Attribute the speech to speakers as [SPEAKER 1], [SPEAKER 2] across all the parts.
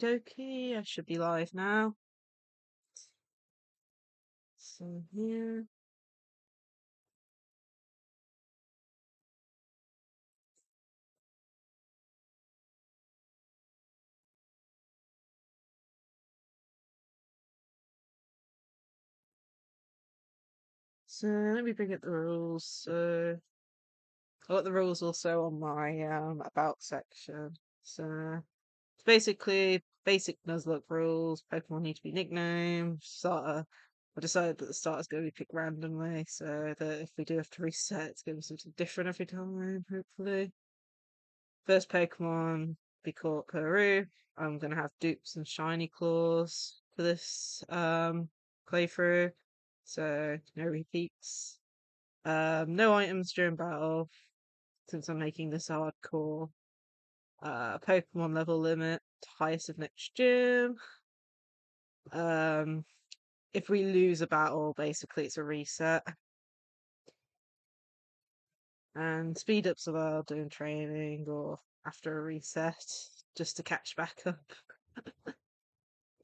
[SPEAKER 1] dokie, I should be live now. So here. So let me bring up the rules. So I got the rules also on my about section. So it's basically basic Nuzlocke rules. Pokemon need to be nicknamed. Starter. I decided that the starter's going to be picked randomly, so that if we do have to reset, it's going to be something different every time, hopefully. First Pokemon be caught Peru. I'm going to have dupes and shiny claws for this playthrough, so no repeats. No items during battle, since I'm making this hardcore. Pokemon level limit, highest of next gym. Um, if we lose a battle, basically it's a reset. And speed ups allowed during training or after a reset, just to catch back up.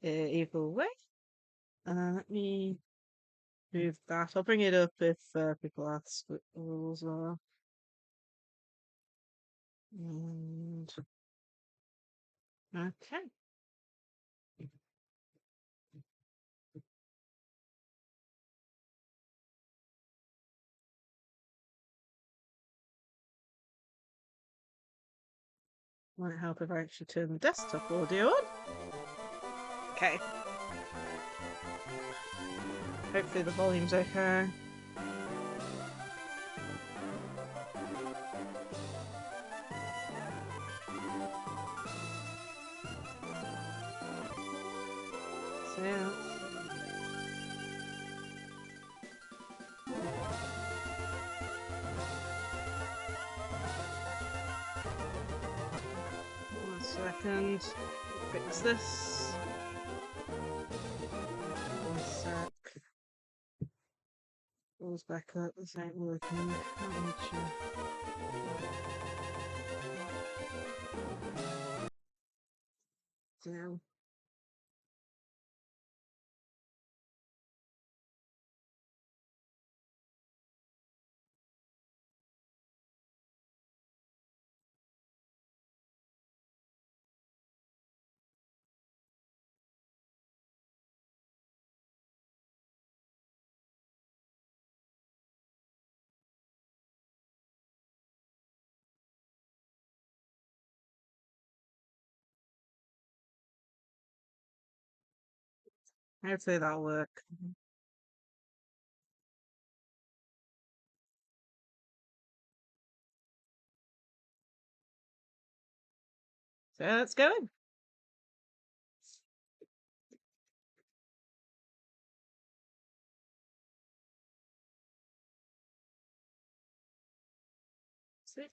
[SPEAKER 1] Either way. Let me move that. I'll bring it up if people ask what the rules are. And okay. Might help if I actually turn the desktop audio on. Okay. Hopefully the volume's okay. So yeah. One second. Fix this. One sec. Pulls back up. This ain't working. So hopefully that'll work. So let's go in. See?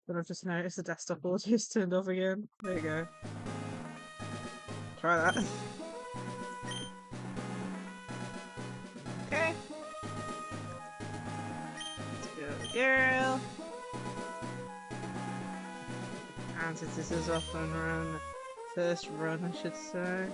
[SPEAKER 1] But I've just noticed the desktop audio's turned off again. There you go. Try that. Okay. Let's go, girl. And since this is off and run, first run, I should say.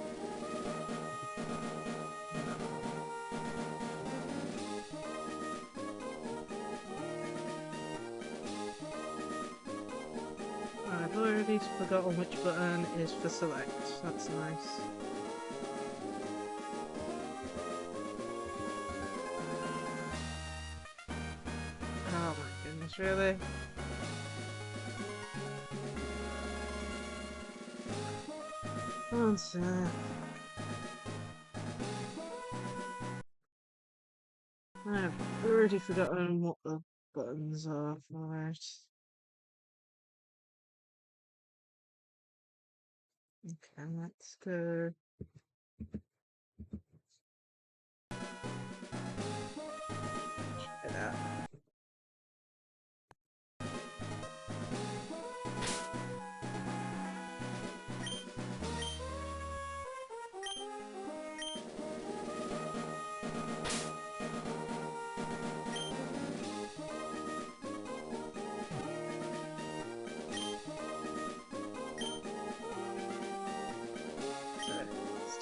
[SPEAKER 1] I've already forgotten which button is for select. That's nice. Oh my goodness, really? One sec. I've already forgotten what the buttons are for it. Okay, let's go. Try that.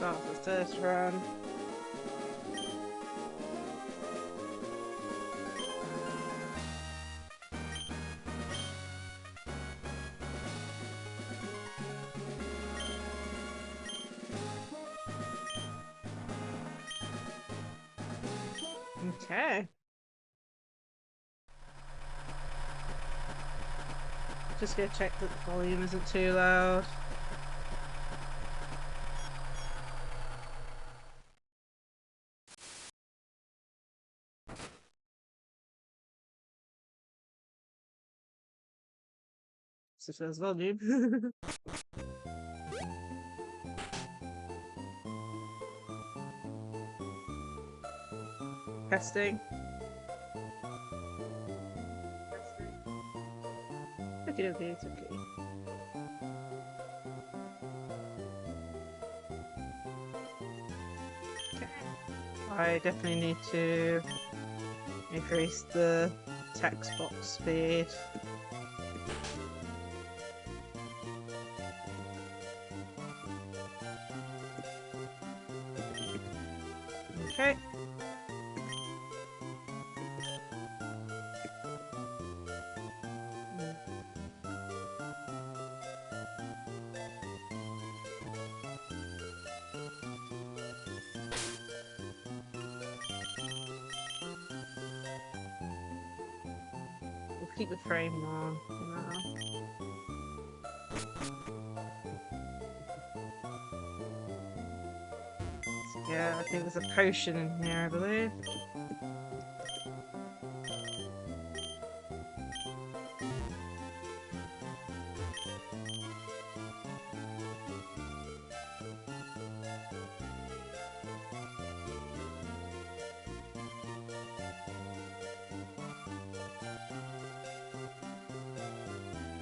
[SPEAKER 1] Start the first run. Okay. Just gonna check that the volume isn't too loud. So there's volume. Testing. Okay, it's okay. I definitely need to increase the text box speed. Okay. We'll keep the frame on now. Yeah, I think there's a potion in here, I believe.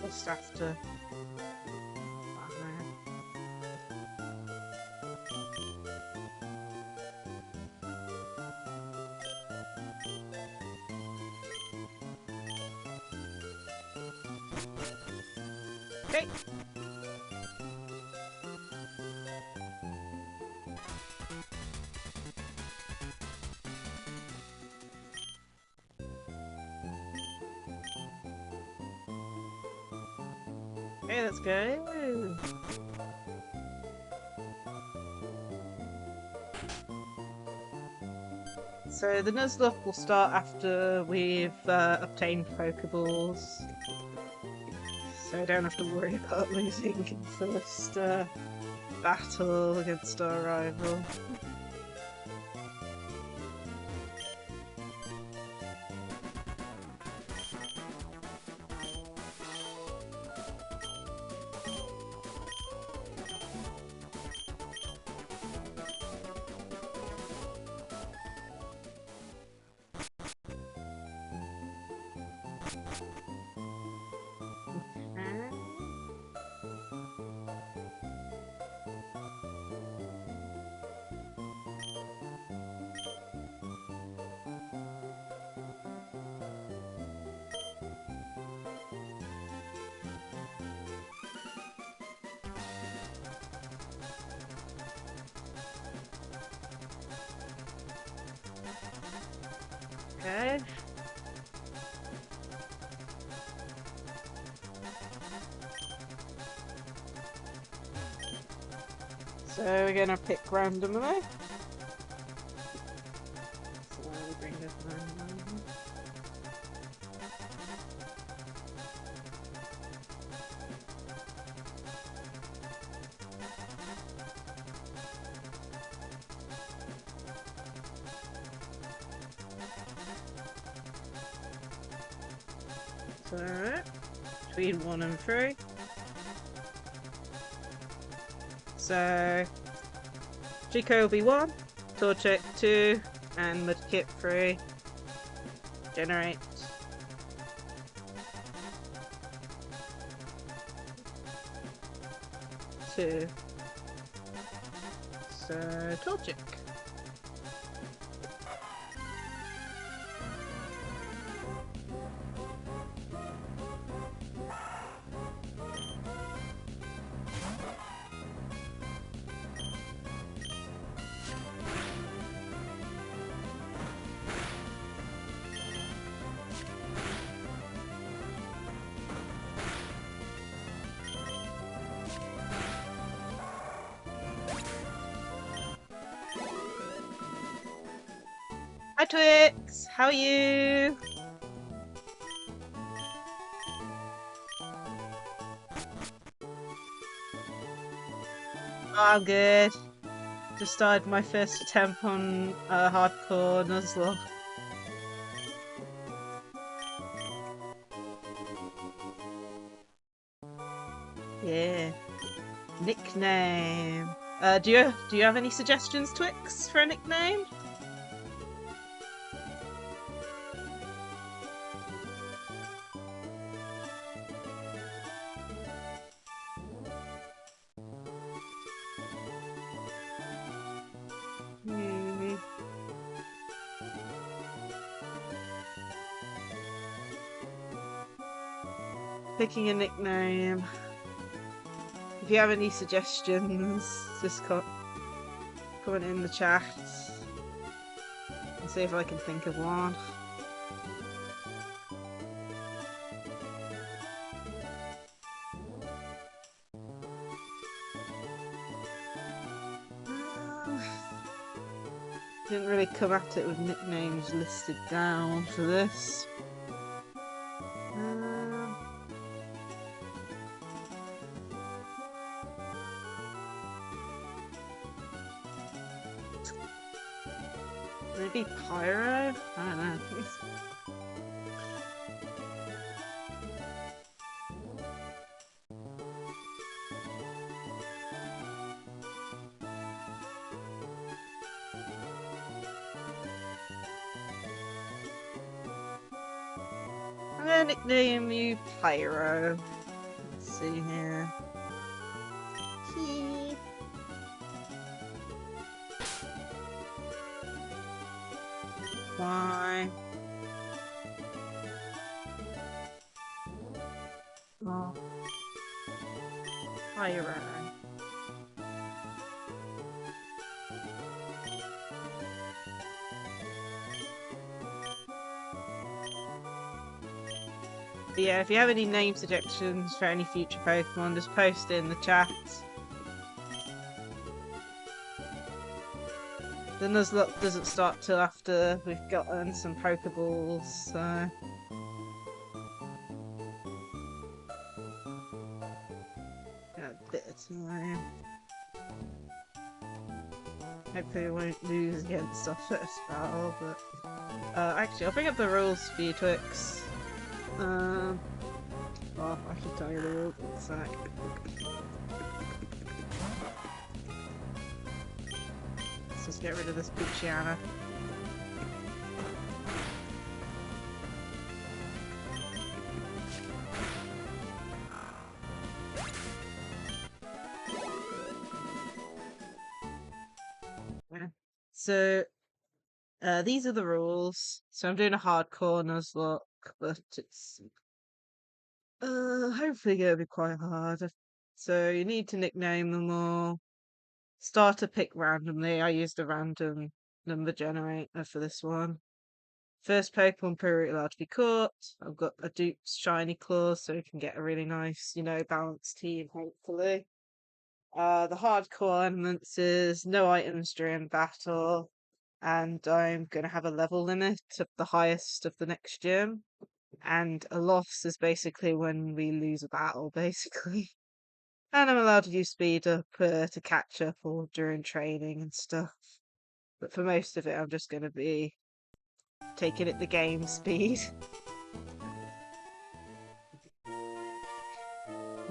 [SPEAKER 1] Just after. Okay. Okay, let's go. So the Nuzlocke will start after we've obtained Pokeballs. So I don't have to worry about losing first battle against our rival. Okay. So we're gonna pick randomly. So we'll bring this random. So between 1 and 3. So Chico will be 1, Torchic 2, and Mudkip 3. Generate. Two. So Torchic. Hi Twix, how are you? Oh, I'm good. Just started my first attempt on hardcore Nuzlocke. Yeah. Nickname. Do you have any suggestions, Twix, for a nickname? Hmm. Picking a nickname. If you have any suggestions, just comment in the chat and see if I can think of one. Didn't really come at it with nicknames listed down for this. Maybe Pyro? I don't know. I'm gonna nickname you Pyro. Let's see here. Why? Oh. Pyro. But yeah, if you have any name suggestions for any future Pokemon, just post it in the chat. The Nuzlocke doesn't start till after we've gotten some Pokeballs, so... got a bit of time. Hopefully we won't lose against our first battle, but... actually, I'll bring up the rules for you, Twix. Well, I should tell you the rules in a sec. Let's just get rid of this Luciana. So, these are the rules. So I'm doing a hardcore Nuzlocke, but it's hopefully gonna be quite hard. So you need to nickname them all. Start a pick randomly. I used a random number generator for this one. First Pokemon period allowed to be caught. I've got a Duke's Shiny Claw, so you can get a really nice, balanced team, hopefully. The hardcore elements is no items during battle, and I'm going to have a level limit of the highest of the next gym. And a loss is basically when we lose a battle, basically. And I'm allowed to use speed up to catch up or during training and stuff. But for most of it, I'm just going to be taking it the game speed.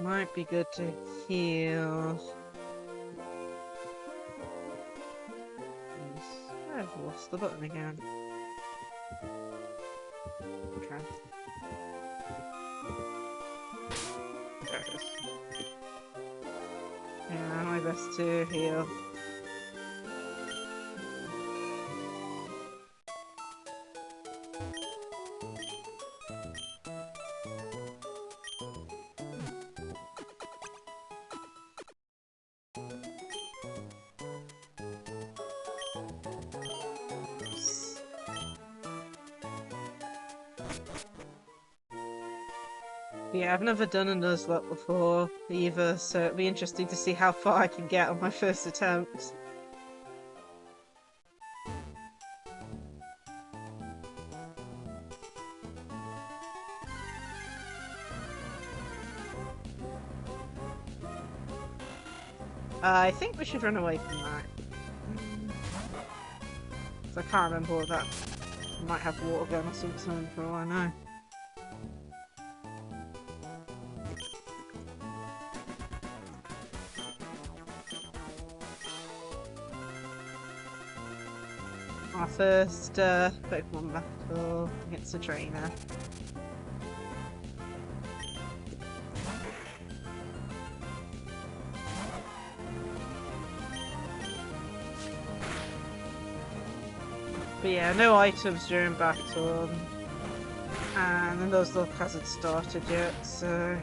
[SPEAKER 1] Might be good to heal. I've lost the button again. Okay. There it is. Yeah, my best to heal. Yeah, I've never done a Nuzlocke before either, so it'll be interesting to see how far I can get on my first attempt. I think we should run away from that. So I can't remember what that might have water gun or something for all I know. Our first Pokemon battle against a trainer. But yeah, no items during battle. And the Nuzlocke hasn't started yet, so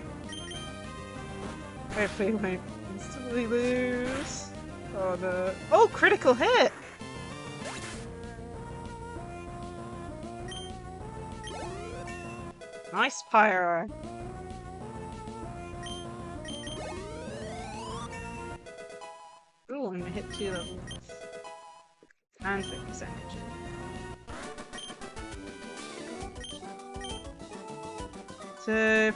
[SPEAKER 1] hopefully we won't instantly lose. Oh no. Oh, critical hit! Nice Pyro. Ooh, I'm gonna hit 2 levels. And 50% energy. So,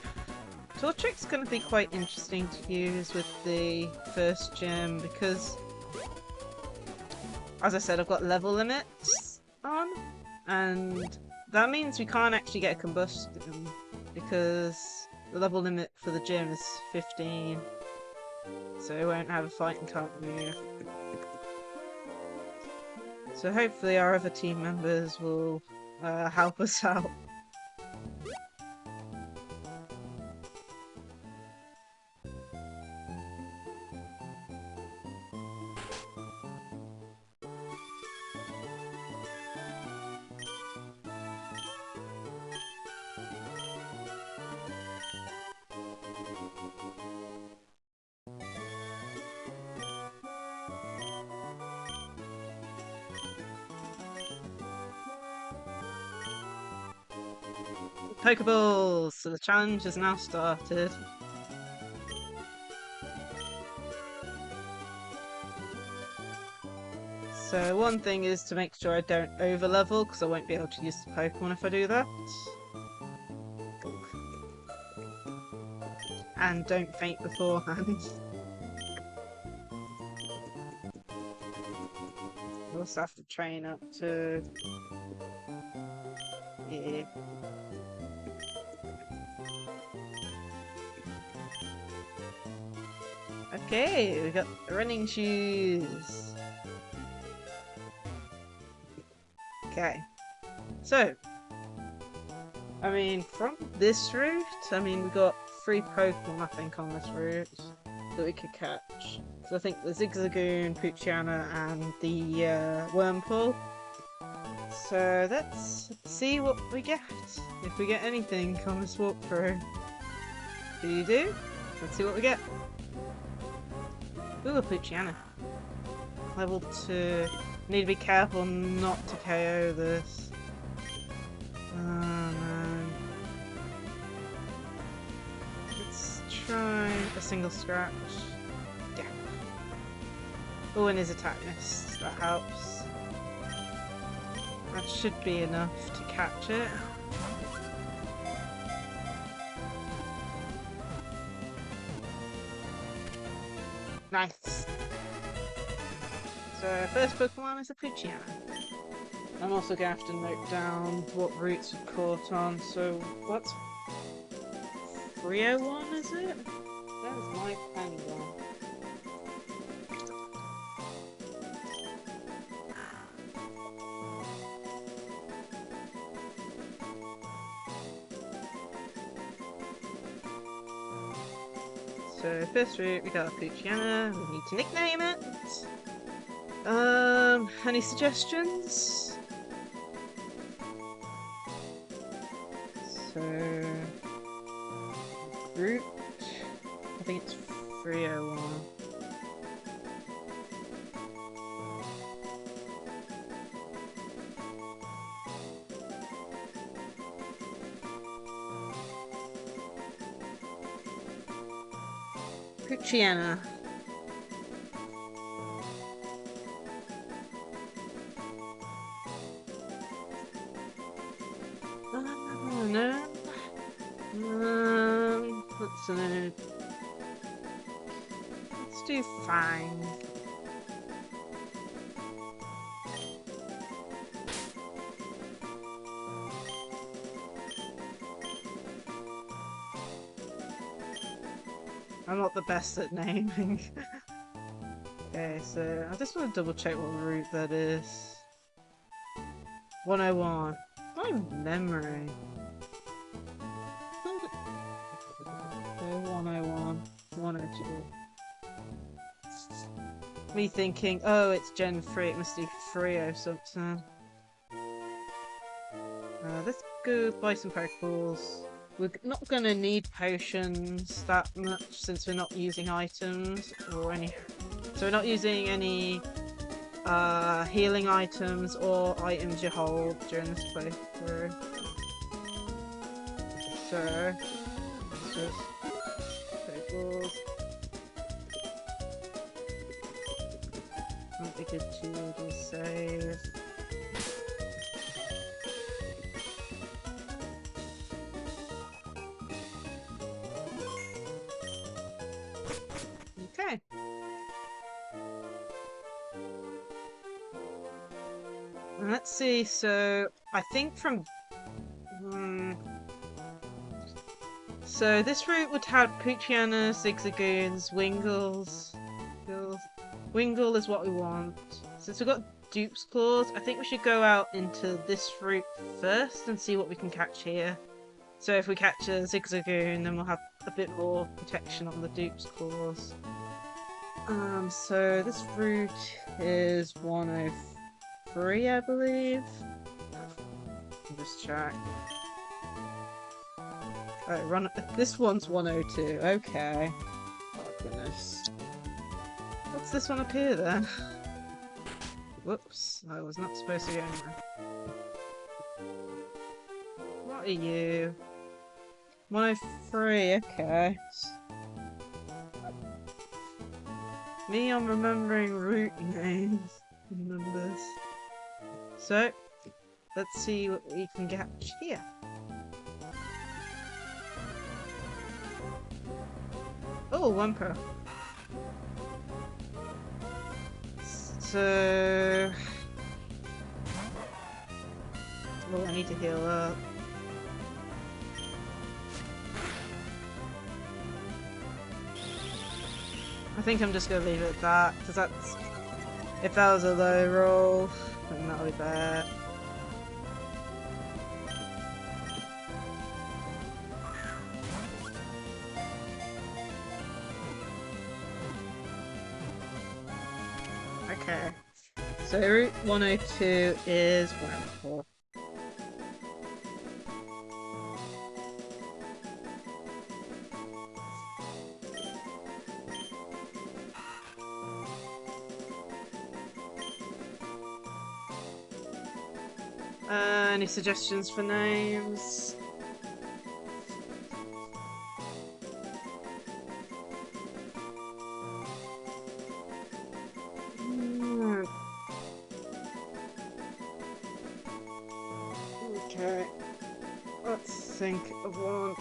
[SPEAKER 1] Torchic's going to be quite interesting to use with the first gym because, as I said, I've got level limits on, and that means we can't actually get a combustion because the level limit for the gym is 15, so we won't have a fight and can't move. So hopefully our other team members will help us out. Pokeballs! So the challenge has now started. So one thing is to make sure I don't over-level, because I won't be able to use the Pokemon if I do that. And don't faint beforehand. You also have to train up to... Yeah. Okay, we got running shoes. Okay. So, I mean, from this route, I mean, we got 3 Pokemon, I think, on this route that we could catch. So I think the Zigzagoon, Poochyena, and the Wurmple. So let's see what we get. If we get anything on this walkthrough. Do you do? Let's see what we get. Ooh, a Poochyena. Level 2. Need to be careful not to KO this. Oh no. Let's try a single scratch. Yeah. Oh, and his attack missed. That helps. That should be enough to catch it. Nice. So first Pokemon is a Poochyena. I'm also going to have to note down what routes we've caught on. So what's 301, is it? That is my Pango. So first route we got a Poochyena. We need to nickname it. Any suggestions? So, route, I think it's 301. Poochyena. No. Let's do Fang. I'm not the best at naming. Okay, so I just want to double check what route that is. 101. My memory. Okay, 101. 102. Me thinking, oh, it's Gen 3, it must be 3 or something. Let's go buy some Pokeballs. We're not gonna need potions that much since we're not using items or any. So we're not using any healing items or items you hold during this playthrough. So, just Pokeballs. Might be good to do save. Okay. Let's see, so I think from... So this route would have Poochianas, Zigzagoons, Wingles. Wingle is what we want. Since we've got Dupe's Claws, I think we should go out into this route first and see what we can catch here. So if we catch a Zigzagoon, then we'll have a bit more protection on the Dupe's Claws. So this route is 103, I believe. Just check. Oh, this one's 102. Okay. Oh goodness. What's this one up here then? Whoops! I was not supposed to go anywhere. What are you? 103. Okay. Me, I'm remembering route names and numbers. So, let's see what we can catch here. Oh, Wumper. So... Oh, I need to heal up. I think I'm just gonna leave it at that, because that's... If that was a low roll, then that'll be bad. Okay. So Route 102 is Wample. Any suggestions for names? Okay, let's think of one.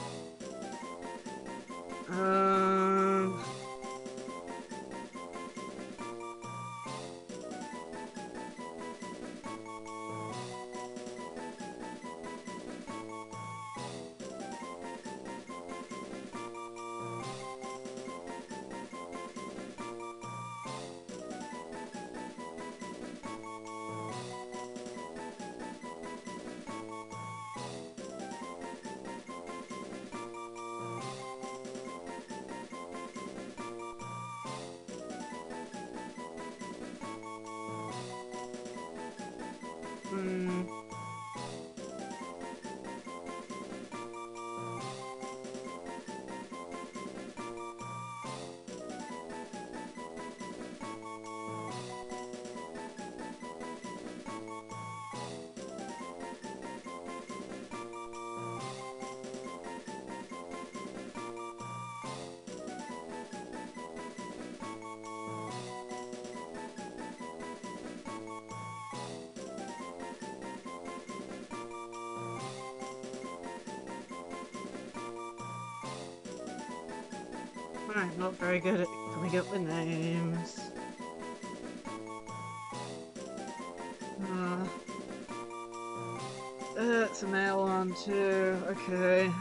[SPEAKER 1] I'm not very good at coming up with names. It's a male one too. Okay.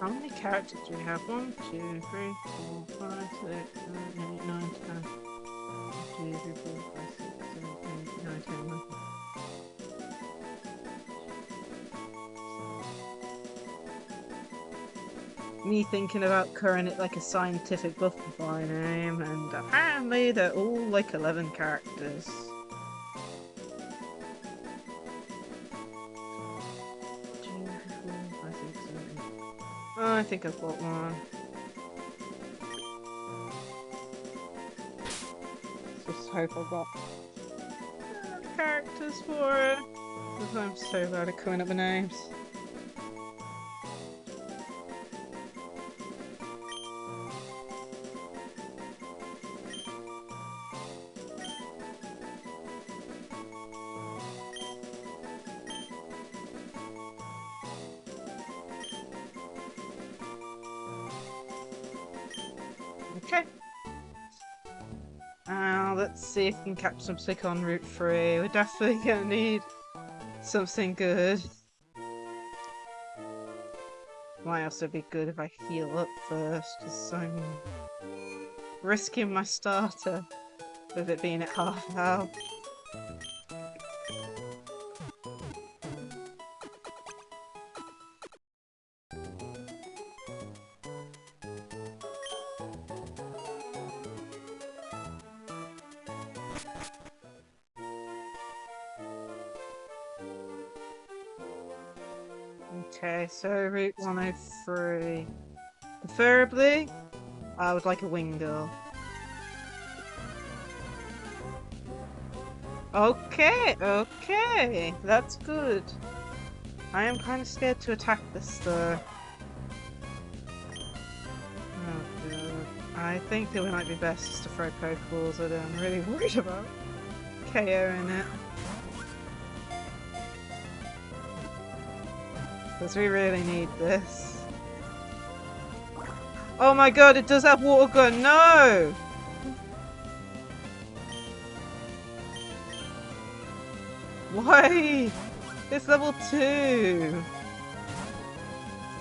[SPEAKER 1] How many characters do we have? 1, 2, 3, 4, 5, 6, 7, 8, 9, 10. 1, 2, 3, 4, 5, 6, 7, 8, 9, 10, 11. Me thinking about current it like a scientific butterfly name, and apparently they're all like 11 characters. Oh, I think I've got one. Let's just hope I've got characters for it. Because I'm so bad at coming up with names. Okay. Let's see if we can catch something on Route 3. We're definitely gonna need something good. Might also be good if I heal up first, because I'm risking my starter with it being at half health. Okay, so Route 103. Preferably, I would like a Wingull. Okay, okay, that's good. I am kind of scared to attack this though. Oh god. I think it might be best just to throw Pokeballs at it. I'm really worried about KOing it. Because we really need this. Oh my god, it does have water gun. No! Why? It's level 2.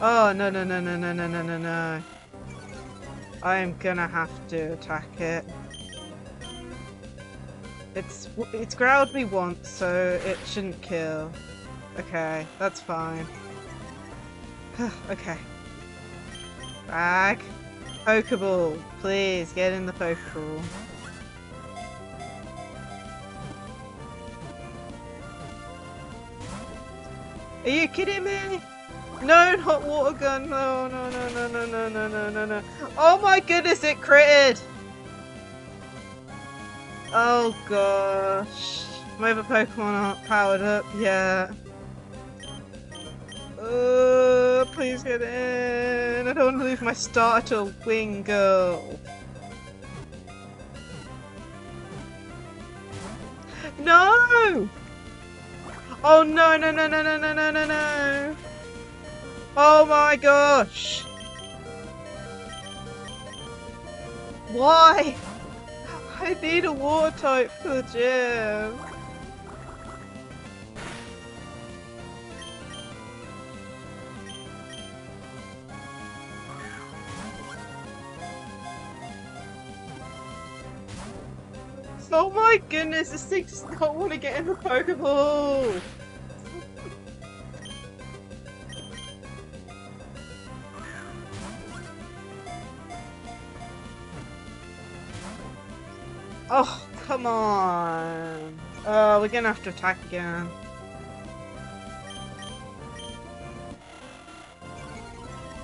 [SPEAKER 1] Oh, no, no, no, no, no, no, no, no, no. I am gonna have to attack it. It's growled me once, so it shouldn't kill. Okay, that's fine. Okay. Bag. Pokeball. Please, get in the Pokeball. Are you kidding me? No, not water gun. No, no, no, no, no, no, no, no, no, no. Oh my goodness, it critted. Oh gosh. My other Pokemon aren't powered up yet. Please get in. I don't want to lose my starter to a Wingull. No! Oh no, no, no, no, no, no, no, no, no. Oh my gosh. Why? I need a water type for the gym. Oh my goodness, this thing does not want to get in the Pokeball! Oh, come on! Oh, we're gonna have to attack again.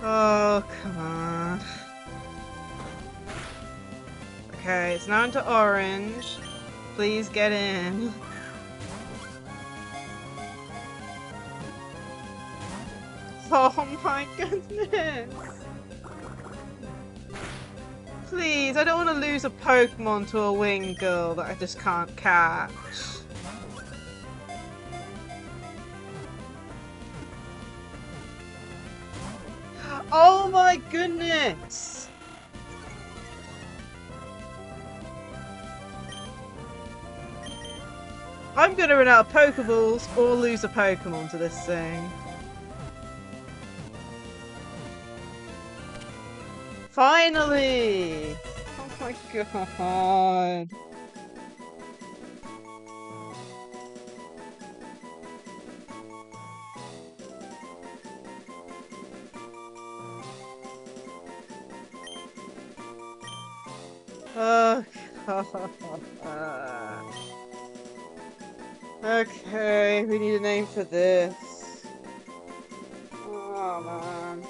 [SPEAKER 1] Oh, come on. Okay, it's now into orange. Please get in. Oh my goodness! Please, I don't want to lose a Pokemon to a Wingull that I just can't catch. Oh my goodness! I'm gonna run out of Pokeballs or lose a Pokemon to this thing. Finally! Oh my god. Oh god. Okay, we need a name for this. Oh man.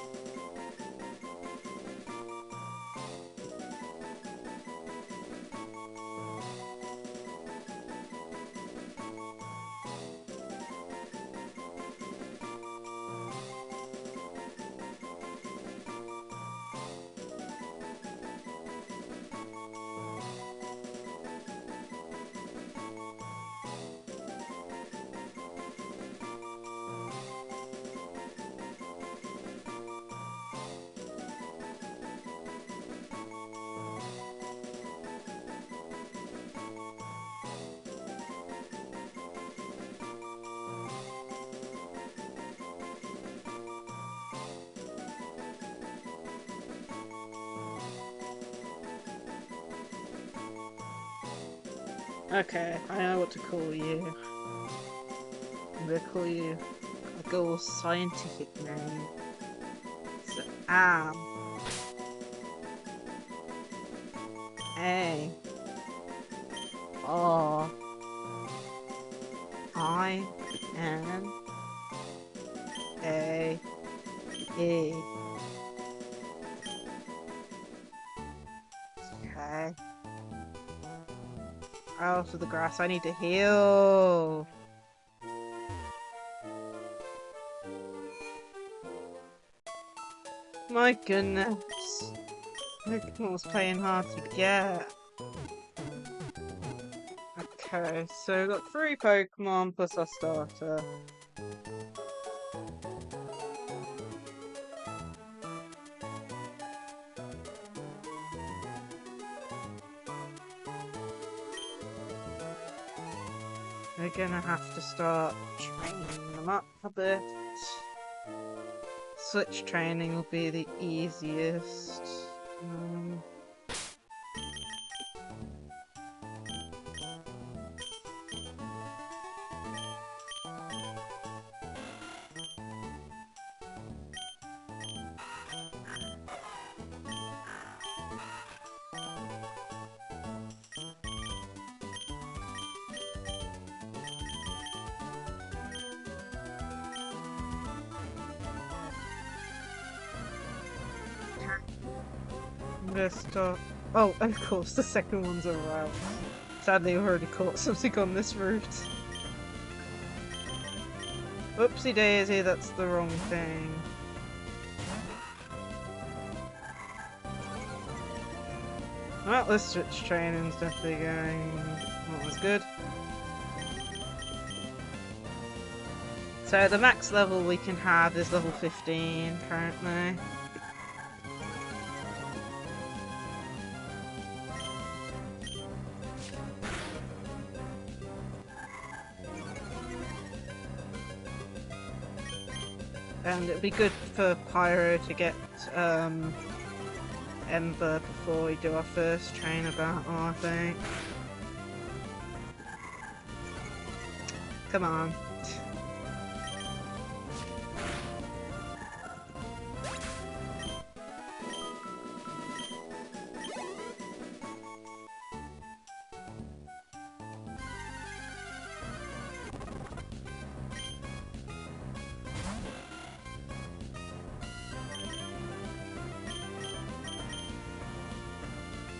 [SPEAKER 1] Okay, I know what to call you. I'm gonna call you a cool scientific name. So, A R I N A E. Okay. Out of the grass, I need to heal. My goodness. Pokemon was playing hard to get. Okay, so we've got 3 Pokemon plus our starter. We're gonna have to start training them up a bit. Switch training will be the easiest. I'm gonna start. Oh, of course, the second one's a route. Sadly, I've already caught something on this route. Whoopsie daisy, that's the wrong thing. Well, this switch training's definitely going not as good. So the max level we can have is level 15 currently. And it'd be good for Pyro to get Ember before we do our first trainer battle, I think. Come on.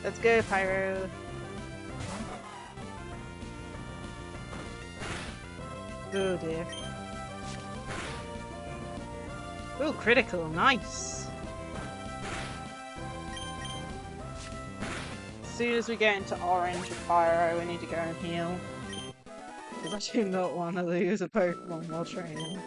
[SPEAKER 1] Let's go, Pyro. Oh dear. Oh, critical, nice. As soon as we get into orange with Pyro, we need to go and heal. Because I do not want to lose a Pokemon while training.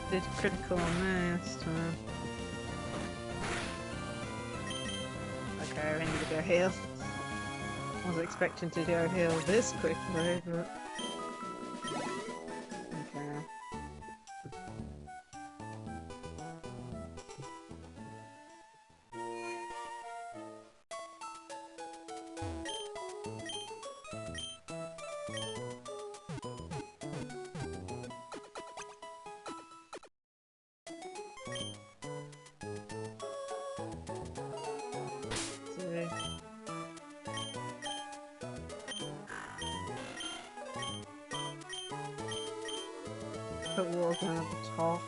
[SPEAKER 1] Did critical on this time. Okay, we need to go heal. I wasn't expecting to go heal this quickly, but... Okay. Put walls down at the top.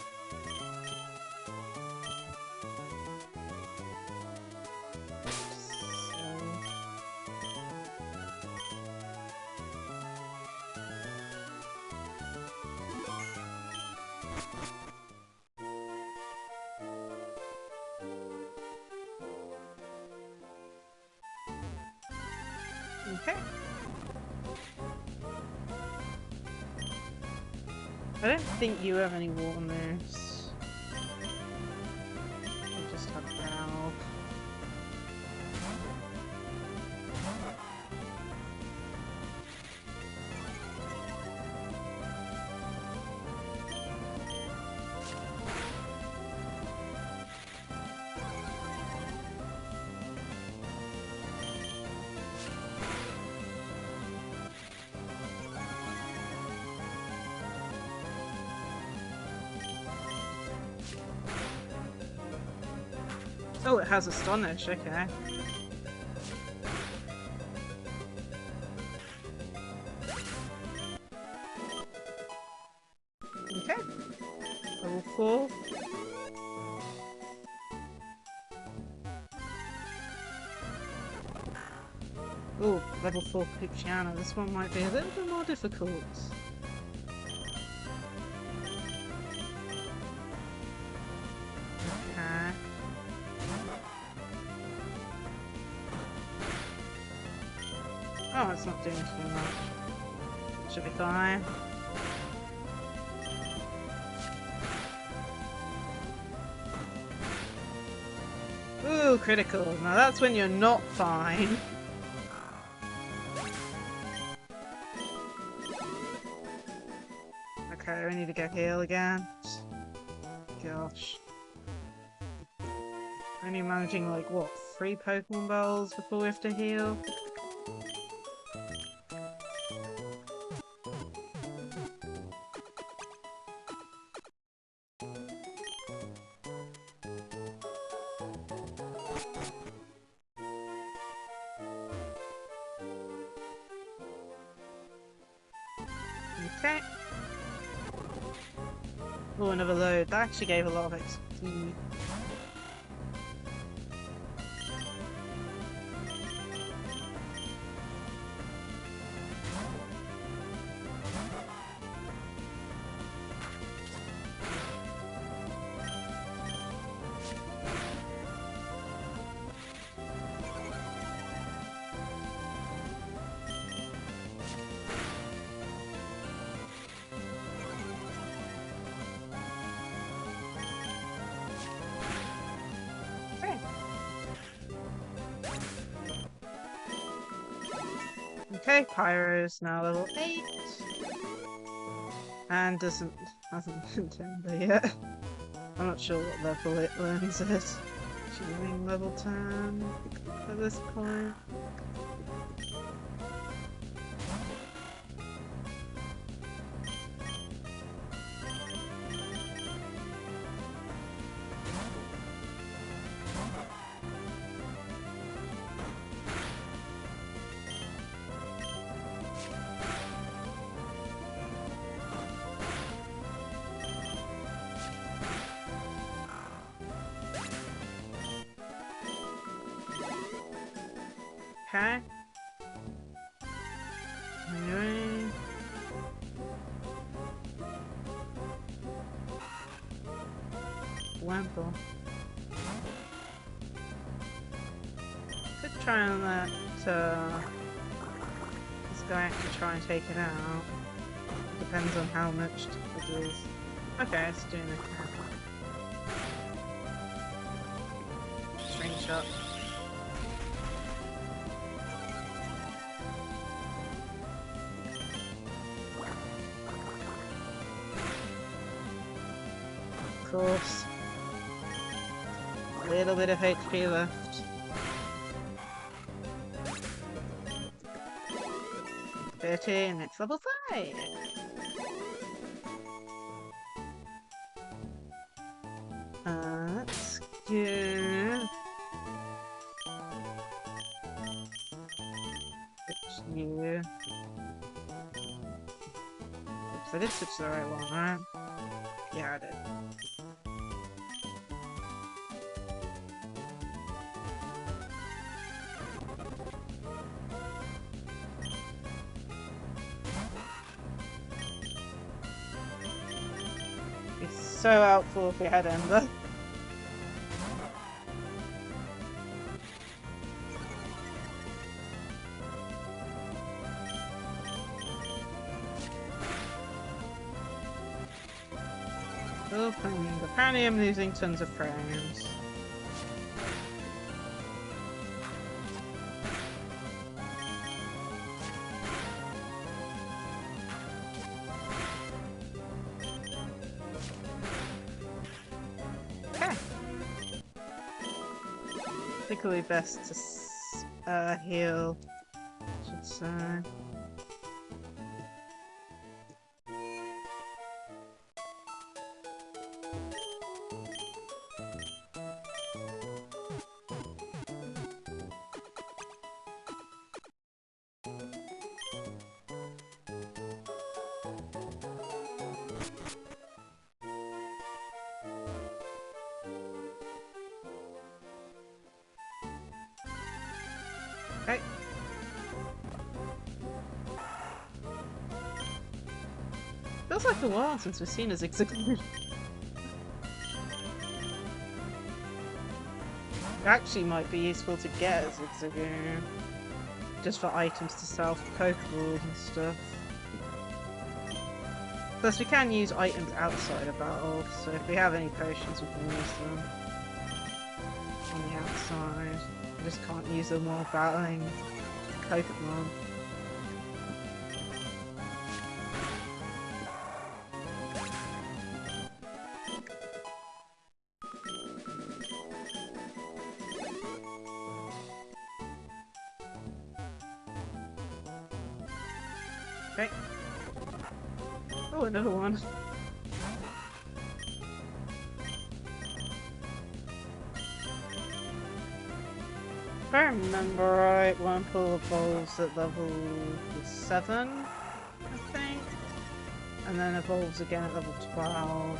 [SPEAKER 1] Okay. I don't think you have any water moves. You just have growl. Oh, it has Astonish, okay. Okay. Level 4. Oh, level 4 Picciana. This one might be a little bit more difficult. Okay. Oh, it's not doing too much. Should be fine. Ooh, critical. Now that's when you're not fine. Okay, we need to go heal again. Gosh. Only managing like, what, 3 Pokemon Balls before we have to heal? Okay. Oh, another load. That actually gave a lot of XP. Okay, Pyro's now level 8. And hasn't been Timber yet. I'm not sure what level it learns it. She's running level 10 at this point. Okay. Anyway. Wample. Could try and let this guy actually try and take it out. Depends on how much it is. Okay, it's doing it. Screenshot. Of course. A little bit of HP left. 13, it's level 5! That's good. Switch you. Oops, I did switch the right one, right? Yeah, I did. It's so helpful if we had Ember. Opening. Apparently I'm losing tons of frames. Okay. Particularly best to heal, I should say. Okay. Feels like a while since we've seen a Zigzagoon. Actually might be useful to get a Zigzagoon. Just for items to sell for Pokeballs and stuff. Plus we can use items outside of battle, so if we have any potions we can use them on the outside. We just can't use them while battling Pokemon. Okay. Oh, another one. If I remember right, Wurmple evolves at level 7, I think. And then evolves again at level 12.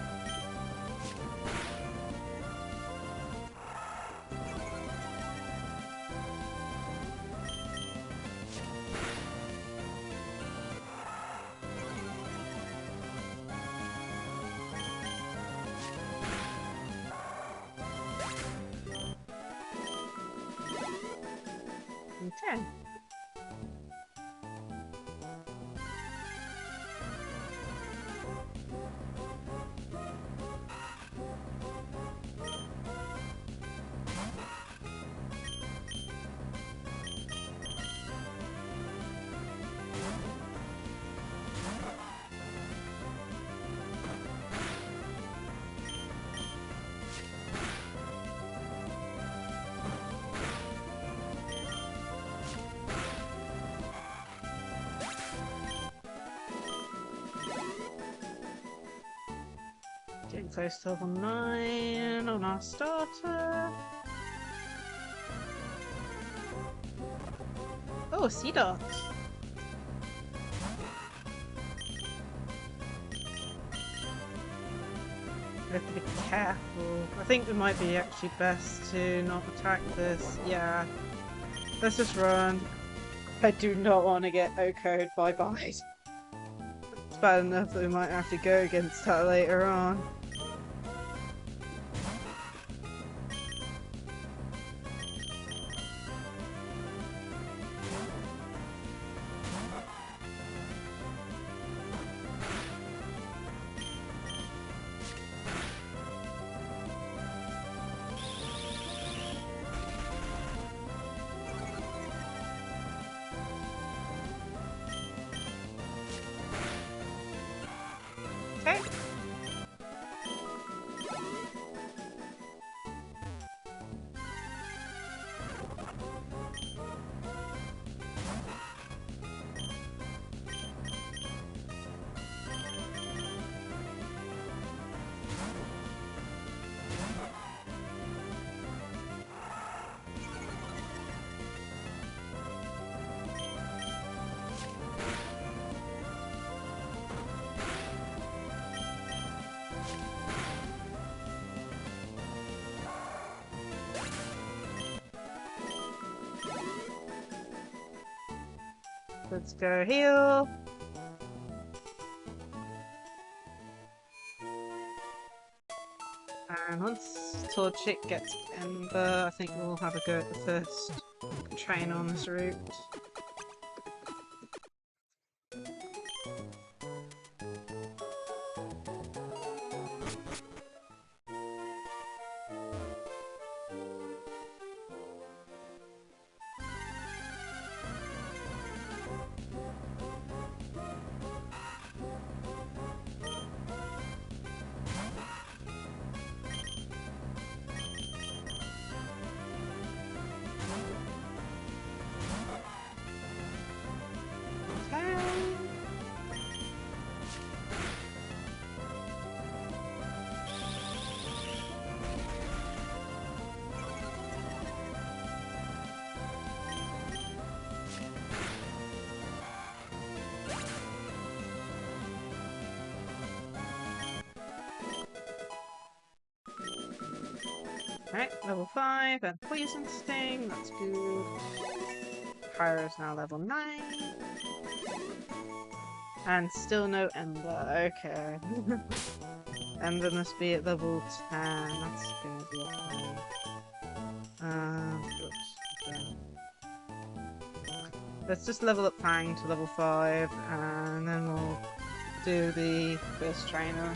[SPEAKER 1] Okay. close to level 9 on our starter. Oh, sea dart. We have to be careful. I think it might be actually best to not attack this. Yeah. Let's just run. I do not want to get OHKO'd by Bite. It's bad enough that we might have to go against that later on. Okay. Let's go heal. And once Torchic gets Ember, I think we'll have a go at the first train on this route. Alright, level 5 and Poison Sting, that's good. Pyro's now level 9. And still no Ember, okay. Ember must be at level 10, that's gonna be okay. Oops. Okay. Let's just level up Fang to level 5 and then we'll do the first trainer.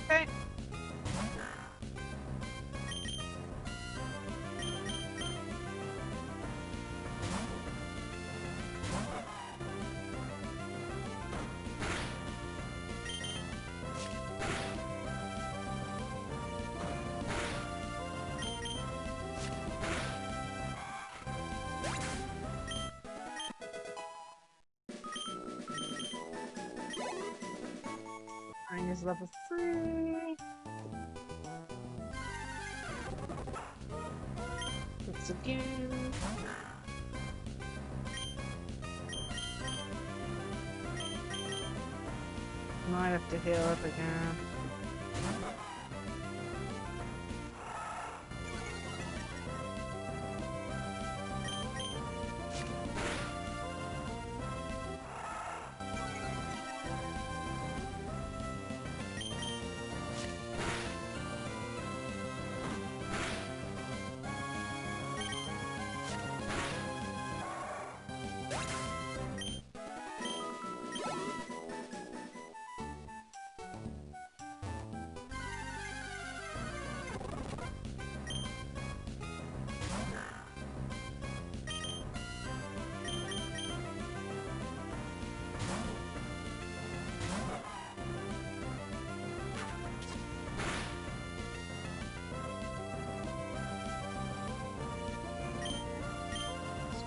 [SPEAKER 1] Okay. Fang is level 3. It's again. Might have to heal up again.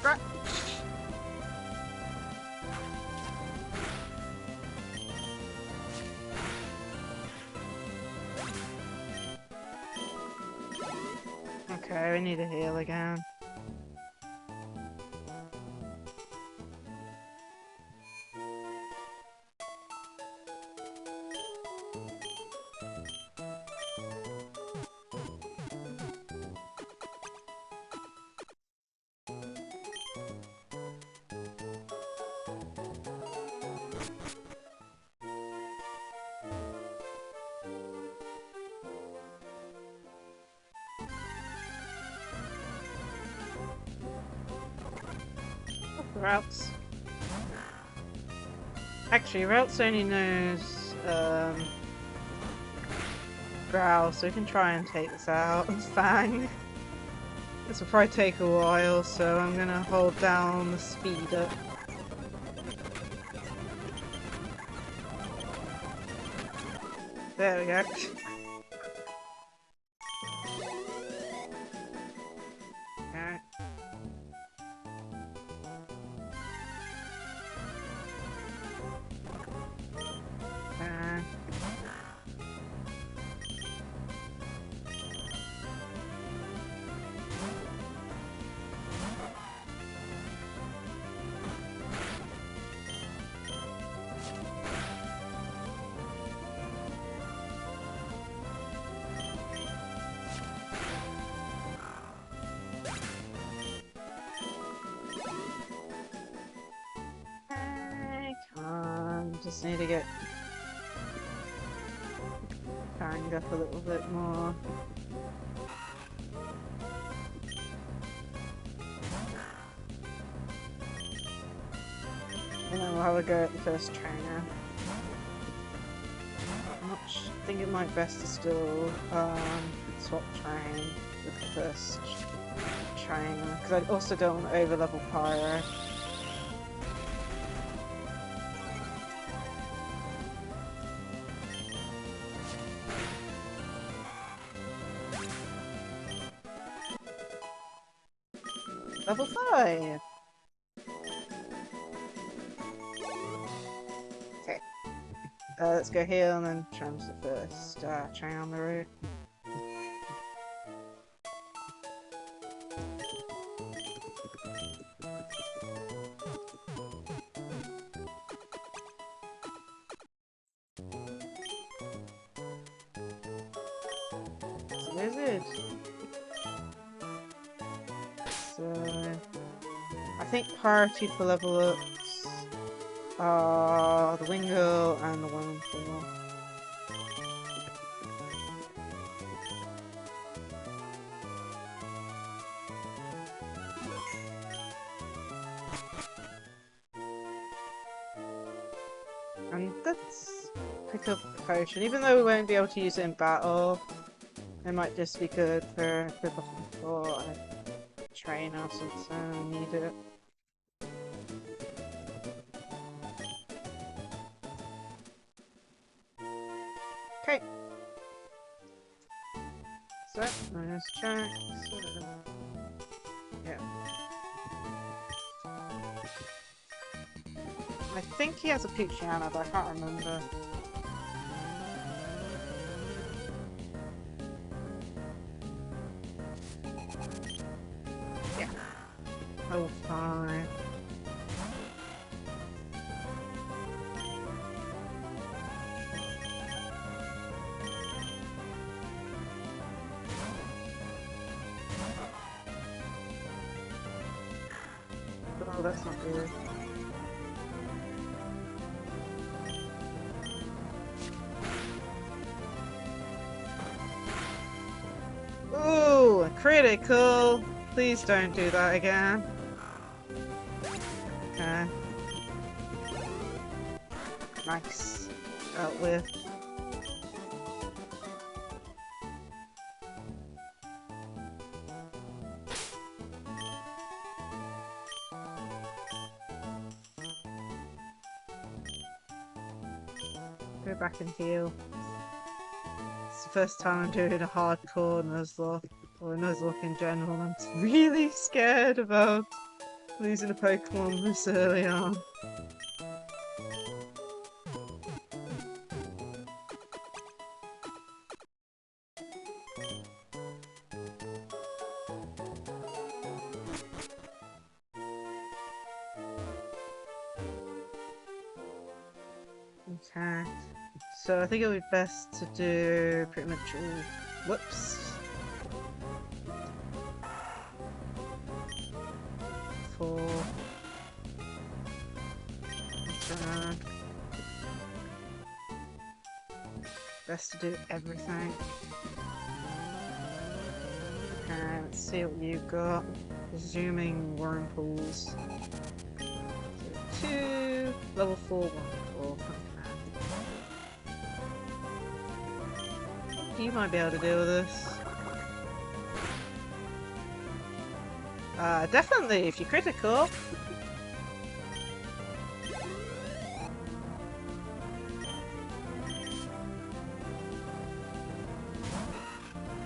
[SPEAKER 1] Right. Okay, we need to heal again. Routes. Actually, Routes only knows Growl, so we can try and take this out. Fang. This will probably take a while, so I'm gonna hold down the speed up. There we go. Alright. Just need to get banged up a little bit more. And then we'll have a go at the first trainer. I think it might best to still swap train with the first trainer, because I also don't want to over-level Pyro. Level 5! Okay. Let's go heal and then challenge the first train on the route. So there's it. So I think priority for level ups are the Wingull and the 1-4. And let's pick up a potion, even though we won't be able to use it in battle. It might just be good for a trainer since I need it. Okay. So, let's check. Yeah. I think he has a Poochiana, but I can't remember. Yeah. Oh, fine. Oh, that's not good. Ooh, critical! Please don't do that again. Okay. Nice. Dealt with. Go back and heal. It's the first time I'm doing a hardcore Nuzlocke, or a Nuzlocke in general. I'm really scared about Losing a Pokemon this early on. Okay. So I think it would be best to do pretty much all... Whoops. 4. Return. Best to do everything. Okay, let's see what you've got. Resuming Whirlpools. So 2, level 4, 1, 4. Okay. You might be able to deal with this. Definitely, if you're critical.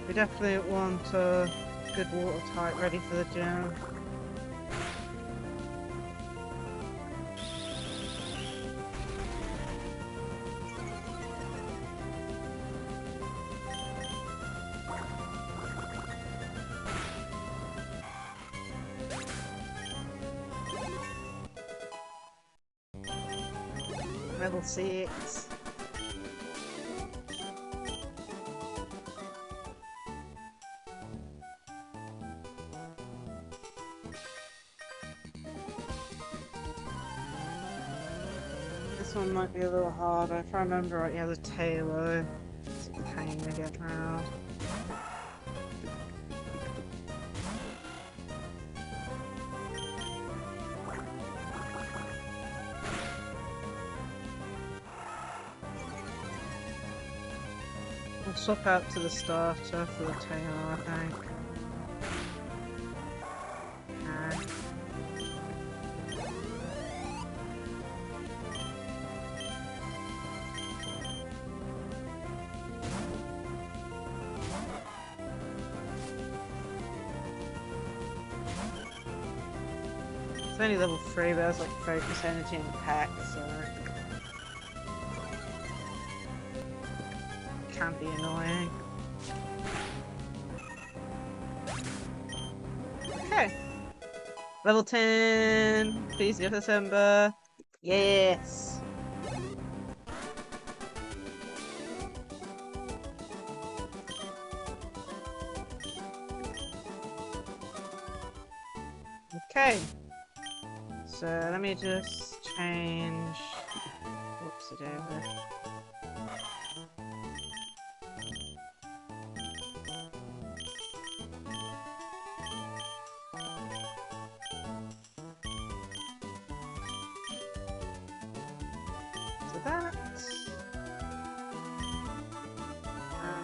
[SPEAKER 1] We definitely want a good water type ready for the gym. Level 6. This one might be a little harder. If I remember right, he has a tailor. It's a pain to get around. I'll swap out to the starter for the tailor, I think. It's only level 3, but has like focus energy and pack, so it can be annoying. Okay. Level 10! Please give December. Yes! Okay. So let me just change. Whoops, it over. So that.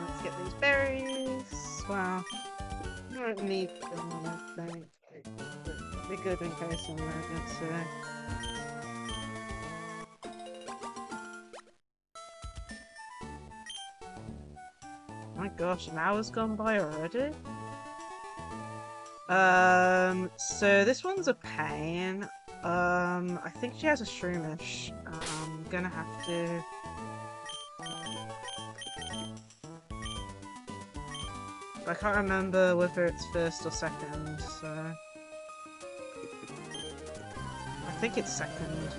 [SPEAKER 1] Let's get these berries. Wow. I don't need them, I don't think. Be good in case of emergency. My gosh, an hour's gone by already? So this one's a pain. I think she has a Shroomish. I'm gonna have to... I can't remember whether it's first or second, so... I think it's second,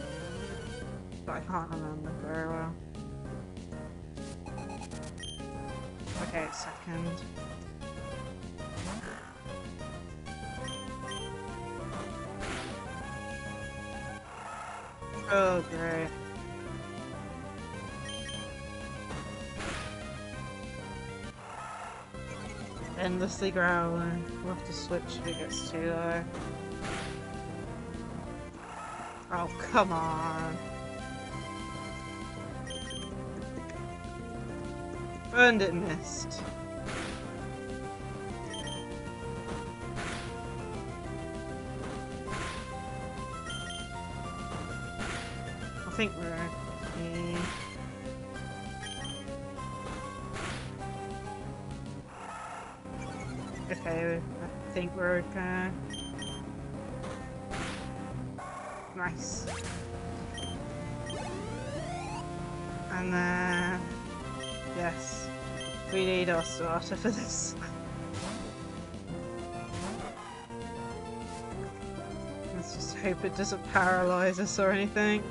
[SPEAKER 1] but I can't remember very well. Okay, it's second. Oh, great. Endlessly growling. We'll have to switch if it gets too low. Oh, come on. Burned it and missed. I think we're okay. Okay, I think we're okay. Nice. And then... yes. We need our starter for this. Let's just hope it doesn't paralyze us or anything.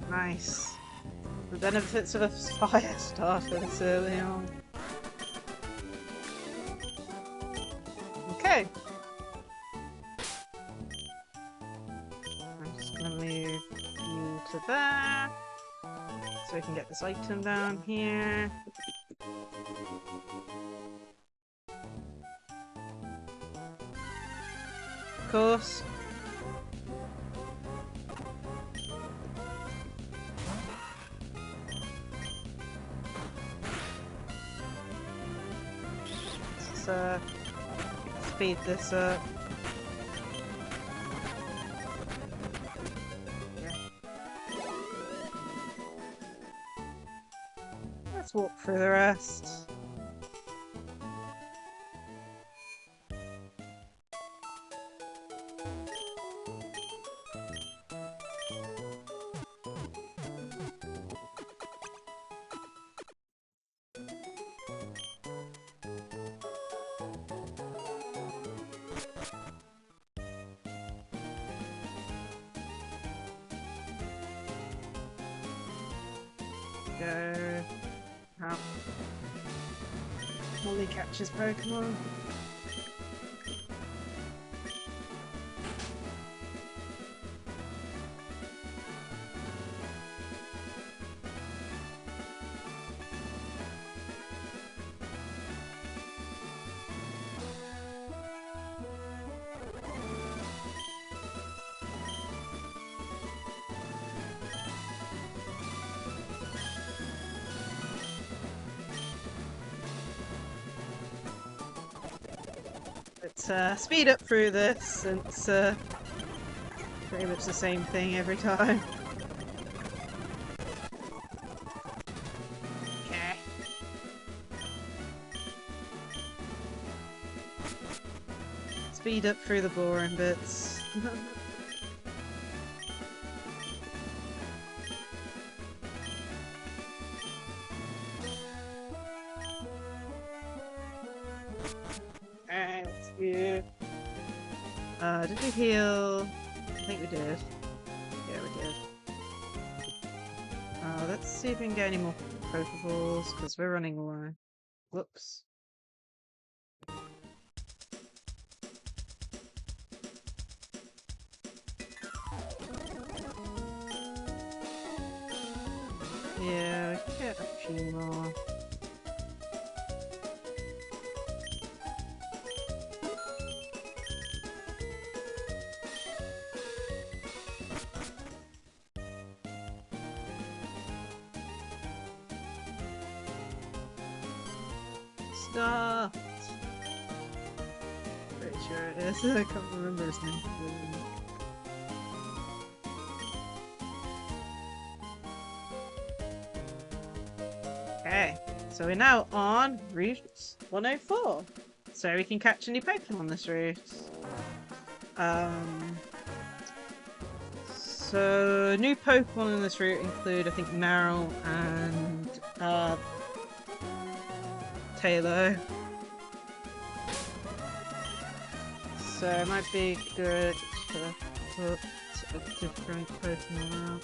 [SPEAKER 1] Nice. The benefits of a fire starter this early on. Okay. I'm just gonna move you to there. So we can get this item down here. Of course. Let's speed this up. Yeah. Let's walk through the rest. Go. How? Molly catches Pokemon. Let's speed up through this, since pretty much the same thing every time. Okay. Speed up through the boring bits. Alright, let's do... did we heal? I think we did. Yeah, we did. Let's see if we can get any more Pokeballs, because we're running low. Whoops. Yeah, we can get a few more. Stop! Pretty sure it is. I can't remember his name. Okay, so we're now on Route 104. So we can catch any Pokemon on this route. So new Pokemon in this route include, I think, Meryl and Taylor. So it might be good to put a different Pokemon out.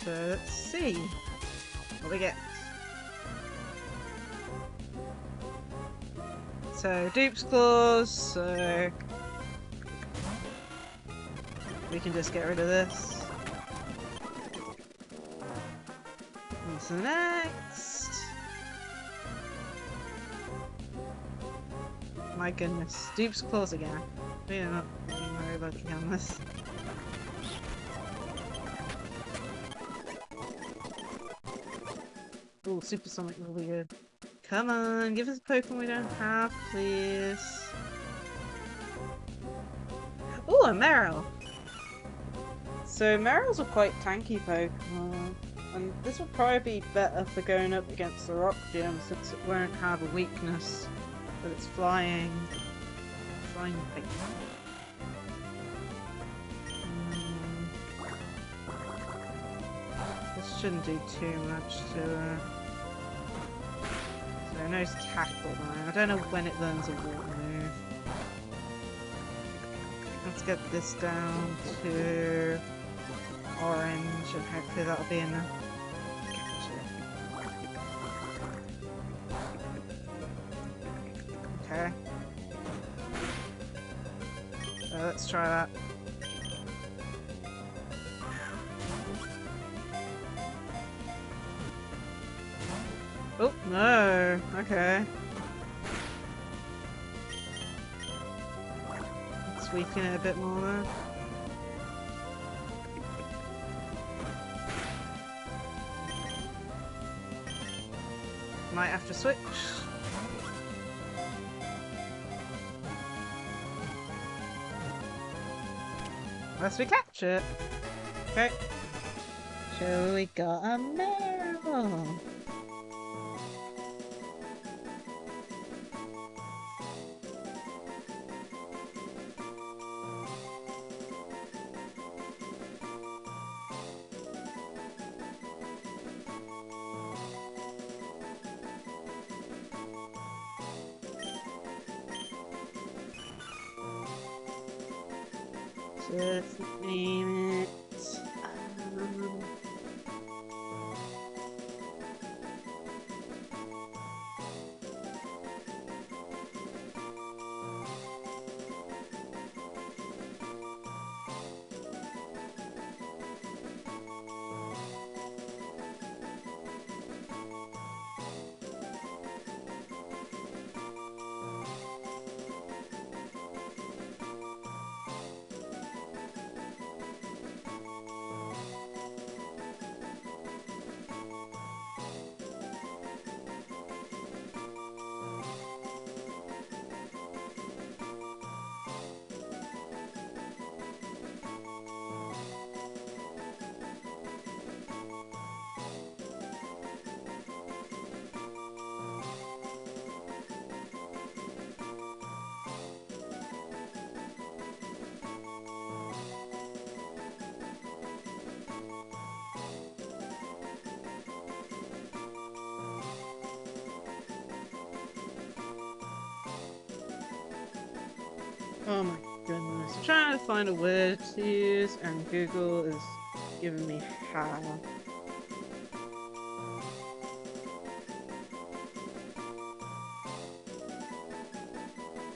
[SPEAKER 1] So let's see what we get. So Dupe's Claws, so we can just get rid of this. What's the next? My goodness, Dupe's Claws again. We are not very lucky on this. Ooh, Supersonic will be good. Come on, give us a Pokemon we don't have, please. Ooh, a Meryl! So Meryls are quite tanky Pokemon, and this will probably be better for going up against the Rock Gym since it won't have a weakness but it's flying. Flying bait. This shouldn't do too much to so I know it's tackle line. I don't know when it learns a water move. Let's get this down to orange and hopefully that'll be enough. Okay. So let's try that. Oh, no. Okay. Let's weaken it a bit more then. Might have to switch. Unless we catch it. Okay. So we got a Emerald. Just name it. Oh my goodness. I'm trying to find a word to use and Google is giving me how.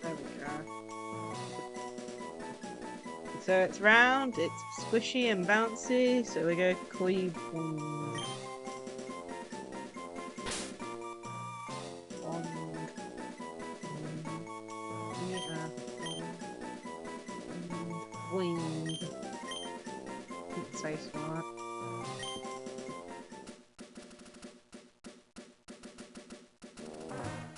[SPEAKER 1] There we go. So it's round, it's squishy and bouncy, so we go koi boom. Wing. Didn't say smart.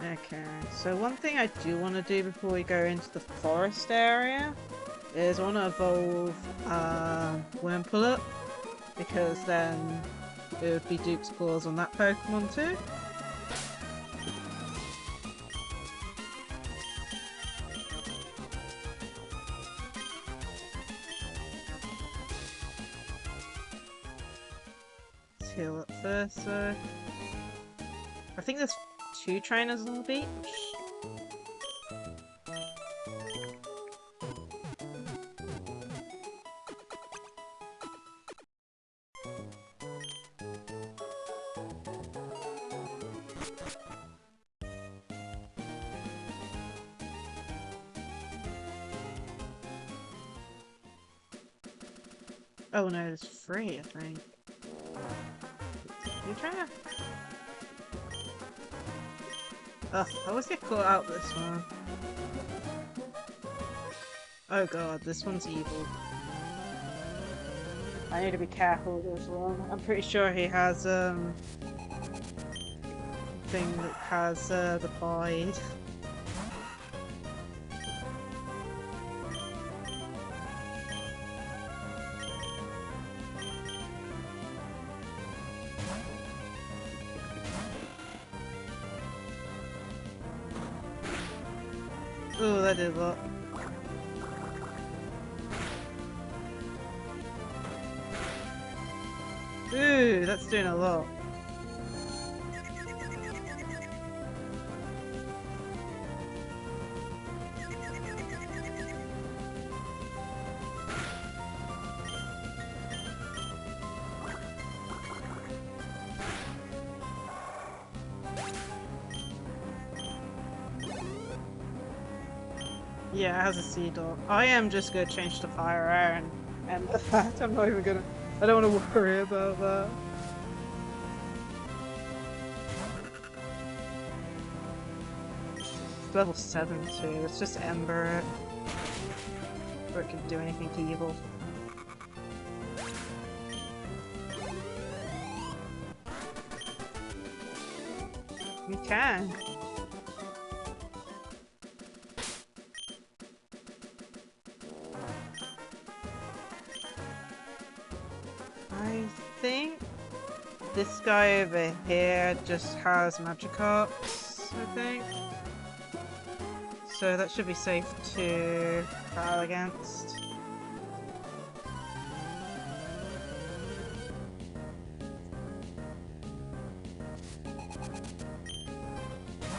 [SPEAKER 1] Okay, so one thing I do want to do before we go into the forest area is I want to evolve Worm Pull-Up, because then it would be Duke's Claws on that Pokemon too. Heal up first, so I think there's 2 trainers on the beach. Oh no, there's 3, I think. You trying to? Ugh, I always get caught out this one. Oh god, this one's evil. I need to be careful with this one. I'm pretty sure he has thing that has the bide. Oh, that did a lot. Ooh, that's doing a lot. Yeah, it has a sea dog. I am just gonna change to fire air and end that. I'm not even gonna. I don't want to worry about that. It's level 7 too. Let's just ember it. Or it can do anything evil. You can. I think this guy over here just has Magikarps, I think. So that should be safe to battle against.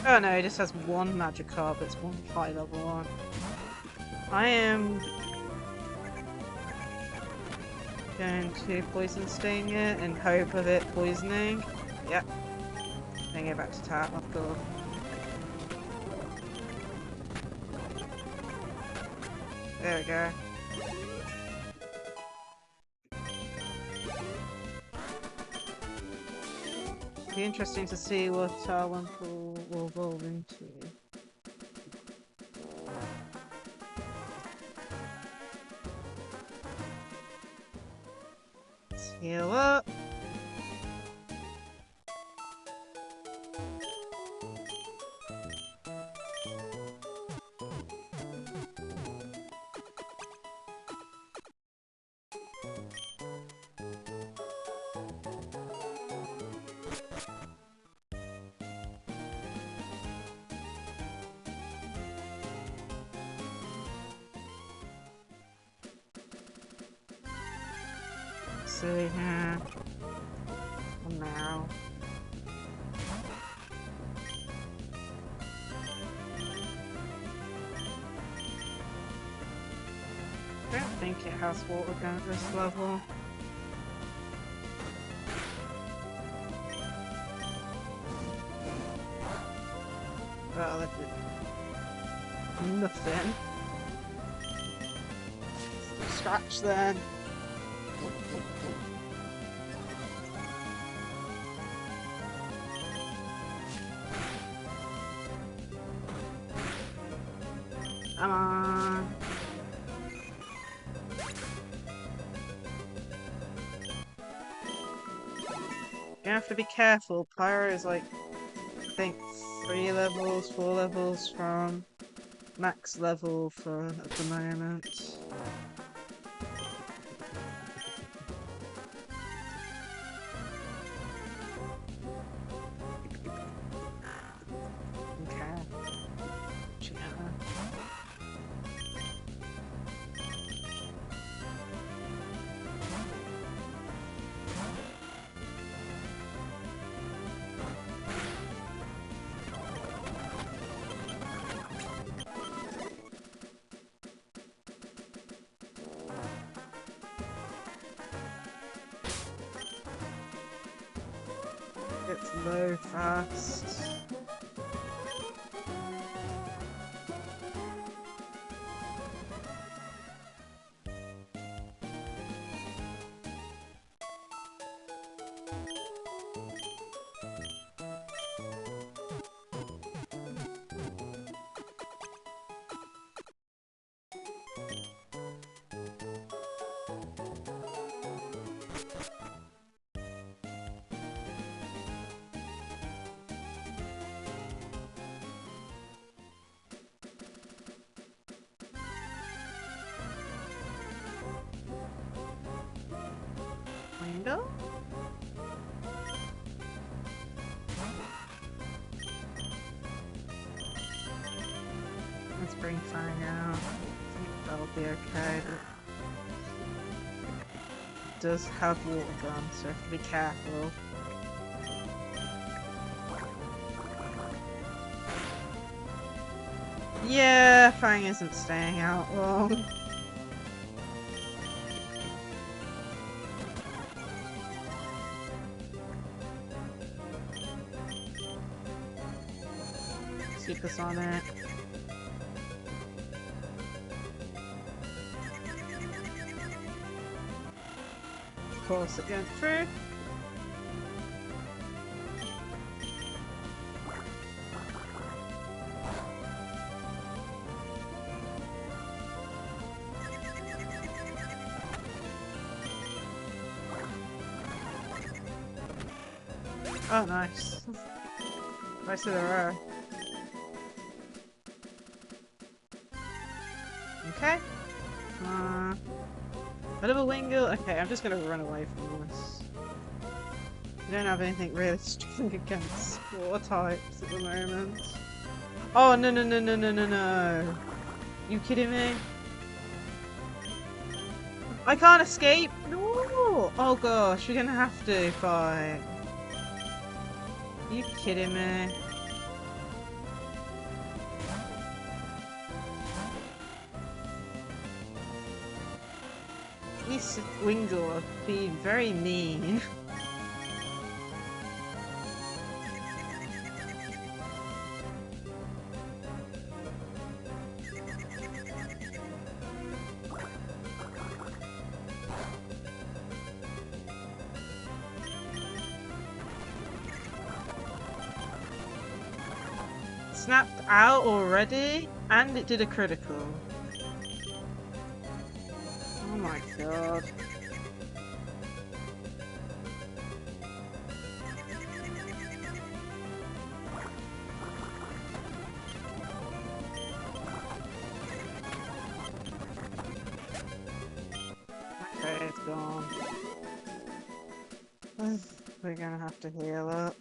[SPEAKER 1] Oh no, he just has one Magikarp, it's one high level one. I am going to poison sting it in hope of it poisoning. Yep. Then go back to tap, of course. There we go. Be interesting to see what Wumple will evolve into. Let's heal up. See here. Now. I don't think it has water gun at this level. Well, that did nothing. Scratch then. Come on. You have to be careful. Pyro is like, I think 3 levels, 4 levels from max level for at the moment. Okay. It's low fast. Window? Let's bring Fang out. I think that'll be okay, but it does have water gun, so I have to be careful. Yeah, Fang isn't staying out long. Supersonic. Of course, it went through. Oh, nice. Nice to the row. Okay. Another Wingull. Okay, I'm just gonna run away from this. We don't have anything really strong against water types at the moment. Oh, no, no, no, no, no, no, no. You kidding me? I can't escape! No! Oh gosh, we're gonna have to fight. You kidding me? These Wingull are being very mean. Snapped out already? And it did a critical. Oh my god. Okay, it's gone. We're gonna have to heal up.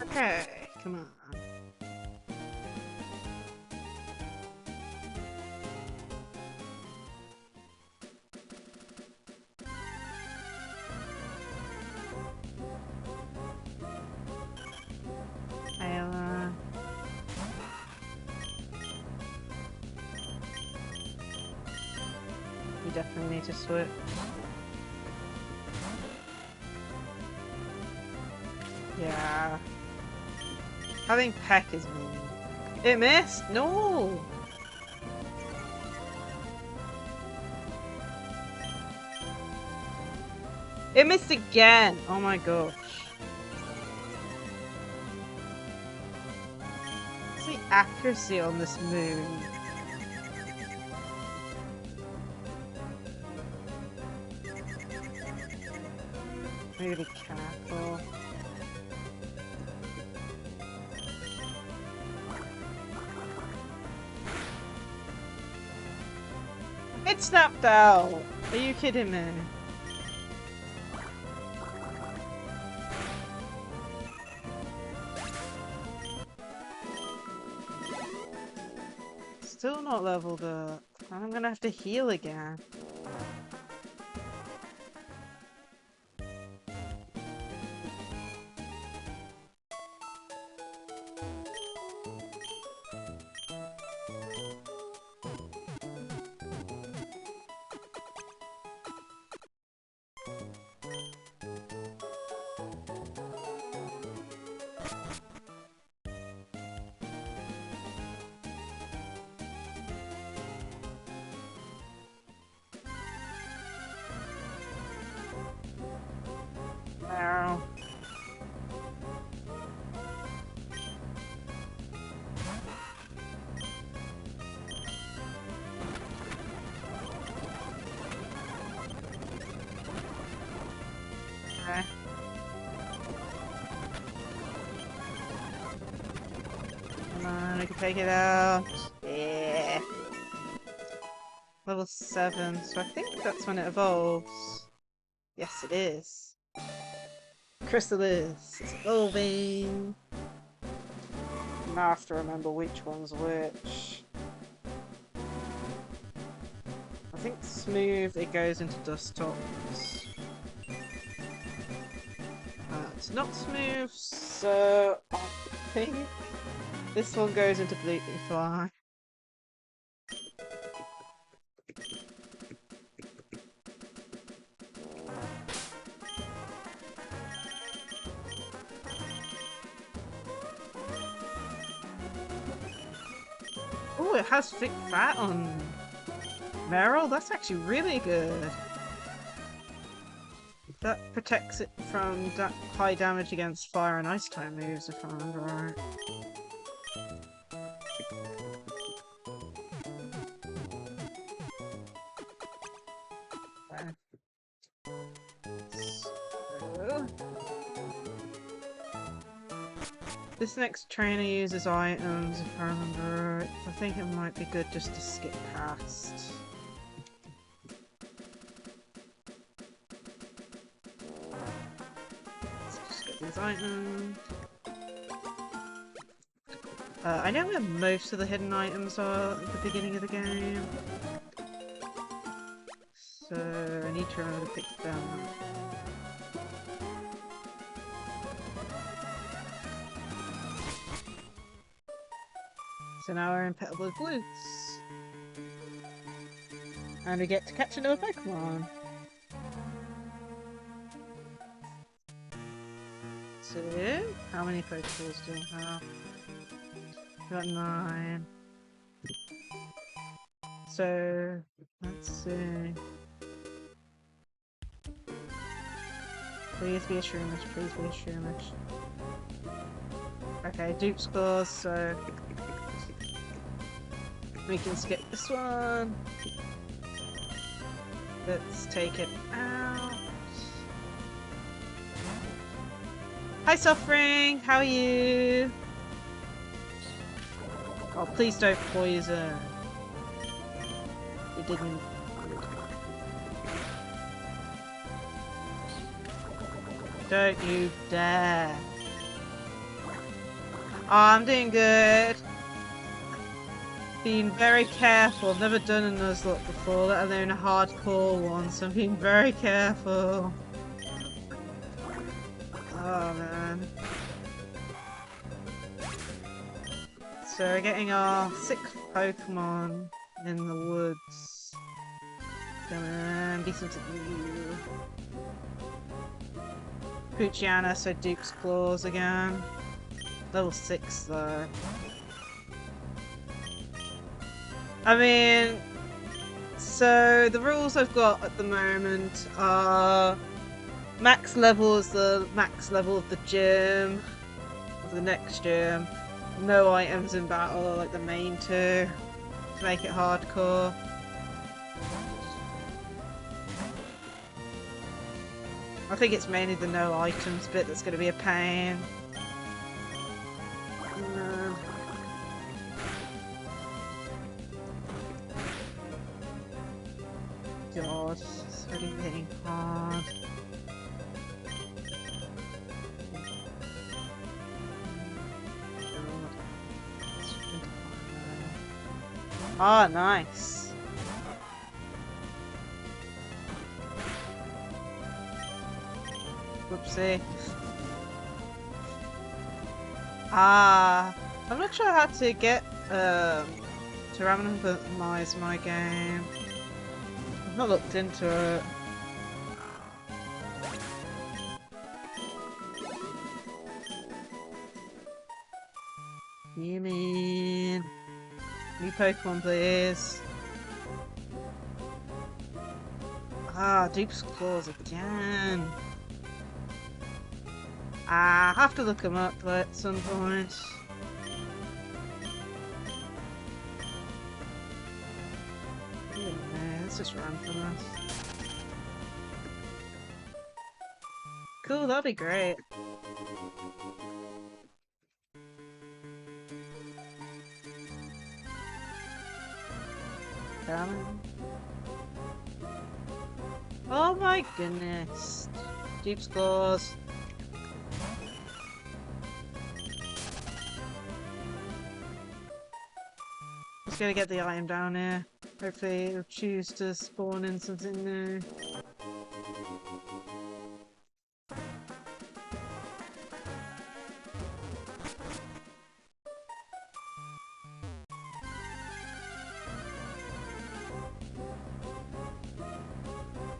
[SPEAKER 1] Okay, come on. Ayla. You definitely need to switch. Yeah. Having Peck is mean. It missed? No! It missed again! Oh my gosh. What's the accuracy on this move? Maybe be careful. It snapped out! Are you kidding me? Still not leveled up. I'm gonna have to heal again. Ow. Okay. we can take it out. Yeah. Level 7, so I think that's when it evolves. Yes, it is. Chrysalis, it's evolving. Now I have to remember which one's which. I think smooth, it goes into dust tops. It's not smooth, so I think this one goes into bleak fly. Oh, it has thick fat on Meryl. That's actually really good. That protects it from high damage against fire and ice type moves, if I remember right. So, this next trainer uses items, if I remember right. I think it might be good just to skip past. Let's just get these items. I know where most of the hidden items are at the beginning of the game. So I need to remember to pick them up. So now we're in Petalburg Woods. And we get to catch another Pokemon. So, how many Pokeballs do we have? We got 9. So, let's see. Please be a Shroomish, please be a Shroomish. Okay, dupe scores, so we can skip this one. Let's take it out. Hi Suffering, how are you? Oh, please don't poison. It didn't. Don't you dare. Oh, I'm doing good. Being very careful. I've never done a Nuzlocke before, let alone a hardcore one, so I'm being very careful. Oh man. So we're getting our 6th Pokemon in the woods. Come on, be something new. Poochiana, so Duke's Claws again. Level 6 though. I mean, so the rules I've got at the moment are max level is the max level of the gym, of the next gym. No items in battle, like the main 2, to make it hardcore. I think it's mainly the no items bit that's going to be a pain. God, it's really hitting hard. Ah, nice. Whoopsie. Ah, I'm not sure how to get to randomize my game. I've not looked into it. You mean new Pokemon, please? Ah, Dupe's Claws again. I have to look them up at some point. Yeah, let's just run from this. Cool, that'll be great. coming. Oh my goodness. Deep scores. Just gotta get the item down here. Hopefully it'll choose to spawn in something new.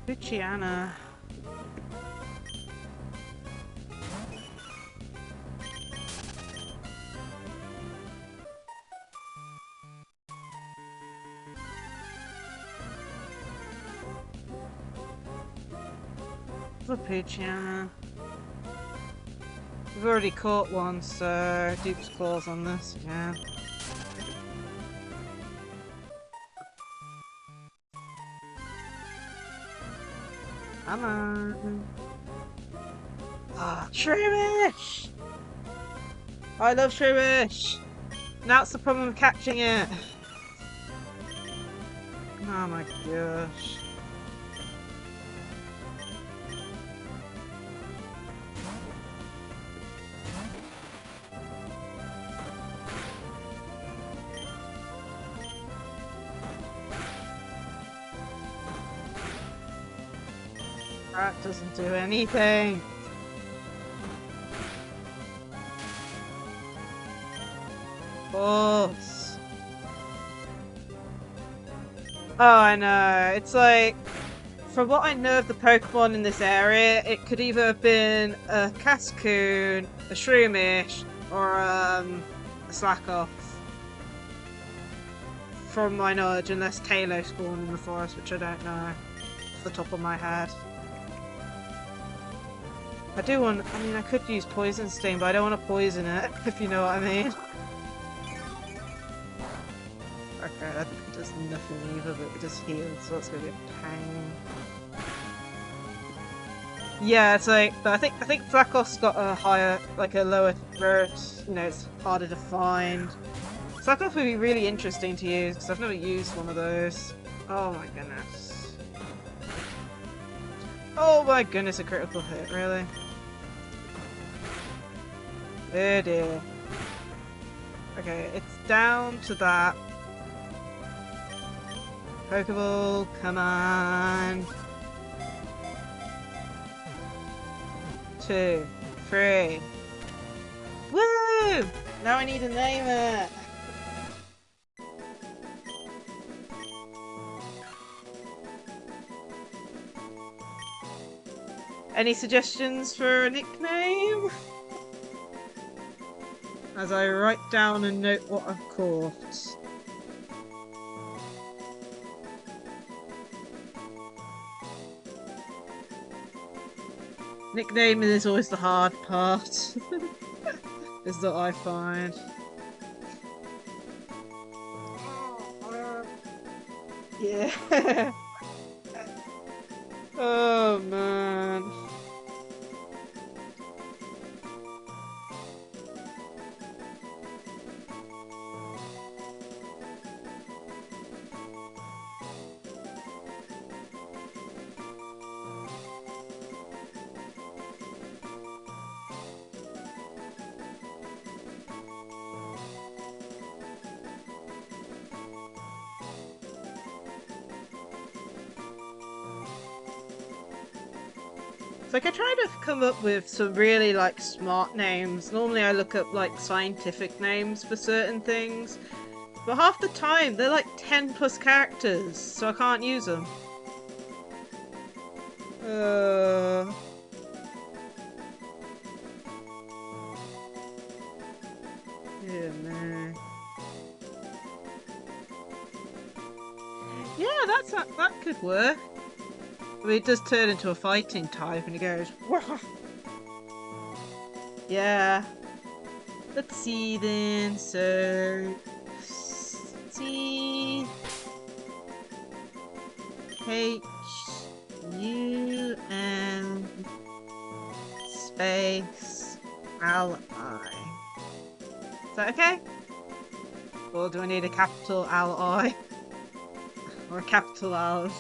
[SPEAKER 1] Luciana. Luciana. We've already caught one, so Duke's claws on this again. Come on. Ah, Shroomish! I love Shroomish! Now it's the problem of catching it. Oh my gosh. That doesn't do anything. Balls. Oh, I know. It's like, from what I know of the Pokemon in this area, it could either have been a Cascoon, a Shroomish, or a Slackoff. From my knowledge, unless Kalo spawned in the forest, which I don't know off the top of my head. I do want, I mean, I could use Poison Sting, but I don't want to poison it, if you know what I mean. Okay, that does nothing either, but it just heals, so that's gonna be a pain. Yeah, it's like, but I think Flackoff's got a higher, like a lower threat, you know, it's harder to find. Flackoff would be really interesting to use, because I've never used one of those. Oh my goodness. Oh my goodness, a critical hit, really? Oh dear. Okay, it's down to that. Pokeball, come on. 2, 3. Woo! Now I need to name it. Any suggestions for a nickname? As I write down and note what I've caught. Nickname is always the hard part. Is that I find. Yeah. Oh man. It's like I try to come up with some really like smart names. Normally I look up like scientific names for certain things. But half the time they're like 10 plus characters, so I can't use them. Yeah, man. Yeah, that could work. I mean, it does turn into a fighting type and it goes, wah! Yeah. Let's see then, so... C... H... U... N... Space... L... I. Is that okay? Or do I need a capital L-I? Or a capital L.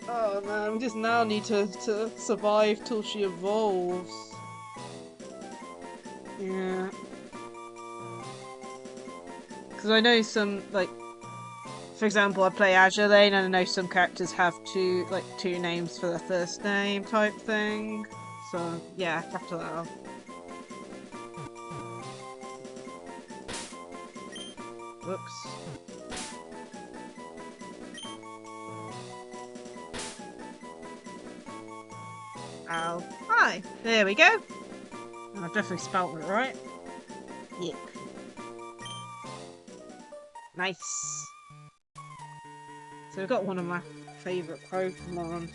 [SPEAKER 1] Oh man, we just now need to survive till she evolves. Yeah. Because I know some, like, for example, I play Azure Lane and I know some characters have two names for their first name type thing. So, yeah, capital L. Whoops. Ow. Hi! There we go! I've definitely spelt it right. Yeah. Nice. So we've got one of my favourite Pokemon.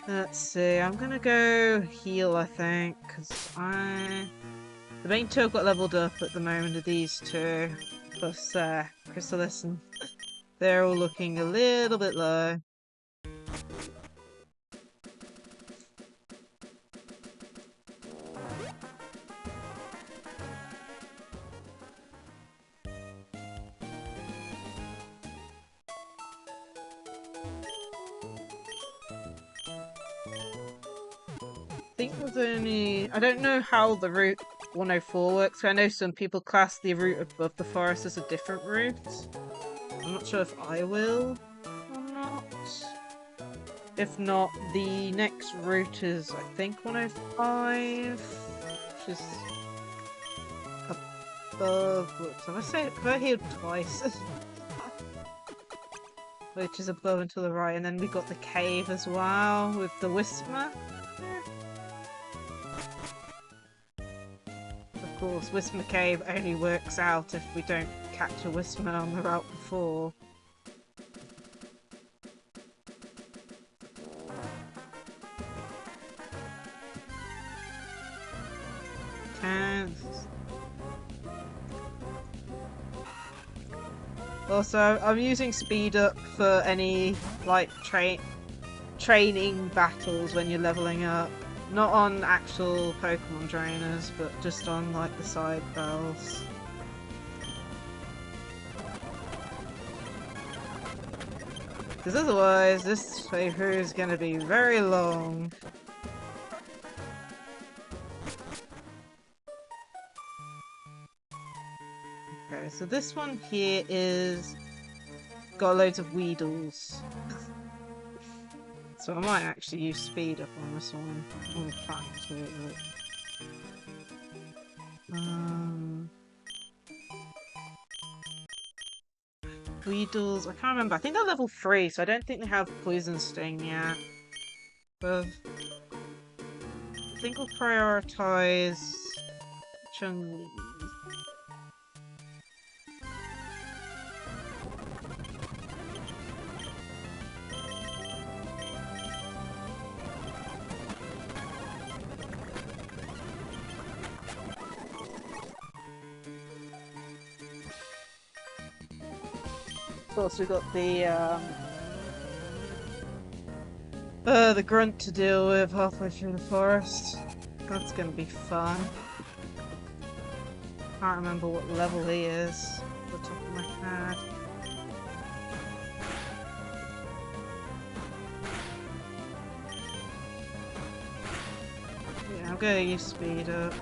[SPEAKER 1] Let's see, I'm gonna go heal, I think, because the main two I've got leveled up at the moment are these two, plus Chrysalis, and they're all looking a little bit low. I think there's only... I don't know how the Route 104 works. I know some people class the route above the forest as a different route. I'm not sure if I will or not. If not, the next route is, I think, 105, which is above... Whoops, have I healed twice? Which is above and to the right, and then we got the cave as well, with the Whisper. Of course, Whisper Cave only works out if we don't catch a Whisper on the route before. Also, I'm using speed up for any like training battles when you're leveling up. Not on actual Pokemon trainers, but just on like the side bells. Because otherwise, this playthrough is going to be very long. Okay, so this one here is got loads of Weedles. So I might actually use speed up on this one. I'm planning to it. Weedles, I can't remember. I think they're level 3, so I don't think they have Poison Sting yet. But I think we'll prioritize Chun-Li. Of course, we've got the grunt to deal with halfway through the forest. That's gonna be fun. Can't remember what level he is off the top of my head. Yeah, I'm gonna use speed up.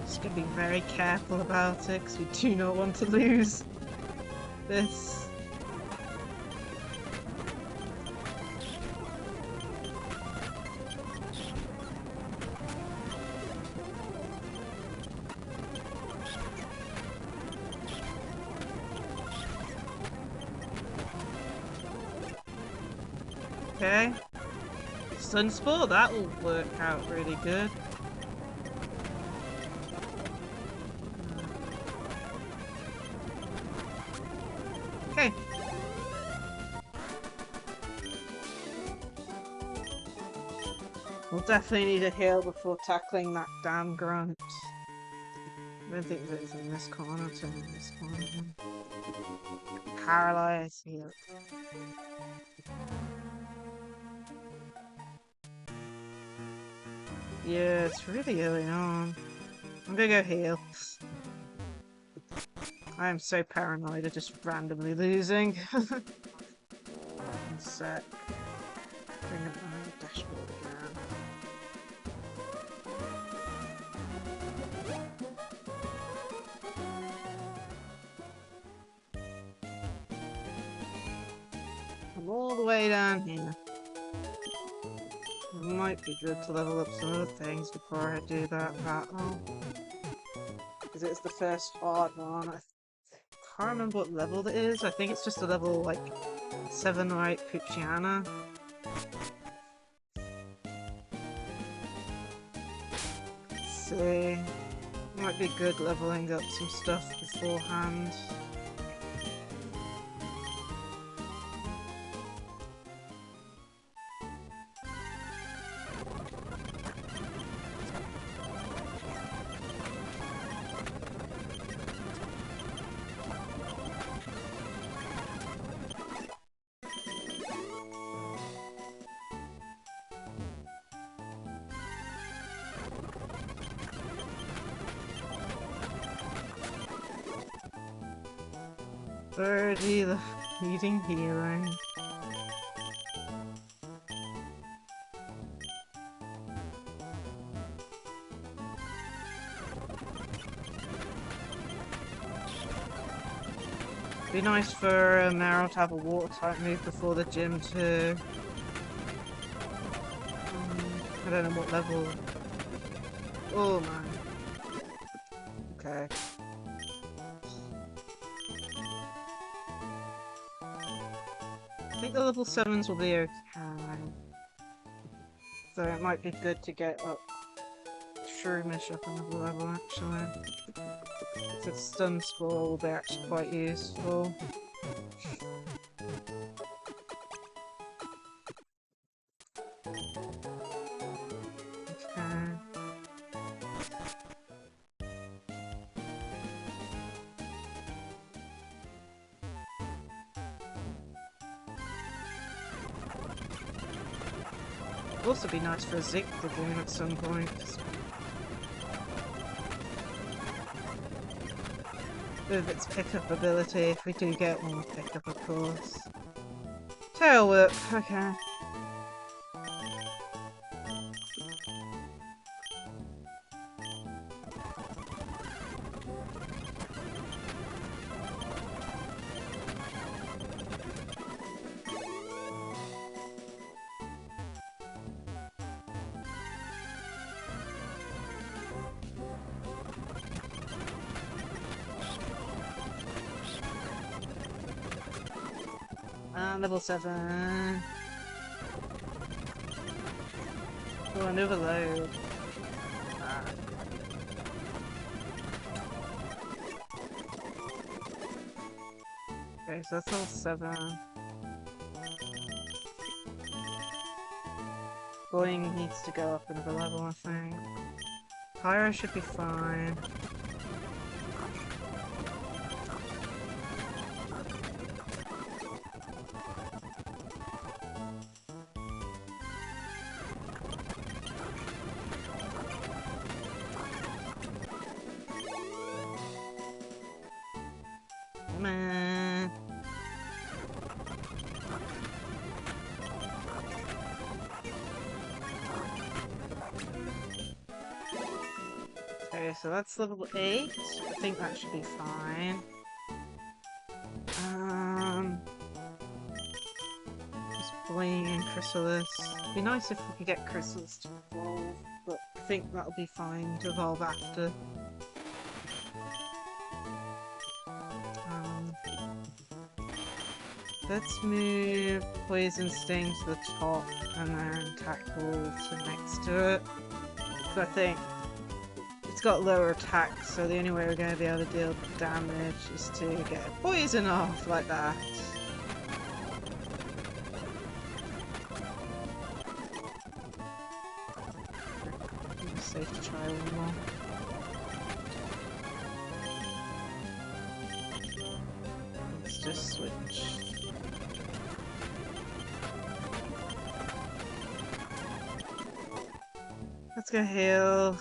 [SPEAKER 1] Just gonna be very careful about it because we do not want to lose this. Okay. Sunspore, that will work out really good. Okay. We'll definitely need a heal before tackling that damn grunt. I don't think it's in this corner, it's in this corner. Paralyze heal. Yeah, it's really early on. I'm gonna go heal. I am so paranoid of just randomly losing. One sec. Bring up my dashboard again. I'm all the way down here. It might be good to level up some other things before I do that battle. Because it's the first hard one. I can't remember what level it is. I think it's just a level like 7 or 8 Pucciana. Let's see. Might be good leveling up some stuff beforehand. Birdie, the leading hero. Be nice for Emerald to have a water type move before the gym too. I don't know what level. Oh man. Okay. I think the level 7s will be okay. So it might be good to get up Shroomish up another level actually. So stun spore will be actually quite useful. Okay. It'd also be nice for a Zik Dragoon at some point. With its pickup ability, if we do get one with pickup, of course. Tail whip, okay. Level 7. Oh, an overload. Okay, so that's all 7. Boing needs to go up another level, I think. Pyro should be fine. Man. Okay, so that's level 8. I think that should be fine. Just Boing and Chrysalis. It'd be nice if we could get Chrysalis to evolve, but I think that'll be fine to evolve after. Let's move Poison Sting to the top and then Tackle to next to it. So I think it's got lower attack, so the only way we're going to be able to deal damage is to get poison off like that. It's safe to try one more. Let's just switch. Let's go heal.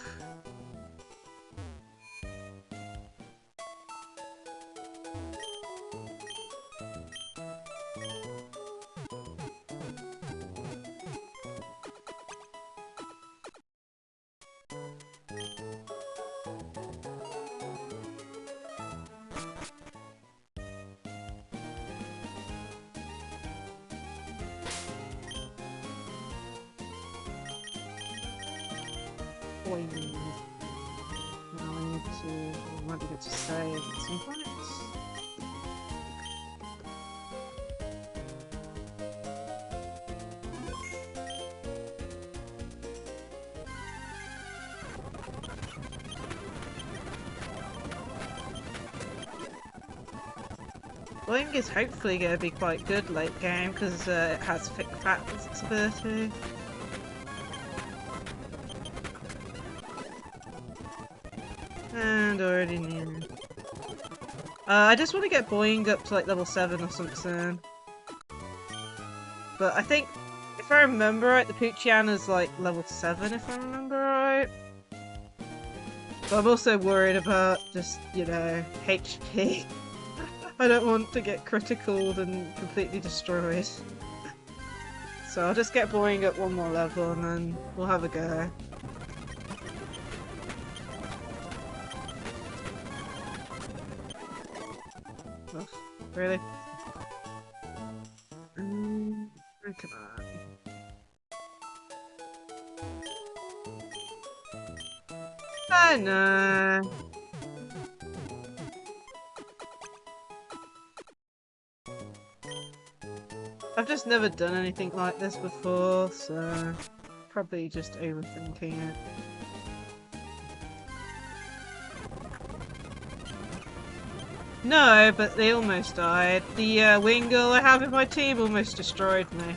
[SPEAKER 1] Boing. Now I need to... I might be able to save at some point. Boing is hopefully going to be quite good late game because it has thick fat ability. And already near. I just want to get Boing up to like level 7 or something. But I think, if I remember right, the Lacie-Chan is like level 7 if I remember right. But I'm also worried about just, you know, HP. I don't want to get criticaled and completely destroyed. So I'll just get Boing up one more level and then we'll have a go. Ugh, really? Come on. I know. I've just never done anything like this before, so probably just overthinking it. No, but they almost died. The wing girl I have in my team almost destroyed me.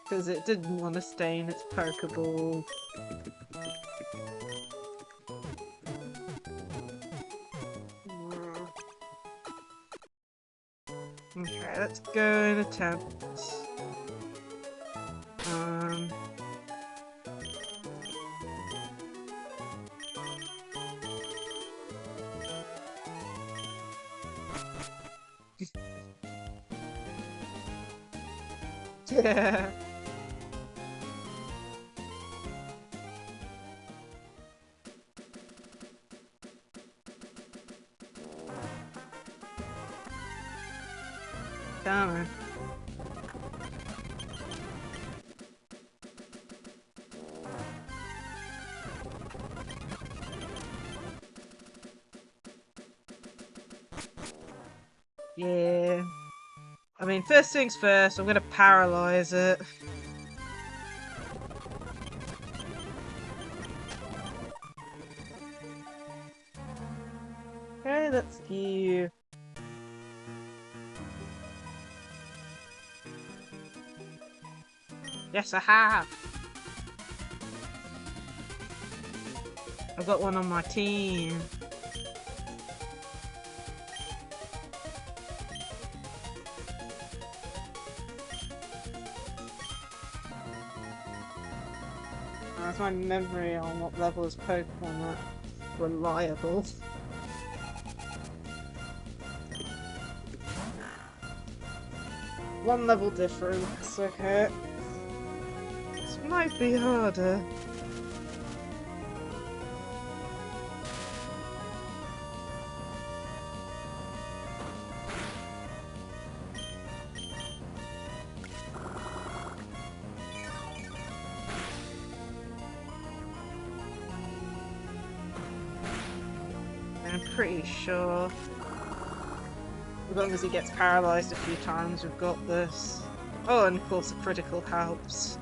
[SPEAKER 1] Because it didn't want to stay in its Pokeball. Okay, let's go and attempt. Yeah. Damn it. Yeah. I mean, first things first, I'm gonna paralyze it. Okay, that's you. Yes, I have! I've got one on my team. That's my memory on what level is Pokemon that reliable. One level difference, okay. This might be harder. I'm pretty sure. As long as he gets paralysed a few times, we've got this. Oh, and of course the critical helps.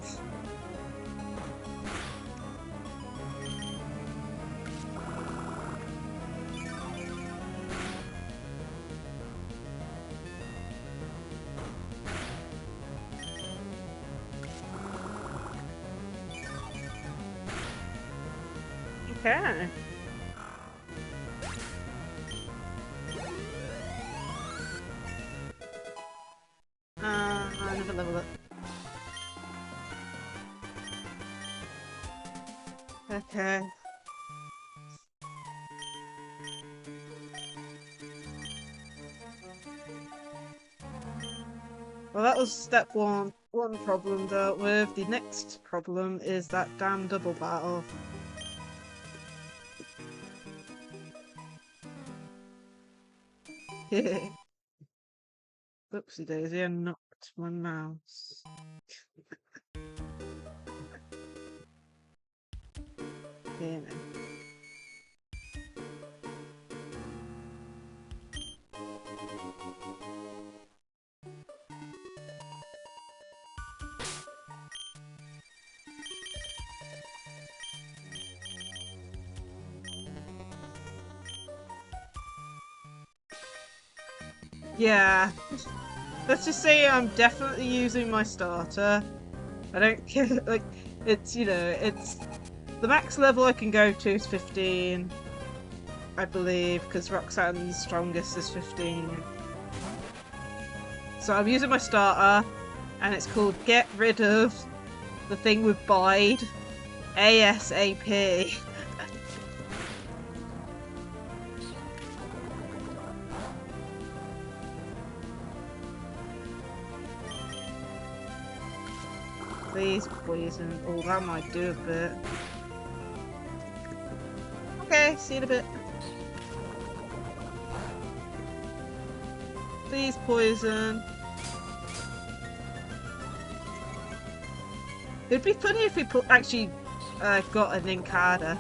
[SPEAKER 1] Okay. I never level up. Okay. Well, that was step one. one problem dealt with. The next problem is that damn double battle. Oopsie daisy, I knocked my mouse. Here now. Yeah. Let's just say I'm definitely using my starter. I don't care, like, it's, you know, it's... The max level I can go to is 15, I believe, because Roxanne's strongest is 15. So I'm using my starter, and it's called Get Rid of the thing with Bide ASAP. Please poison. Oh, that might do a bit. Okay, see you in a bit. Please poison. It'd be funny if we actually got a Ninkada.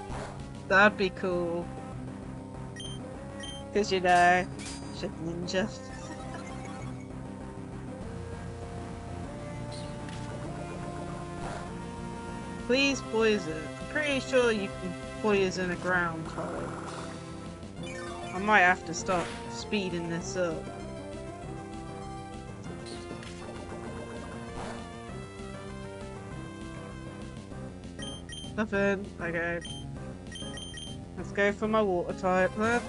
[SPEAKER 1] That'd be cool. Because, you know, shit ninja. Please poison. I'm pretty sure you can poison a ground type. I might have to start speeding this up. Nothing. Okay. Let's go for my water type then.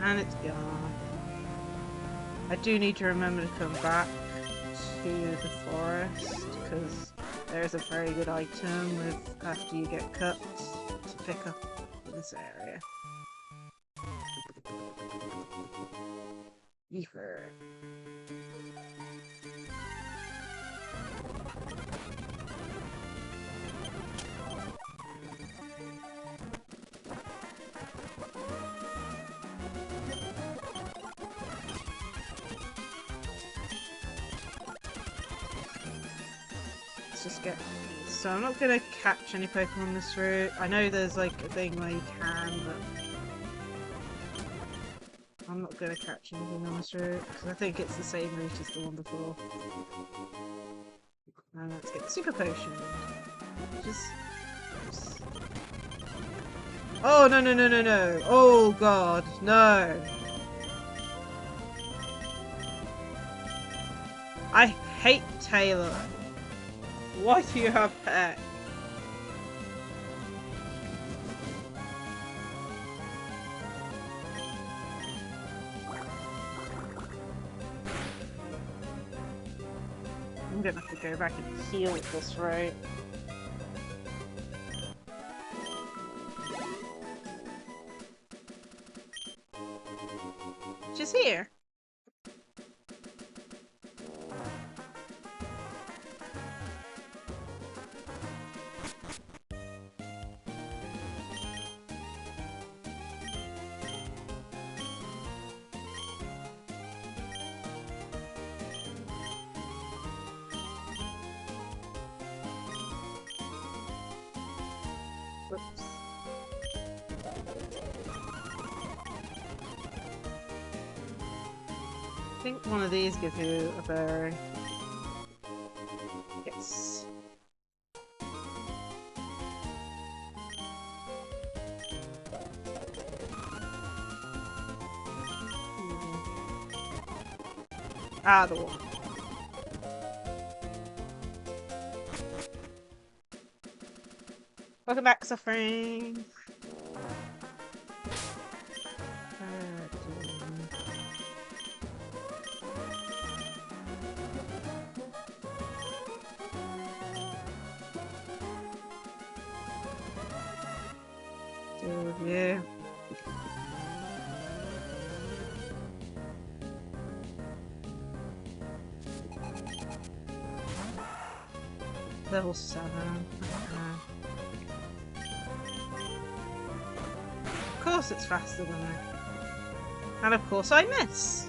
[SPEAKER 1] And it's gone. I do need to remember to come back to the forest because there's a very good item with after you get cut to pick up in this area. Ether. Just get these. So I'm not gonna catch any Pokemon this route. I know there's like a thing where you can, but I'm not gonna catch anything on this route because I think it's the same route as the one before. And let's get the Super Potion. Just... Oh no no no no no! Oh god, no! I hate Taylor. Why do you have pet? I'm gonna have to go back and heal at this rate. She's here. think one of these gives you a berry. Yes. Ah, the one. Welcome back, Suffering. Yeah. Level 7. Of course it's faster than me. And of course I miss.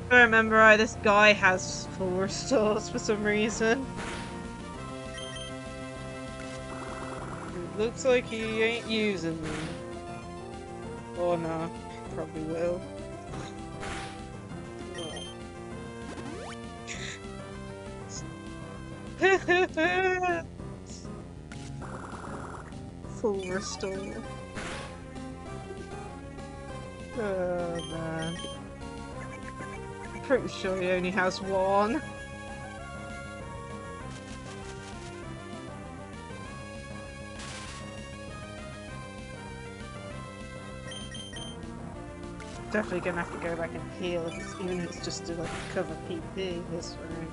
[SPEAKER 1] If I remember right, this guy has 4 stars for some reason. It looks like he ain't using them. Oh no, probably will. Full restore. Oh man. I'm pretty sure he only has 1. Definitely gonna have to go back and heal if it's, even if it's just to like cover PP this way.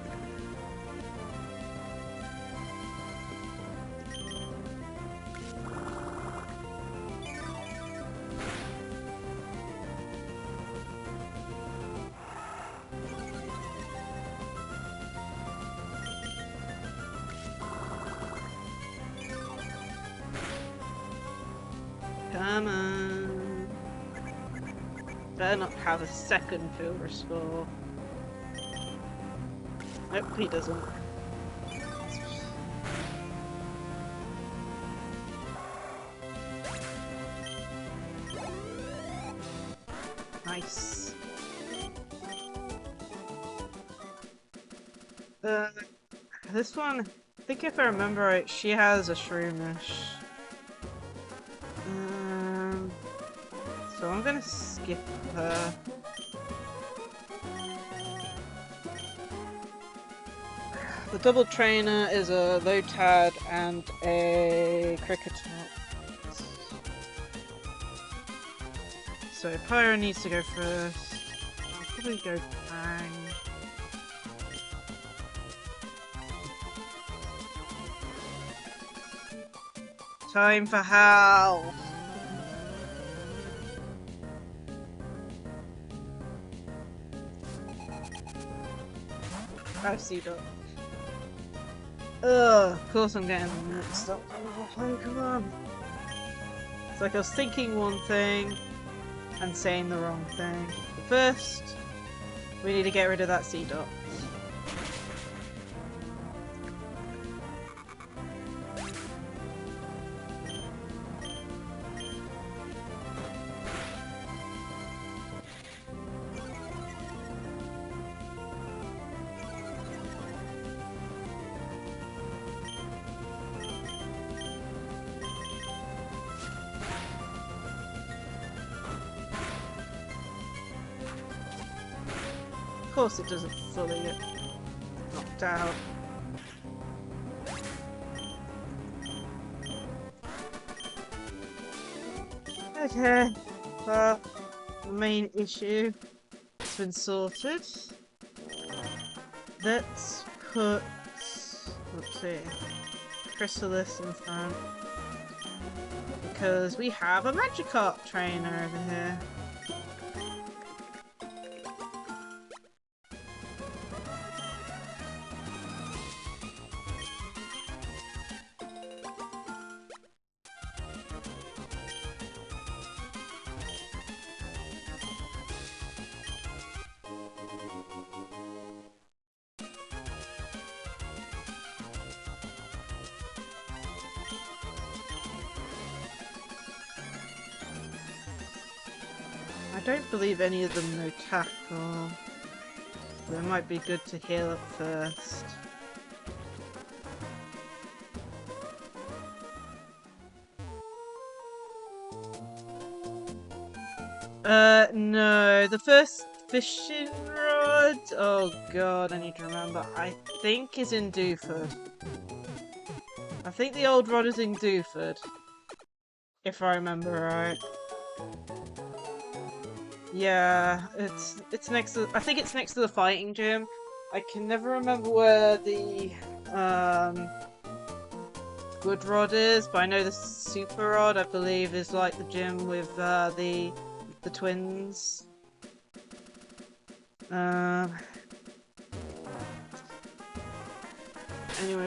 [SPEAKER 1] Come on. Better not have a second field restore. Nope, he doesn't. Nice. This one, I think if I remember right, she has a Shroomish. So I'm gonna skip her. The double trainer is a Lotad and a Cricketer. So Pyro needs to go first. I'll probably go Bang. Time for Howl! I see that. Ugh, of course I'm getting mixed up. Oh, come on. It's like I was thinking one thing and saying the wrong thing. But first, we need to get rid of that C-Dot. Of course it doesn't fully get knocked out. Okay, well, the main issue has been sorted. Let's put, let's see, Chrysalis in front. Because we have a Magikarp trainer over here. I don't believe any of them know tackle. But it might be good to heal up first. No. The first fishing rod? Oh god, I need to remember. I think is in Dewford. I think the old rod is in Dewford. If I remember right. Yeah, it's next to, I think it's next to the fighting gym. I can never remember where the good rod is, but I know the super rod, I believe, is like the gym with the twins. Anyway,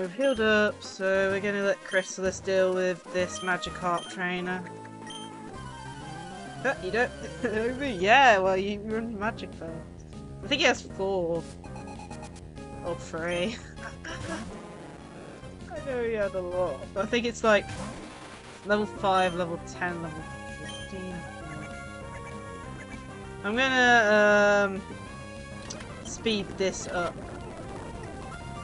[SPEAKER 1] we've healed up, so we're gonna let Chrysalis deal with this Magikarp trainer. Oh, you don't? Yeah, well, you run Magic first. I think he has 4. Or 3. I know he had a lot. I think it's like level 5, level 10, level 15. I'm gonna speed this up.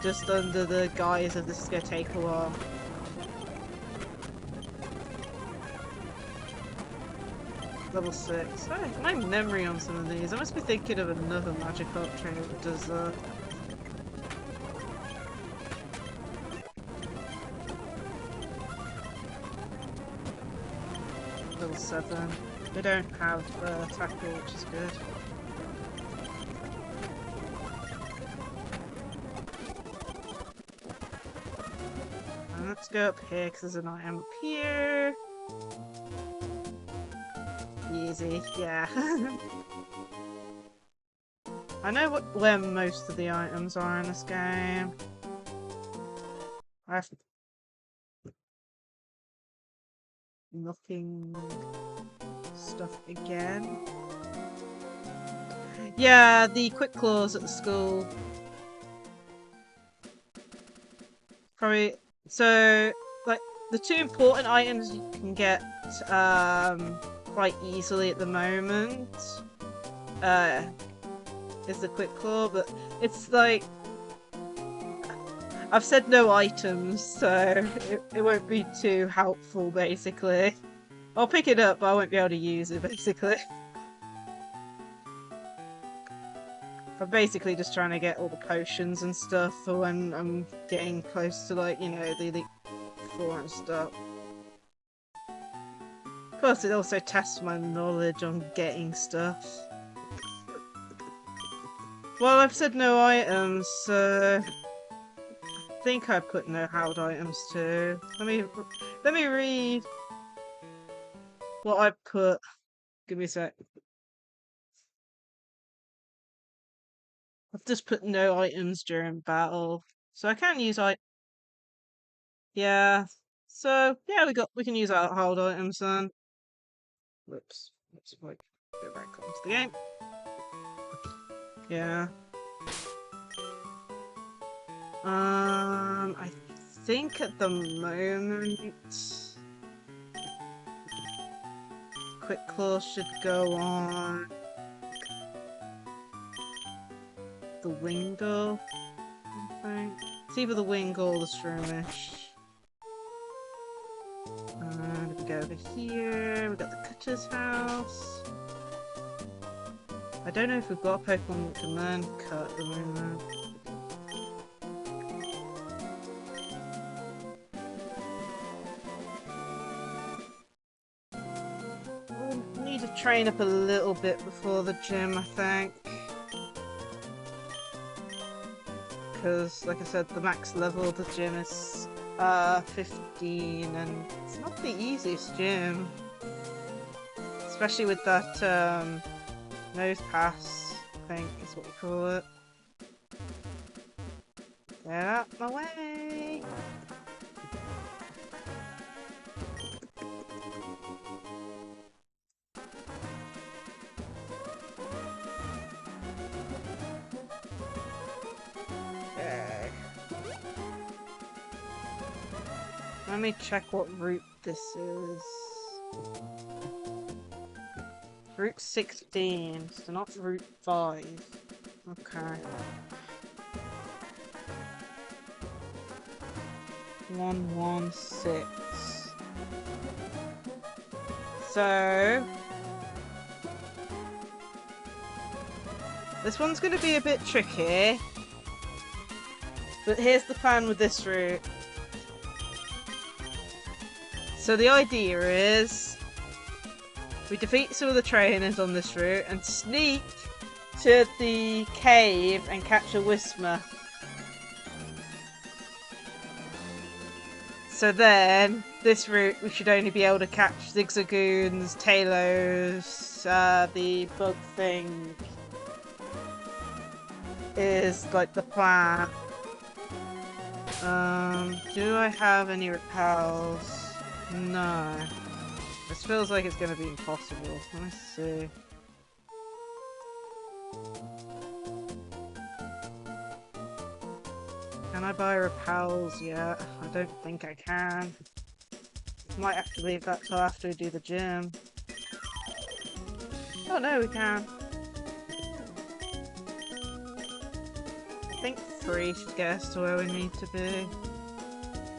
[SPEAKER 1] Just under the guise of this is gonna take a while. Level 6. Oh, my memory on some of these. I must be thinking of another Magikarp trainer that does that. Level 7. They don't have tackle, which is good. And let's go up here because there's an item up here. Easy, yeah. I know where most of the items are in this game. I have to... Looking stuff again. Yeah, the quick claws at the school. Probably. So, like, the 2 important items you can get quite easily at the moment is the quick claw, but it's like I've said no items, so it won't be too helpful, basically. I'll pick it up, but I won't be able to use it, basically. I'm basically just trying to get all the potions and stuff for when I'm getting close to, like, you know, the Elite 4 and stuff. Of course, it also tests my knowledge on getting stuff. Well, I've said no items, so... I think I put no held items too. Let me read what I put. Give me a sec. I've just put no items during battle, so I can use yeah. So yeah, we can use our held items then. Whoops. Like, go back onto the game. Yeah. I think at the moment Quick Claw should go on the Wingull, I think. It's either the Wingull or the Shroomish. And we go over here, we've got the Cutter's House. I don't know if we've got a Pokemon that can learn Cut at the moment. We'll need to train up a little bit before the gym, I think. because, like I said, the max level of the gym is 15, and it's not the easiest gym. Especially with that nose pass, I think is what you call it. Get out my way! Okay. Let me check what route this is. Route 16, so not Route 5. Okay. 116. So this one's gonna be a bit tricky. But here's the plan with this route. So the idea is we defeat some of the trainers on this route and sneak to the cave and catch a Whisper. So then, this route we should only be able to catch Zigzagoons, Talos, the bug thing is like the plan. Do I have any repels? No. This feels like it's gonna be impossible. Let's see. Can I buy repels yet? I don't think I can. Might have to leave that till after we do the gym. Oh no, we can. I think 3 should get us to where we need to be.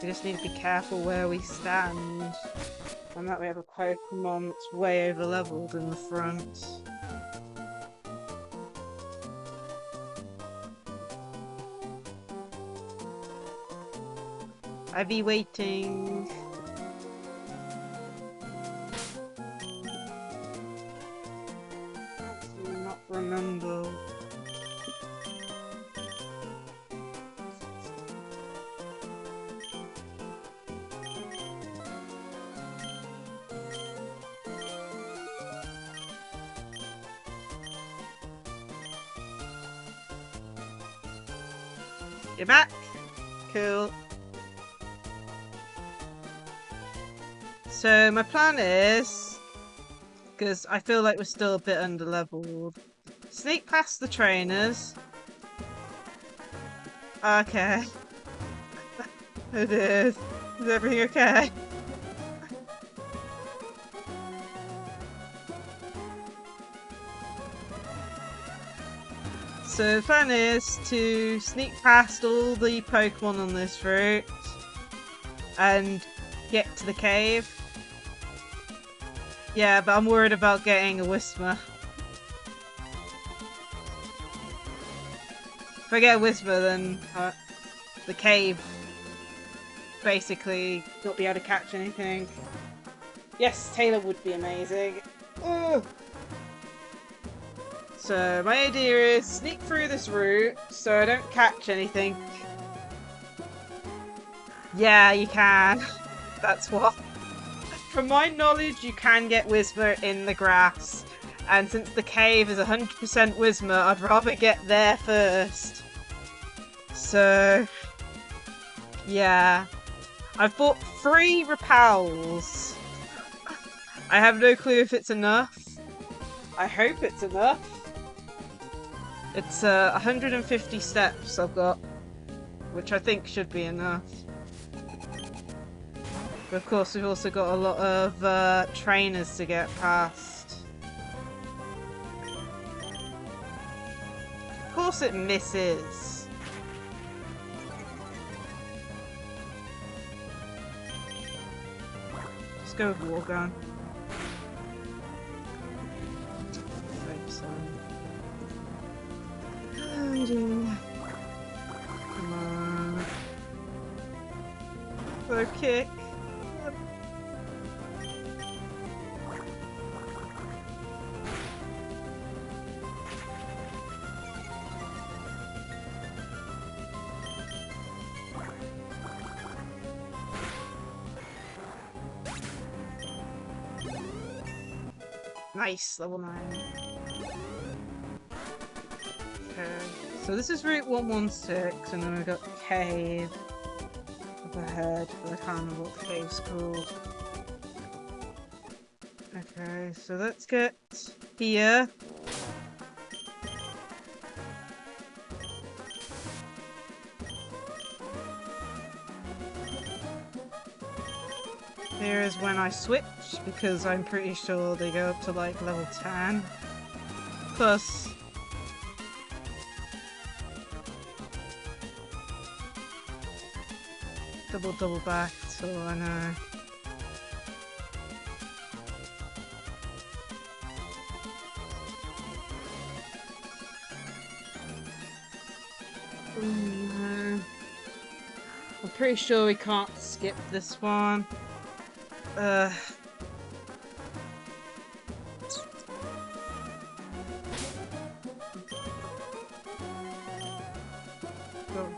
[SPEAKER 1] We just need to be careful where we stand. And that we have a Pokemon that's way over leveled in the front. I'll be waiting. Do not remember. You're back? Cool. So my plan is, because I feel like we're still a bit under-leveled, sneak past the trainers. Okay. It is. Is everything okay? So the plan is to sneak past all the Pokemon on this route and get to the cave. Yeah, but I'm worried about getting a Whisper. If I get a Whisper, then the cave basically not be able to catch anything. Yes, Taylor would be amazing. Ugh. So my idea is sneak through this route so I don't catch anything. Yeah, you can. That's what. From my knowledge, you can get Whisper in the grass. And since the cave is 100% Whisper, I'd rather get there first. So, yeah. I've bought 3 repels. I have no clue if it's enough. I hope it's enough. It's 150 steps I've got, which I think should be enough. But of course, we've also got a lot of trainers to get past. Of course it misses. Let's go with Wargun. Oh dear. Come on. Throw kick. Nice, level 9. Okay, so this is Route 116, and then we've got the cave up ahead, but I can't remember what the cave's called. Okay, so let's get here. Here is when I switch, because I'm pretty sure they go up to like level 10. Plus, double back, so I know. Oh no. I'm pretty sure we can't skip this one. Got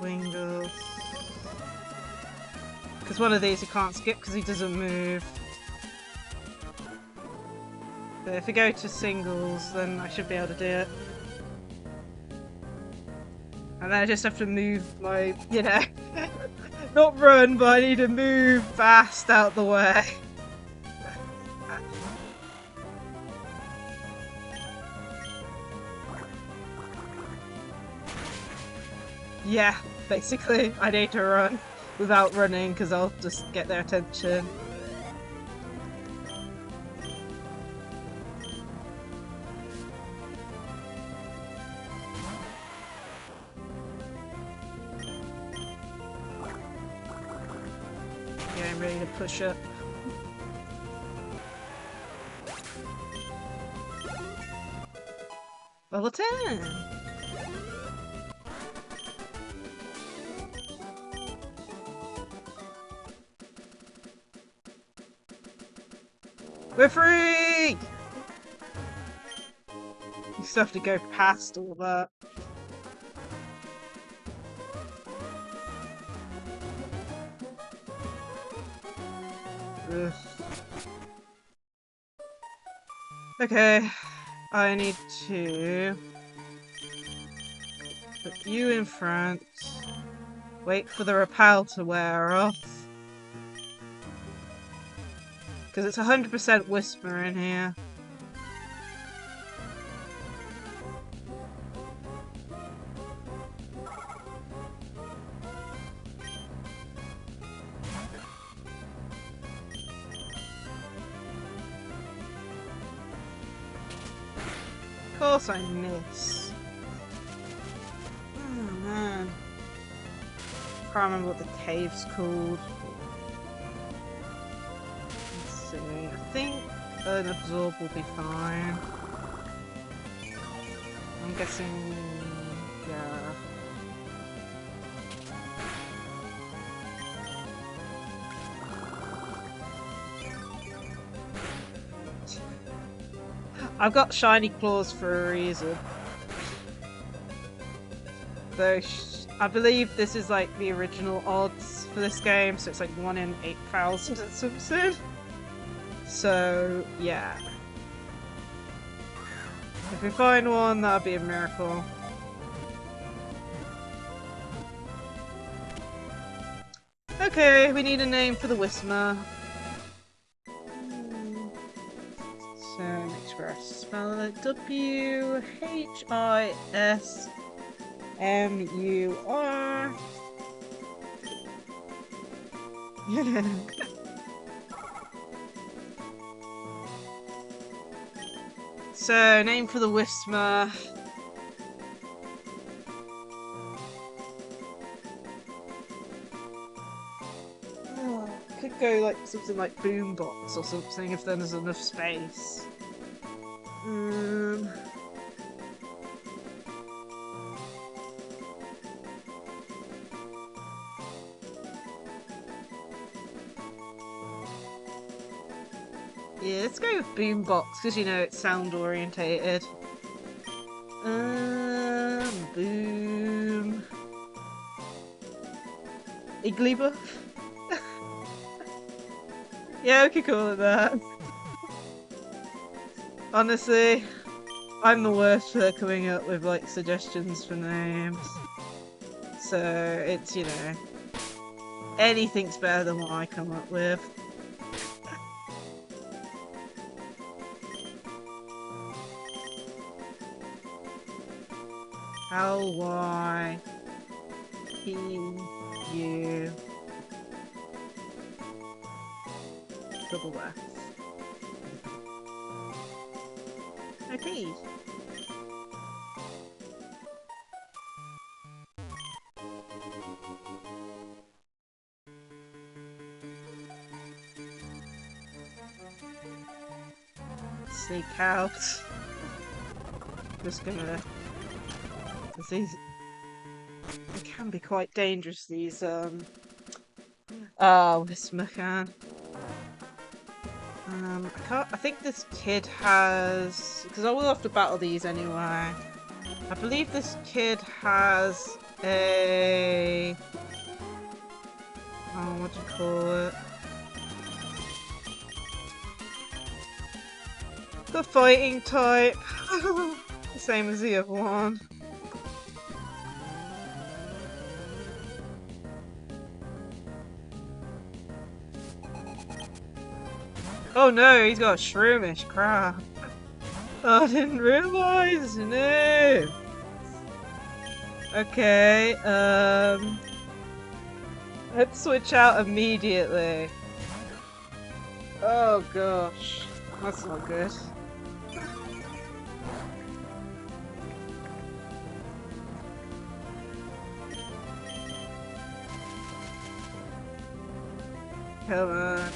[SPEAKER 1] Wingles. Because one of these you can't skip because he doesn't move. But if we go to singles, then I should be able to do it. And then I just have to move my, you know, not run, but I need to move fast out the way. Yeah, basically, I need to run without running because I'll just get their attention. Yeah, I'm ready to push up. Level 10! We're free! You still have to go past all that. Ugh. Okay, I need to put you in front, wait for the rappel to wear off, because it's 100% Whisper in here. Of course I miss. Oh man. Can't remember what the cave's called. Let's see. I think an absorb will be fine. I'm guessing, yeah. I've got shiny claws for a reason. Though I believe this is like the original odds for this game, so it's like 1 in 8,000 or something. So yeah. If we find one, that'll be a miracle. Okay, we need a name for the Whismer. So make sure I spell it W-H-I-S-M-U-R. So, name for the Whismer. Could go like something like Boombox or something if there's enough space. Yeah, let's go with Boombox because you know it's sound orientated. Boom. Igglybuff? Yeah, we could call it that. Honestly, I'm the worst for coming up with like suggestions for names. So it's, you know, anything's better than what I come up with. L-Y-P-U double F. Okay. Sneak out. Just gonna. Cause these. They can be quite dangerous, these, this mechan. I think this kid has. Because I will have to battle these anyway. I believe this kid has a. Oh, what do you call it? The fighting type. Same as the other one. Oh no, he's got shroomish crap. Oh, I didn't realise. No. Okay, let's switch out immediately. Oh gosh, that's not good. Come on.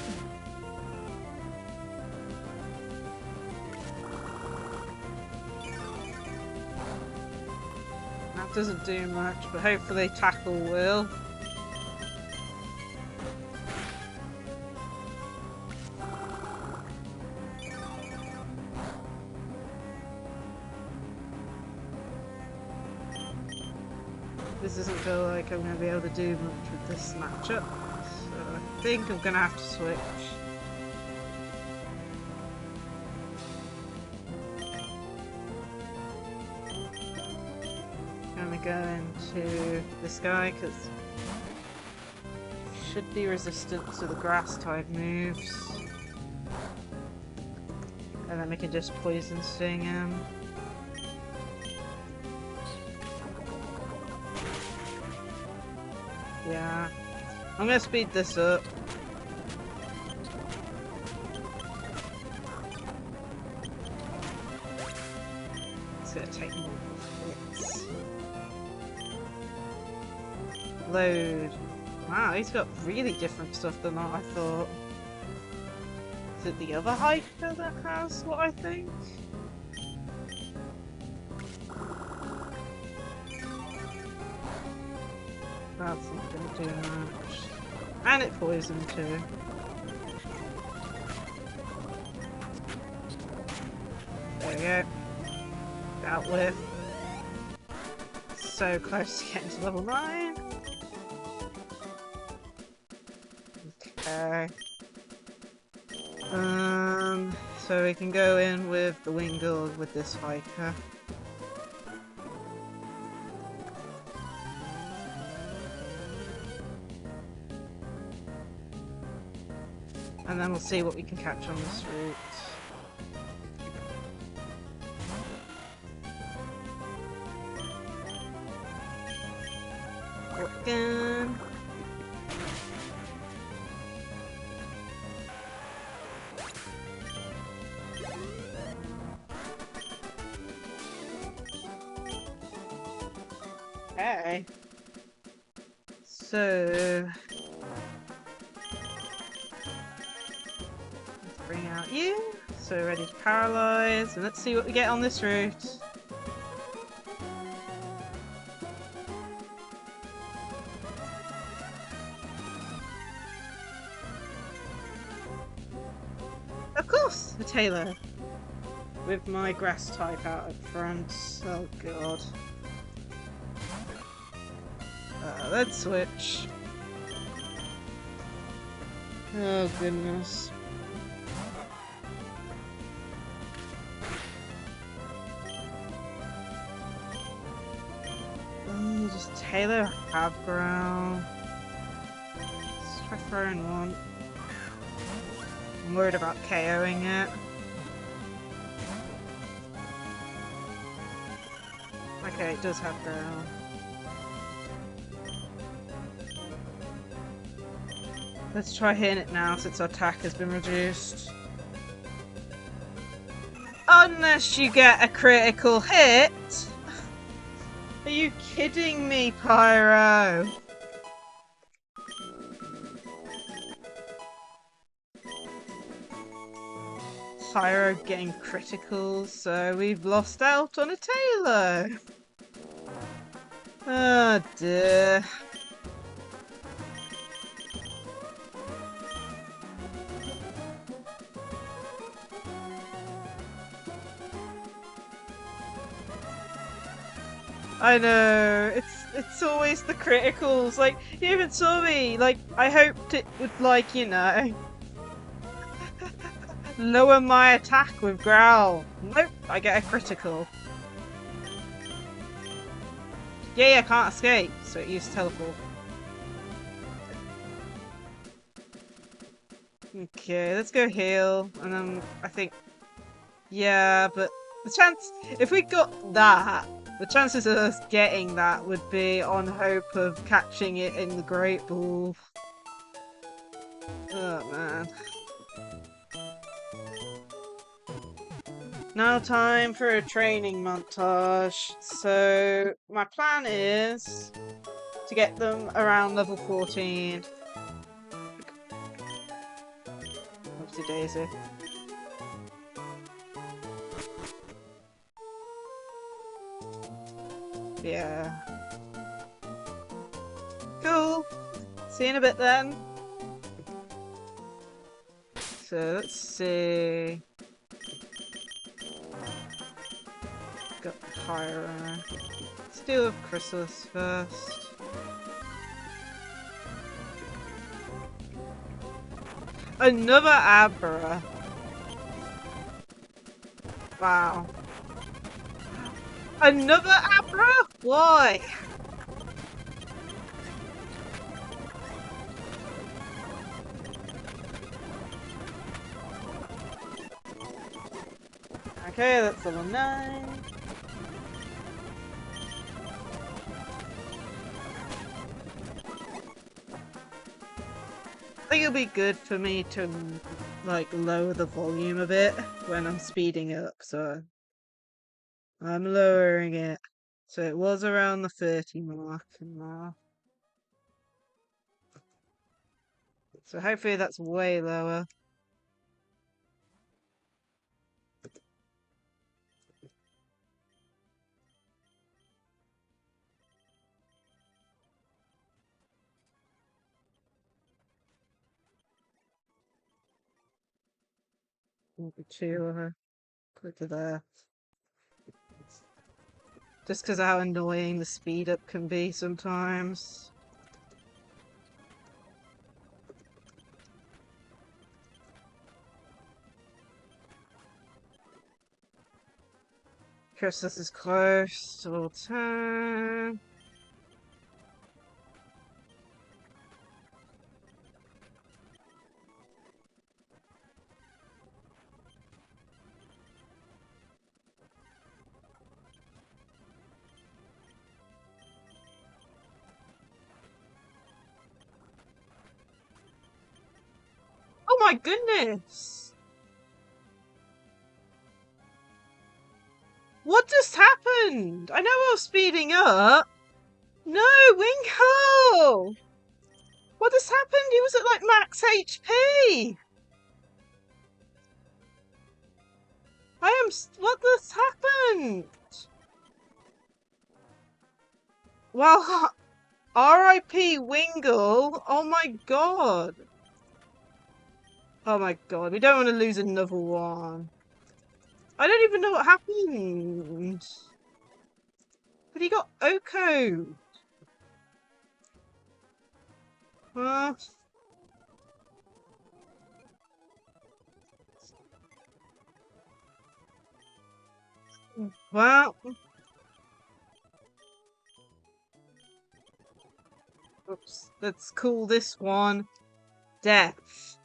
[SPEAKER 1] That doesn't do much, but hopefully tackle will. This doesn't feel like I'm going to be able to do much with this matchup, so I think I'm going to have to switch. I'm going to go into this guy because he should be resistant to the grass type moves. And then we can just poison sting him. Yeah, I'm gonna speed this up. It's gonna take more hits. Load. Wow, he's got really different stuff than what I thought. Is it the other hiker that has what I think? That's not gonna do much. And it poisoned too. There we go. Dealt with. So close to getting to level 9. Okay. So we can go in with the Wingull with this hiker. And then we'll see what we can catch on this route. Again. Okay. So let's bring out you. So we're ready to paralyze, and let's see what we get on this route. Of course, the Taylor. With my grass type out at front. Oh god. Let's switch. Oh goodness. Halo have ground? Let's try throwing one. I'm worried about KOing it. Okay, it does have ground. Let's try hitting it now since our attack has been reduced. Unless you get a critical hit! Are you kidding me, Pyro? Pyro getting critical, so we've lost out on a Taylor. Oh dear. I know, it's always the criticals. Like, you even saw me. Like, I hoped it would, like, you know, lower my attack with growl. Nope, I get a critical. Yeah, I can't escape, so it used teleport. Okay, let's go heal, and then I think, yeah, but the chance, if we got that, the chances of us getting that would be on hope of catching it in the Great Ball. Oh man. Now time for a training montage. So my plan is to get them around level 14. Oopsie daisy. Yeah. Cool. See you in a bit then. So let's see. Got Pyro. Let's deal with Chrysalis first. Another Abra. Wow. Another Abra? Why? Okay, that's level 9. I think it'll be good for me to, like, lower the volume a bit when I'm speeding up, so I'm lowering it. So it was around the 30 mark, and now. So hopefully that's way lower. Won't be too quick to there. Just because of how annoying the speed up can be sometimes. Christmas is close. Level 10. Oh my goodness! What just happened? I know I was speeding up. No, Winko! What just happened? He was at like max HP. What just happened? Well, R.I.P. Wingle. Oh my god. Oh my god, we don't want to lose another one. I don't even know what happened. But he got Oko. Uh, well, Let's call this one Death.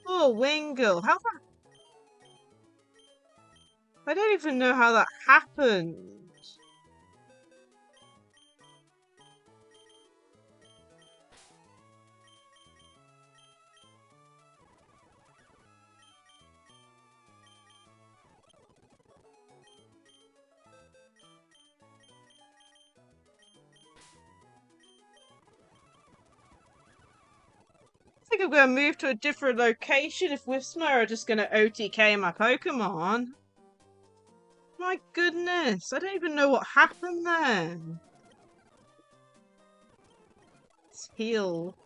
[SPEAKER 1] Oh, Wingle. How that? I don't even know how that happened. I think I'm going to move to a different location if Whismur are just going to OTK my Pokemon. My goodness, I don't even know what happened then. Let's heal.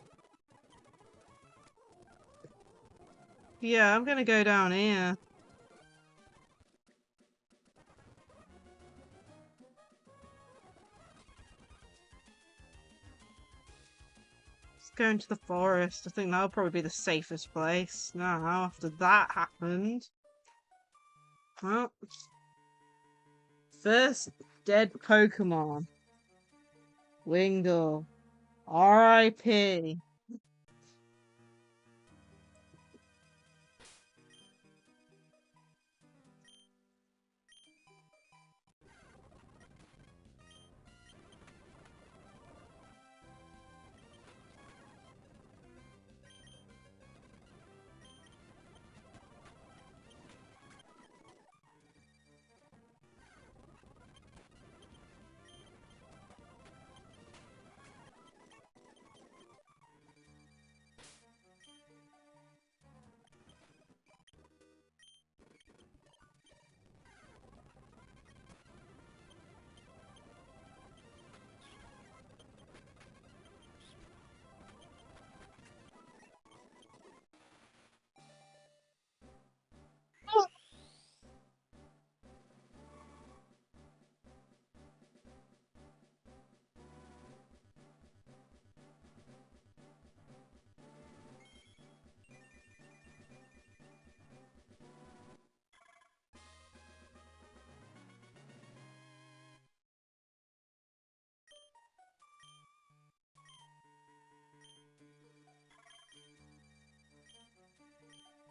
[SPEAKER 1] Yeah, I'm going to go down here. Let's go into the forest. I think that'll probably be the safest place now after that happened. Well, first dead Pokemon. Wingull. R.I.P.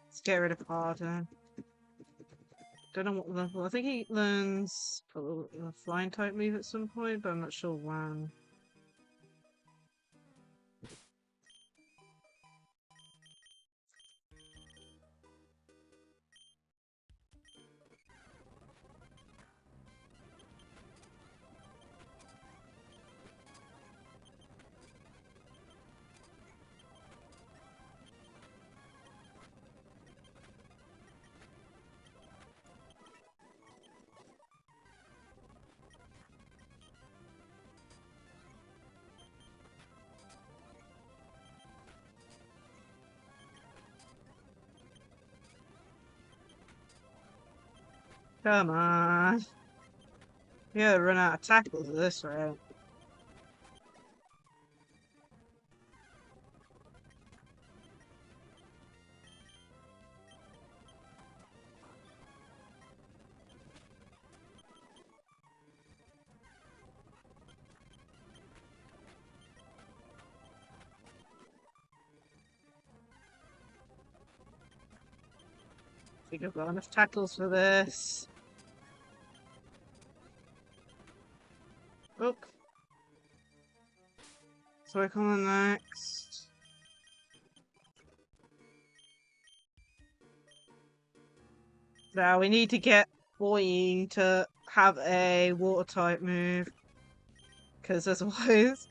[SPEAKER 1] Let's get rid of Harden. Don't know what level. I think he learns a flying type move at some point, but I'm not sure when. Come on. We gotta run out of tackles at this rate. I think I've got enough tackles for this. Look. So I come on next. Now we need to get Boying to have a water type move. Because otherwise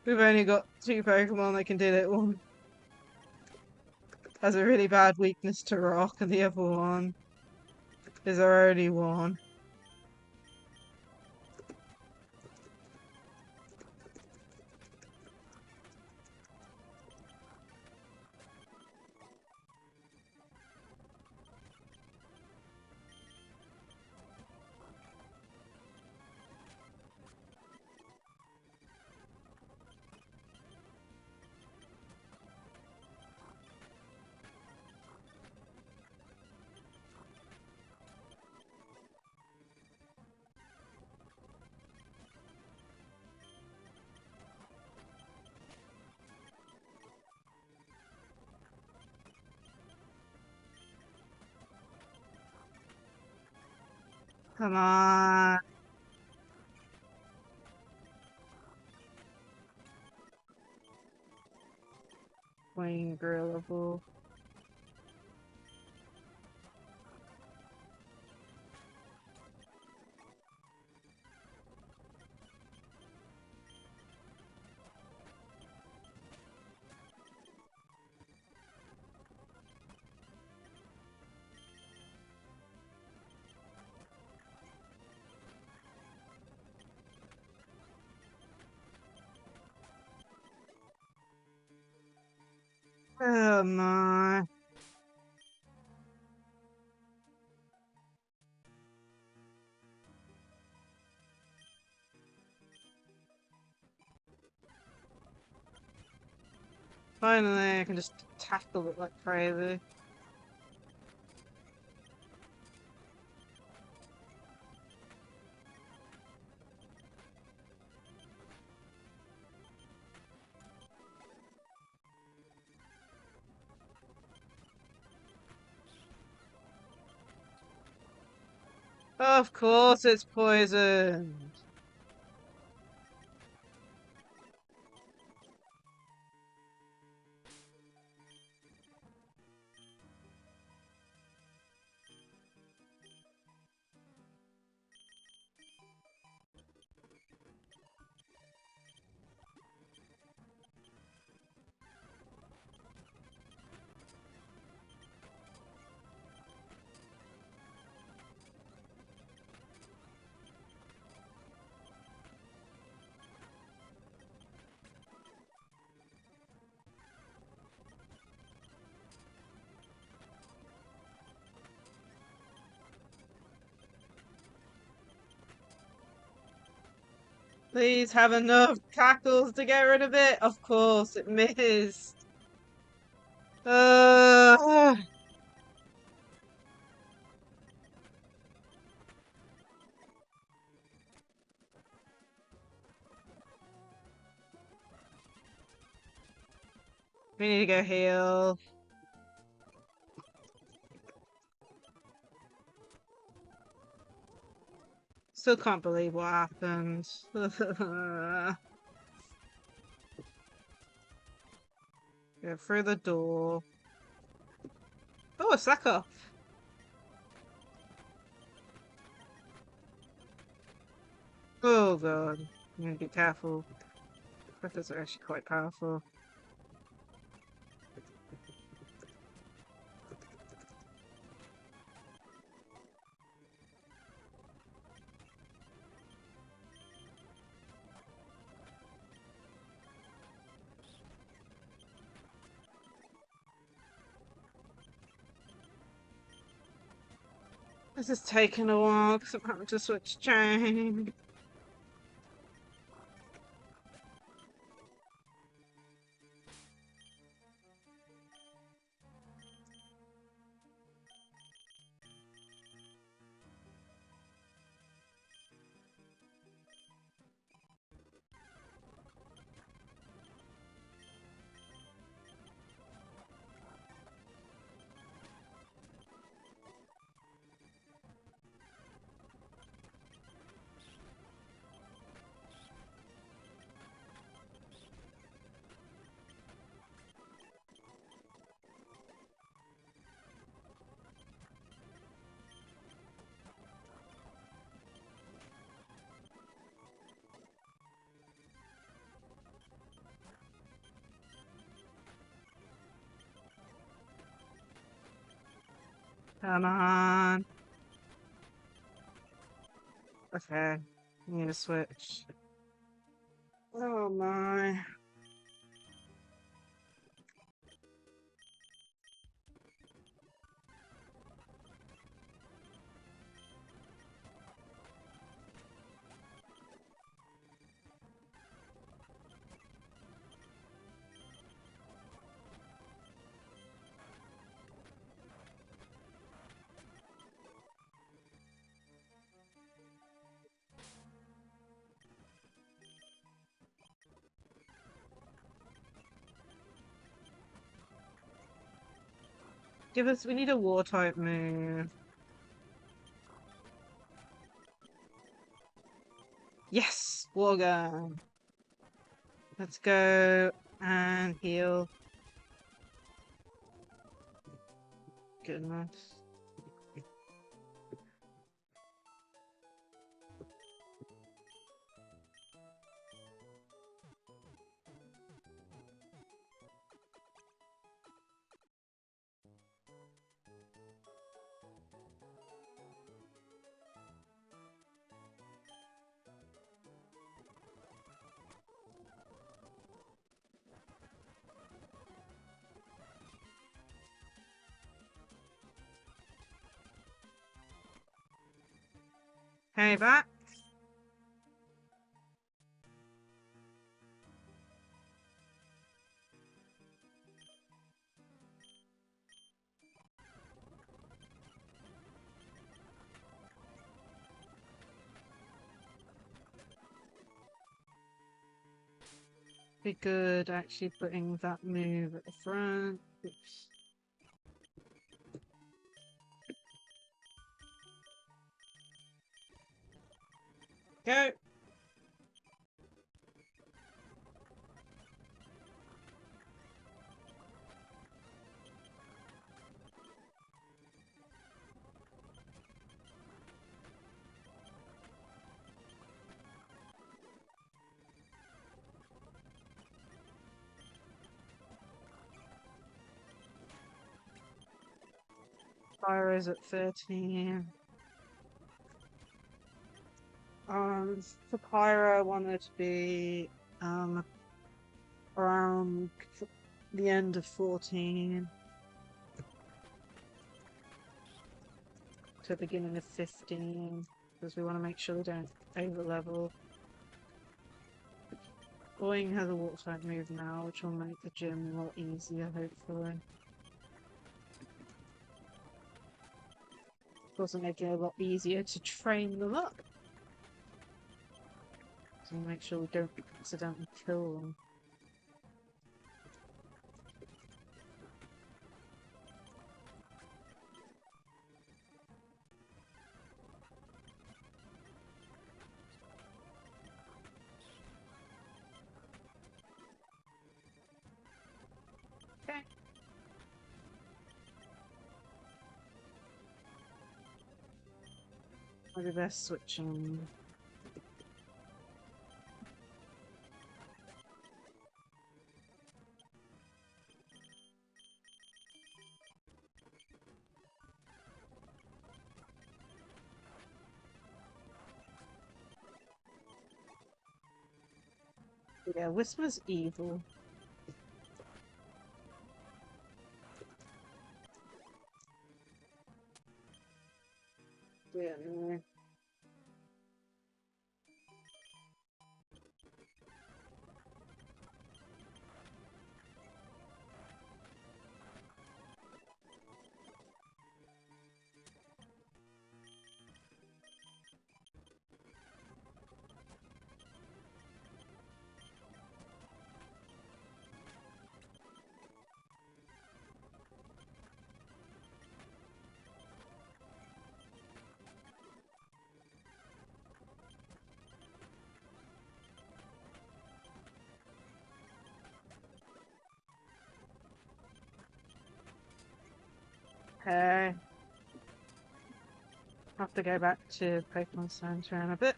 [SPEAKER 1] we've only got 2 Pokemon that can do it. One has a really bad weakness to rock and the other one is our only one. Come on. Queen grillable. Come on. Finally, I can just tackle it like crazy. Of course it's poisoned. Please have enough tackles to get rid of it. Of course, it missed. Uh, we need to go heal. Still can't believe what happened. Go through the door. Oh, a slack off. Oh god. I'm gonna be careful. Critters are actually quite powerful. This is taking a while because I'm having to switch chain. Come on. Okay. I need to switch. Oh my. We need a war type move. Yes! War gun! Let's go and heal. Goodness. Hey, back. Be good actually putting that move at the front. Oops. Go! Fire is at 13. For Pyro, I wanted to be around the end of 14 to the beginning of 15, because we want to make sure they don't over level. Boing has a water type move now, which will make the gym a lot easier, hopefully. Also make it a lot easier to train them up. So make sure we don't accidentally kill them. Okay. Maybe best switching. Yeah, Whisper's evil. Yeah, anyway. Okay. Have to go back to Pokemon Center in a bit.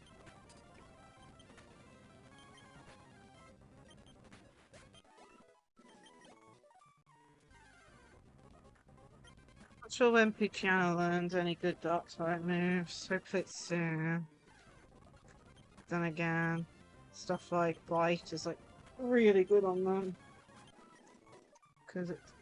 [SPEAKER 1] Not sure when Pichiano learns any good dark type moves. Hopefully it's soon. Then again, stuff like Bite is like really good on them. Because it's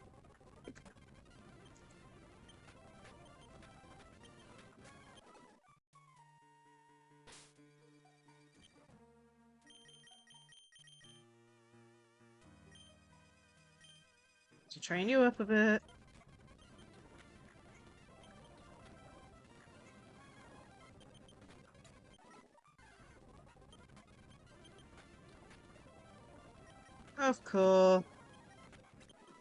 [SPEAKER 1] to train you up a bit. Of course.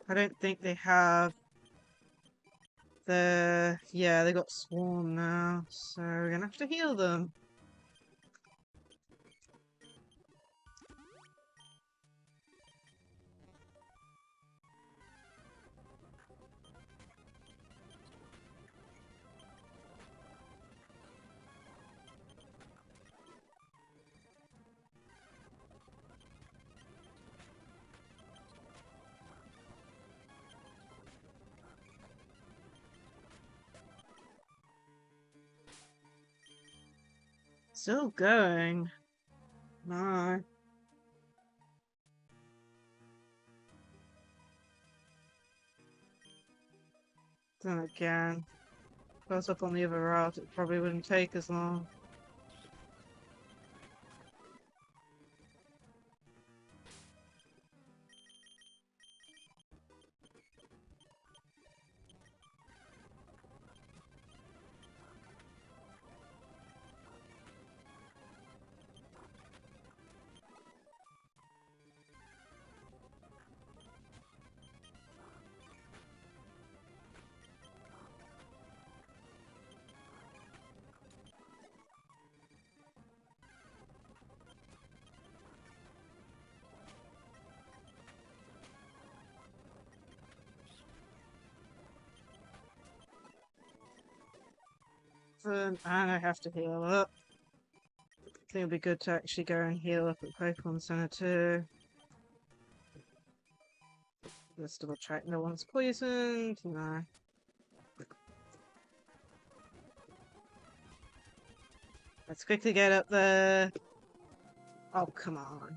[SPEAKER 1] I don't think they have the... Yeah, they got Swarm now, so we're gonna have to heal them. Still going. No. Then again, if I was up on the other route, it probably wouldn't take as long. And I have to heal up. I think it'd be good to actually go and heal up at Pokemon Center too. Let's double check no one's poisoned. No. Let's quickly get up there. Oh, come on.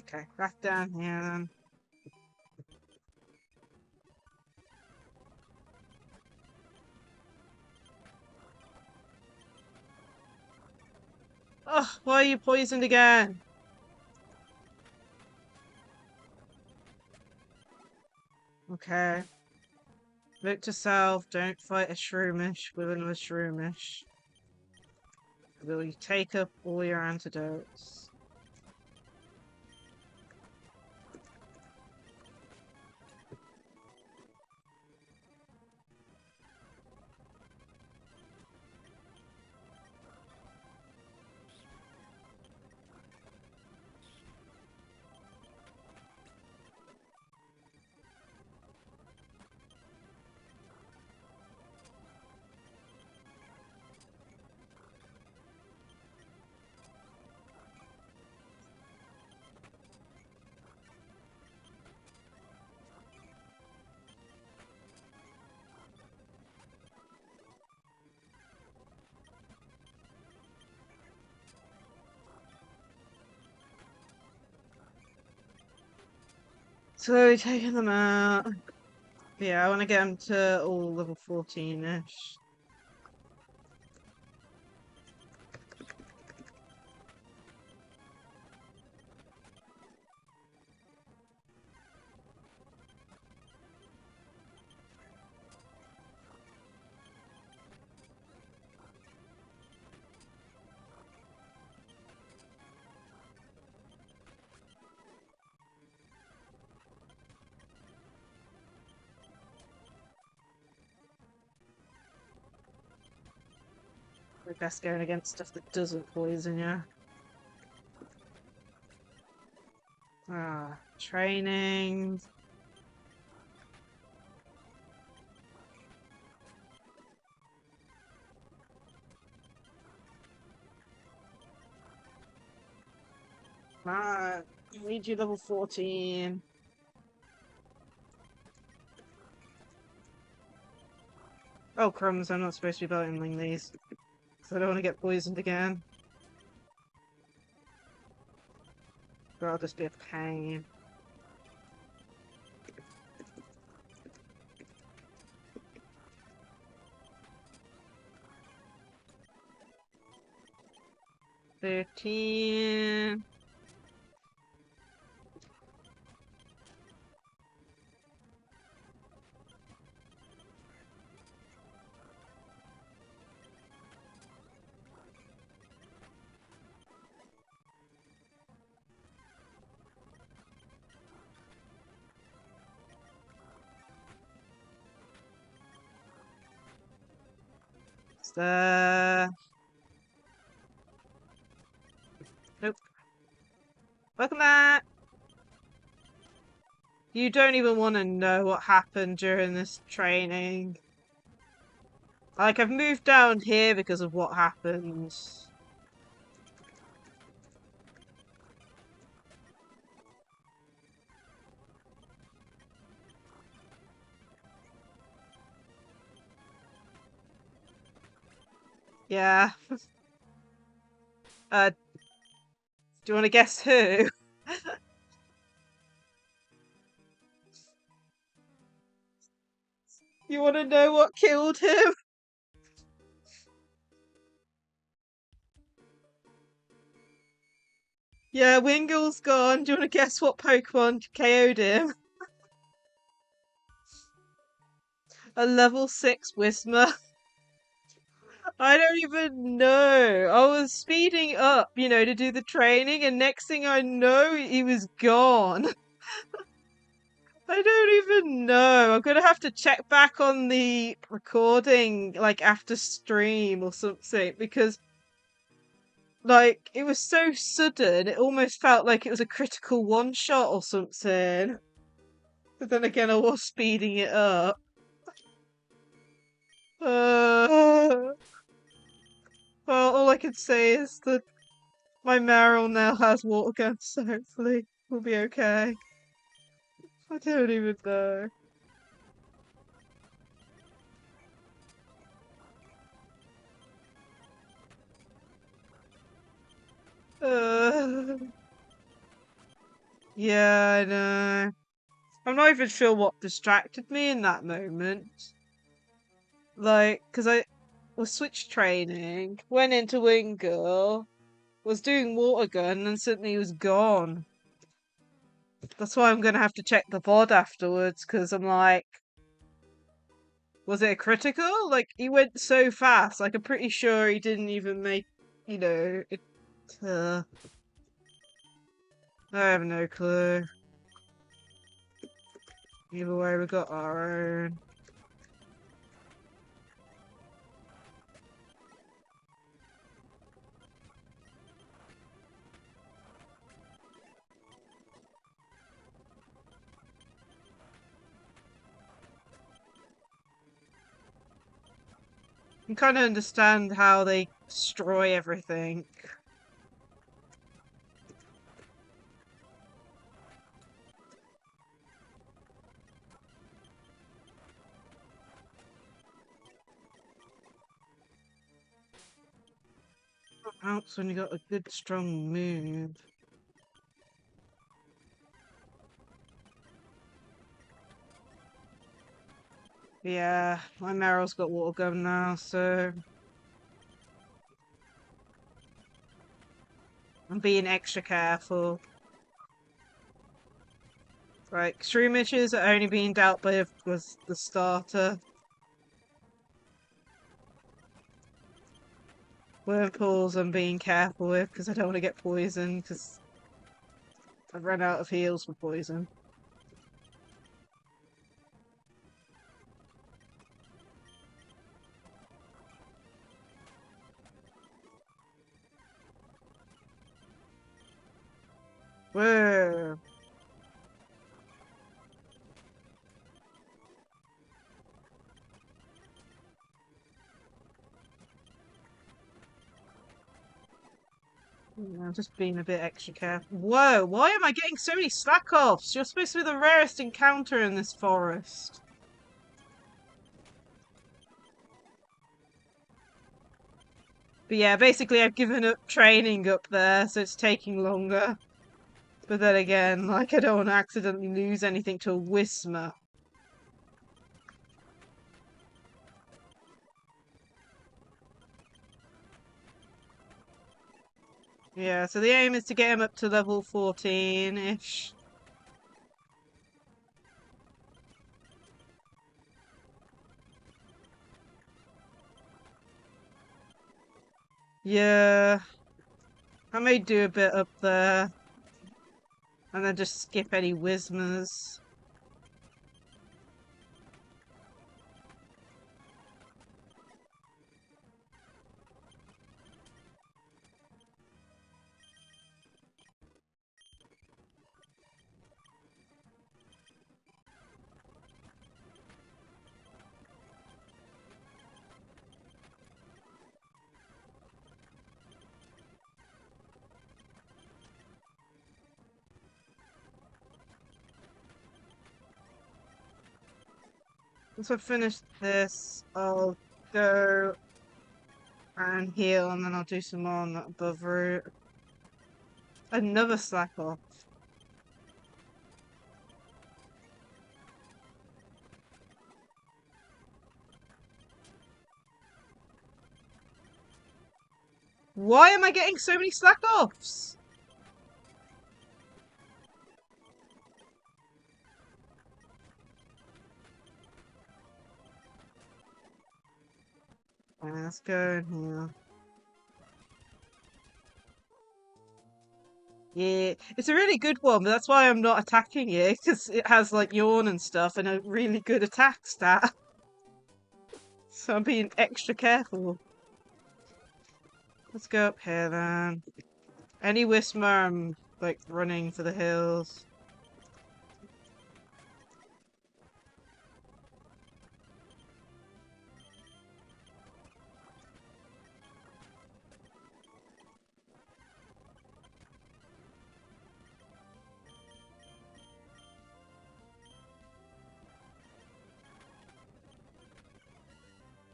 [SPEAKER 1] Okay, back down here then. Oh, why are you poisoned again? Okay. Look to self, don't fight a Shroomish with another Shroomish. Will you take up all your antidotes? Slowly taking them out. Yeah, I want to get them to all level 14-ish. We're best going against stuff that doesn't poison you. Ah, training. Ah, need you level 14. Oh, crumbs, I'm not supposed to be battling these. Because I don't want to get poisoned again. But I'll just be a pain. $13. Nope. Welcome back! You don't even want to know what happened during this training. Like, I've moved down here because of what happened. Yeah. Do you want to guess who? You want to know what killed him? Yeah, Wingle's gone. Do you want to guess what Pokemon KO'd him? A level 6 Whismer. I don't even know. I was speeding up, to do the training, and next thing I know, he was gone. I don't even know. I'm gonna have to check back on the recording, like after stream or something, because like it was so sudden, it almost felt like it was a critical one shot or something. But then again, I was speeding it up. Well, all I can say is that my Meryl now has water guns, so hopefully we'll be okay. I don't even know. Uh, yeah, I know. I'm not even sure what distracted me in that moment. Like, because I was switch training, went into Wingull, was doing water gun, and suddenly he was gone. That's why I'm gonna have to check the VOD afterwards, because I'm like, was it a critical? Like, he went so fast. Like, I'm pretty sure he didn't even make, it. Uh, I have no clue. Either way, we got our own. You kind of understand how they destroy everything. Helps when you got a good strong move. Yeah, my Meryl's got water gun now, so I'm being extra careful. Right, Shroomishes are only being dealt with the starter. Whirlpools I'm being careful with because I don't want to get poisoned because I've run out of heals for poison. Whoa. I'm just being a bit extra careful. Whoa, why am I getting so many slack-offs? You're supposed to be the rarest encounter in this forest. But yeah, basically I've given up training up there, so it's taking longer. But then again, like I don't want to accidentally lose anything to a Whismer. Yeah, so the aim is to get him up to level 14-ish. Yeah, I may do a bit up there. And then just skip any Whismers. Once I've finished this, I'll go And heal, and then I'll do some more on that above route. Another slack off. Why am I getting so many slack offs? Let's go in here. Yeah, it's a really good one, but that's why I'm not attacking it, because it has like yawn and stuff and a really good attack stat. So I'm being extra careful. Let's go up here then. Any Whismer, I'm like running for the hills.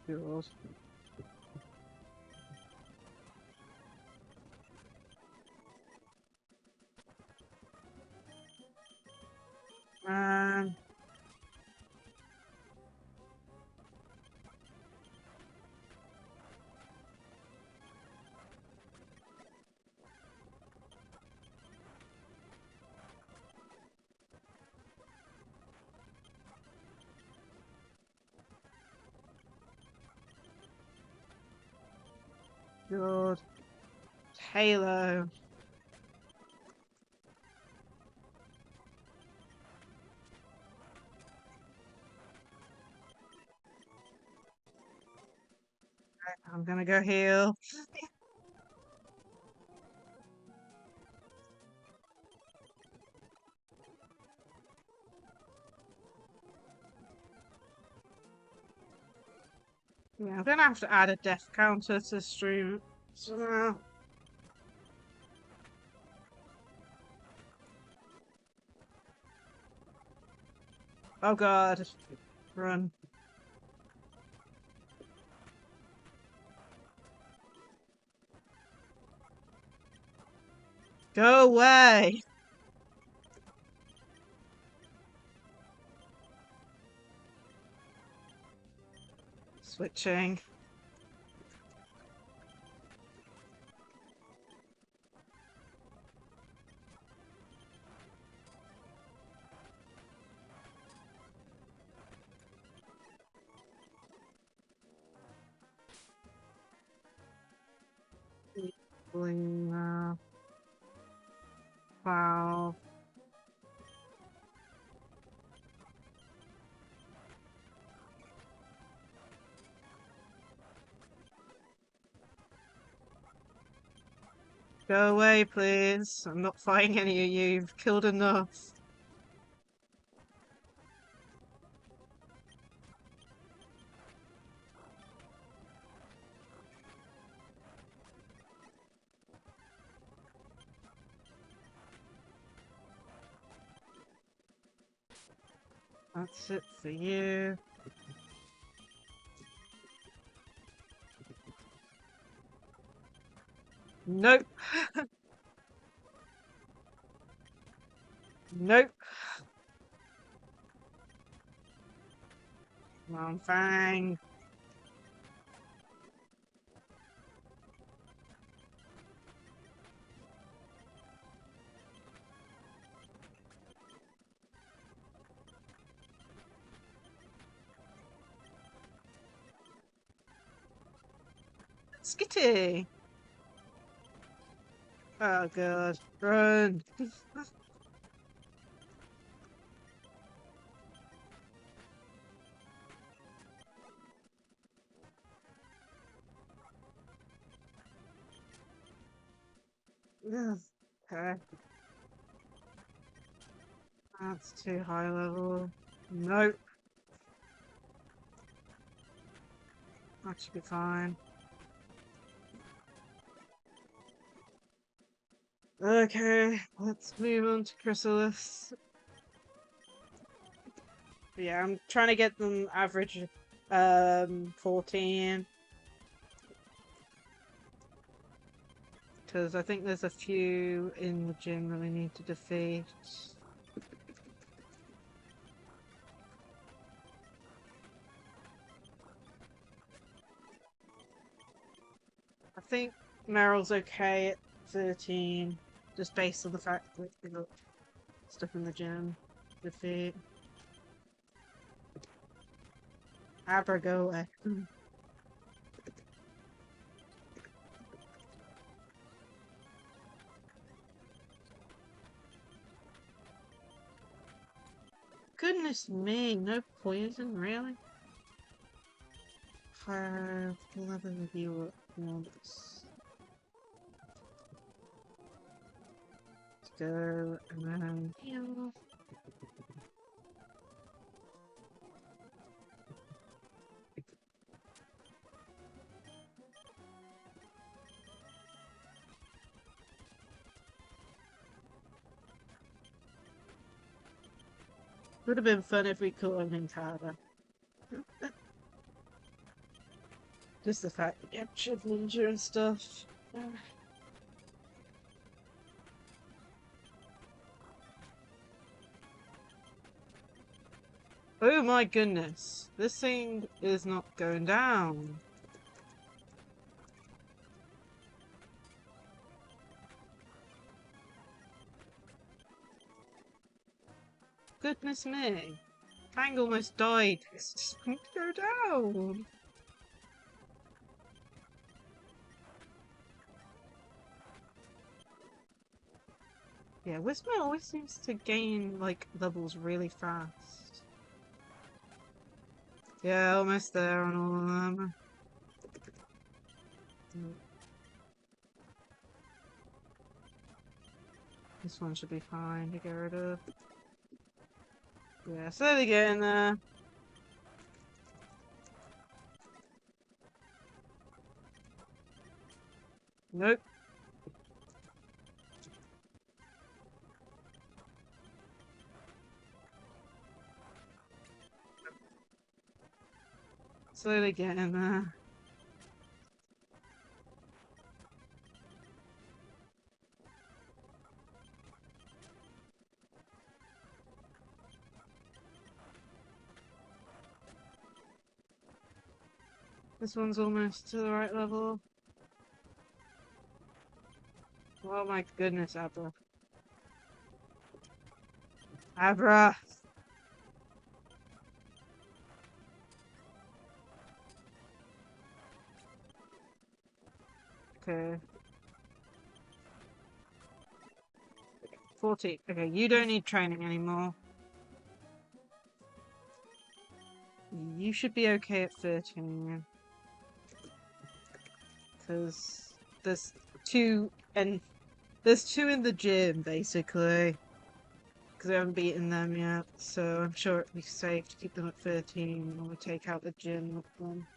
[SPEAKER 1] Yours. Um, Good. Halo. I'm gonna go heal. Yeah, I'm gonna have to add a death counter to stream. So, oh god. Run. Go away! Switching. Bling, wow. Go away, please. I'm not fighting any of you. You've killed enough. That's it for you. Nope. Nope. Come on, Fang. Skitty. Oh god. Run. Ugh, okay. That's too high level. Nope. That should be fine. Okay, let's move on to Chrysalis. Yeah, I'm trying to get them average 14. Because I think there's a few in the gym that we need to defeat. I think Meryl's okay at 13, just based on the fact that we got stuff in the gym to defeat. Abra, go away. Goodness me, no poison, really? 5, 11 viewer once. Let's go, and then heal. Would have been fun if we caught him in Carver. Just the fact that you have Chip Ninja and stuff. Oh my goodness. This thing is not going down. Goodness me. Fang almost died. It's just going to go down. Yeah, Whisper always seems to gain, like, levels really fast. Yeah, almost there on all of them. This one should be fine to get rid of. Yeah, slowly getting there. Nope. Slowly getting there. This one's almost to the right level. Oh my goodness, Abra. Abra! Okay. 14. Okay, you don't need training anymore. You should be okay at 13. Because there's two, and there's two in the gym, basically. Because we haven't beaten them yet, so I'm sure it'd be safe to keep them at 13 when we take out the gym with them.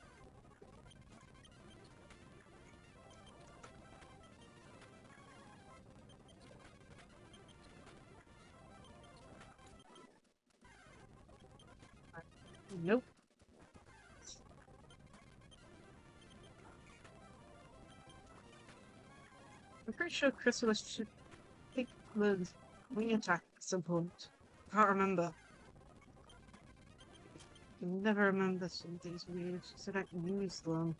[SPEAKER 1] Nope. I'm pretty sure Chrysalis should take the wing attack at some point. I can't remember. I never remember some of these moves because I don't use them.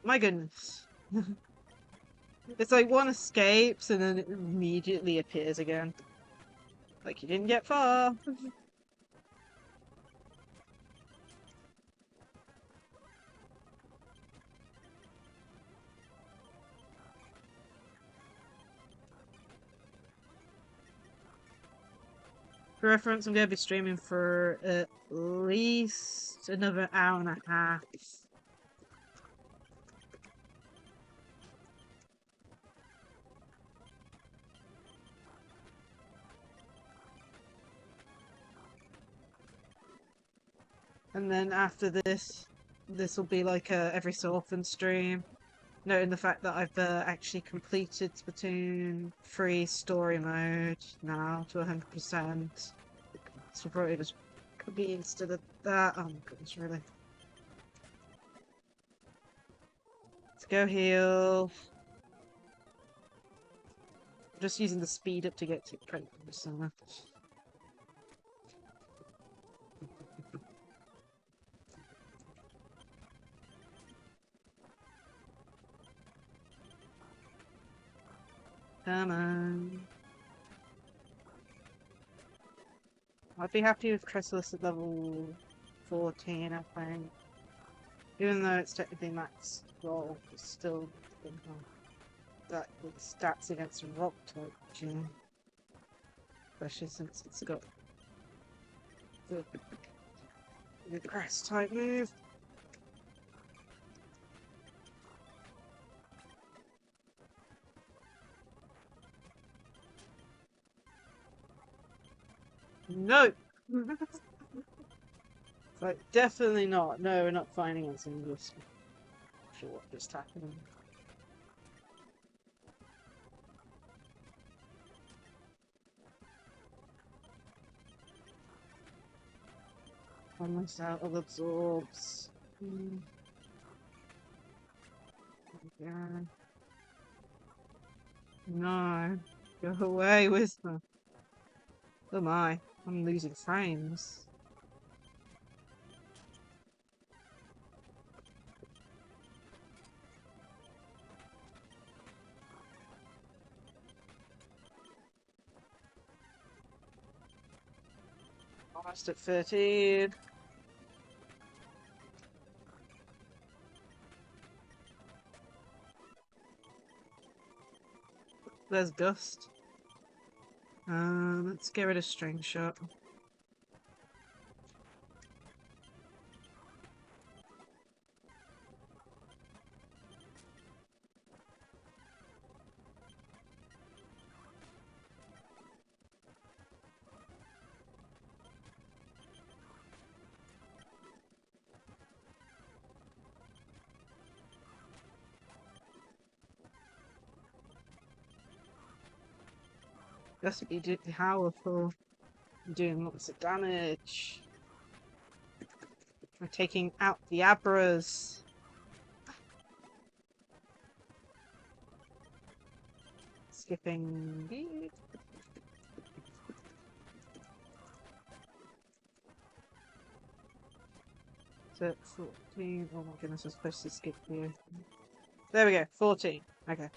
[SPEAKER 1] My goodness. It's like one escapes and then it immediately appears again. Like you didn't get far. For reference, I'm going to be streaming for at least another hour and a half. And then after this, this will be like a every so often stream. Noting the fact that I've actually completed Splatoon 3 story mode now to 100%. So probably just could be instead of that. Oh my goodness, really. Let's go heal. I'm just using the speed up to get to 20%. Come on. I'd be happy with Chrysalis at level 14, I think. Even though it's technically max roll, it's still that with stats against a rock type gym. Especially since it's got the grass type move. No! Like, definitely not. No, we're not finding anything English. Not sure what just happened. Almost out of absorbs. Yeah. No. Go away with them. Oh my. I'm losing frames. Almost at 13. There's Gust. Let's get rid of String Shot. Gust would be powerful. Doing lots of damage. We're taking out the Abras. Skipping. So 14. Oh my goodness, I was supposed to skip here. There we go, 14. Okay.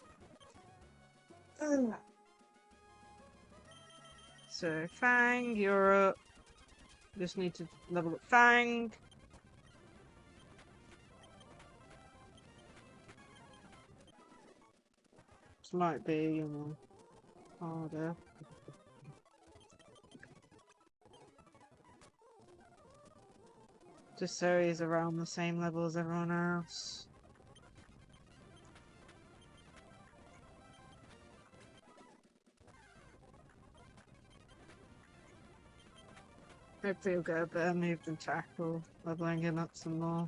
[SPEAKER 1] So Fang, you're up. Just need to level up Fang. This might be, you know, harder. Just so he's around the same level as everyone else. Hopefully he'll get a better move than tackle, leveling him up some more.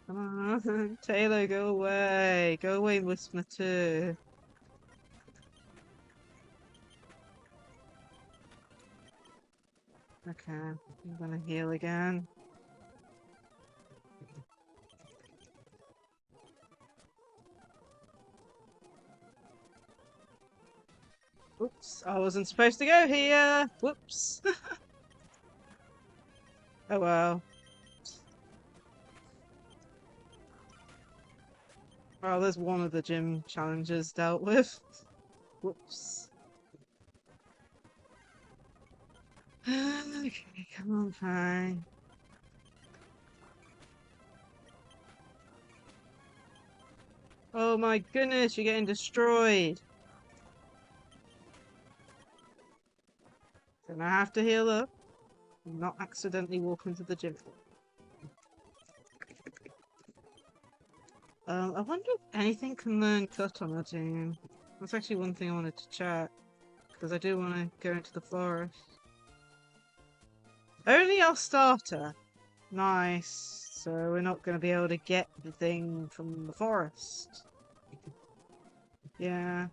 [SPEAKER 1] Come on, Taylor, go away. Go away, Listener too. Okay, I'm gonna heal again. Oops, I wasn't supposed to go here. Whoops. Oh well. Well, there's one of the gym challenges dealt with. Whoops. Okay, come on, fine. Oh my goodness, you're getting destroyed. Then I have to heal up and not accidentally walk into the gym. I wonder if anything can learn cut on our team. That's actually one thing I wanted to check, because I do want to go into the forest. Only our starter. Nice. So we're not going to be able to get the thing from the forest. Yeah.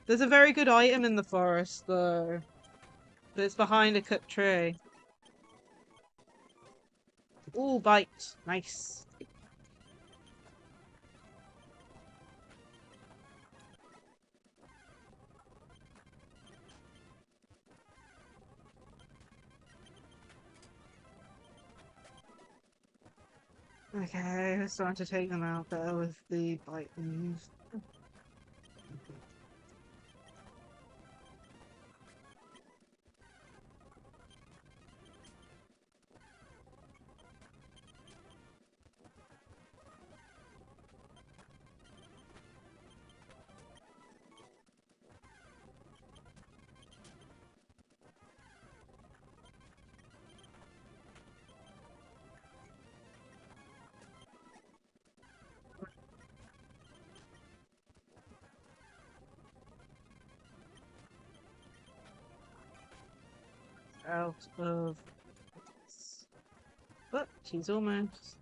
[SPEAKER 1] There's a very good item in the forest, though. But it's behind a cut tree. Ooh, bite. Nice. Okay, we're starting to take them out there with the bite move. Out of this. But she's almost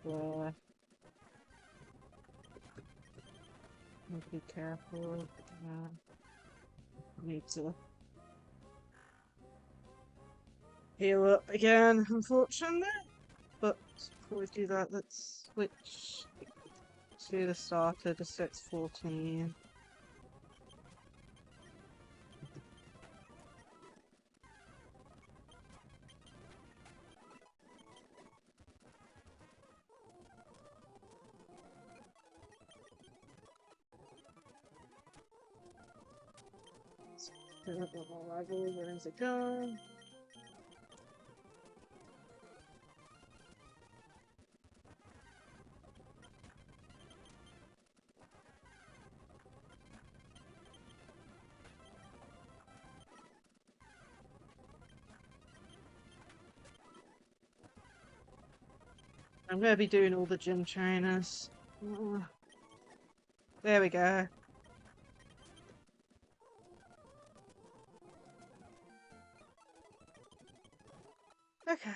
[SPEAKER 1] there. Be careful. Need to heal up again, unfortunately. But before we do that, let's switch to the starter to 614. Pick up one more level, where is it going? I'm going to be doing all the gym trainers. There we go. Okay.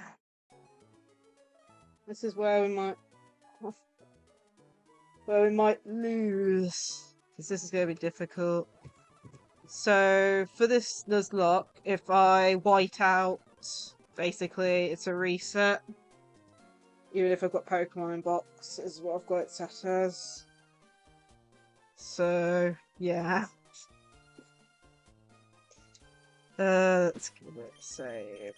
[SPEAKER 1] This is where we might lose, because this is going to be difficult. So for this Nuzlocke, if I white out, basically it's a reset. Even if I've got Pokemon in box, is what I've got it set as. So yeah. Let's give it a save.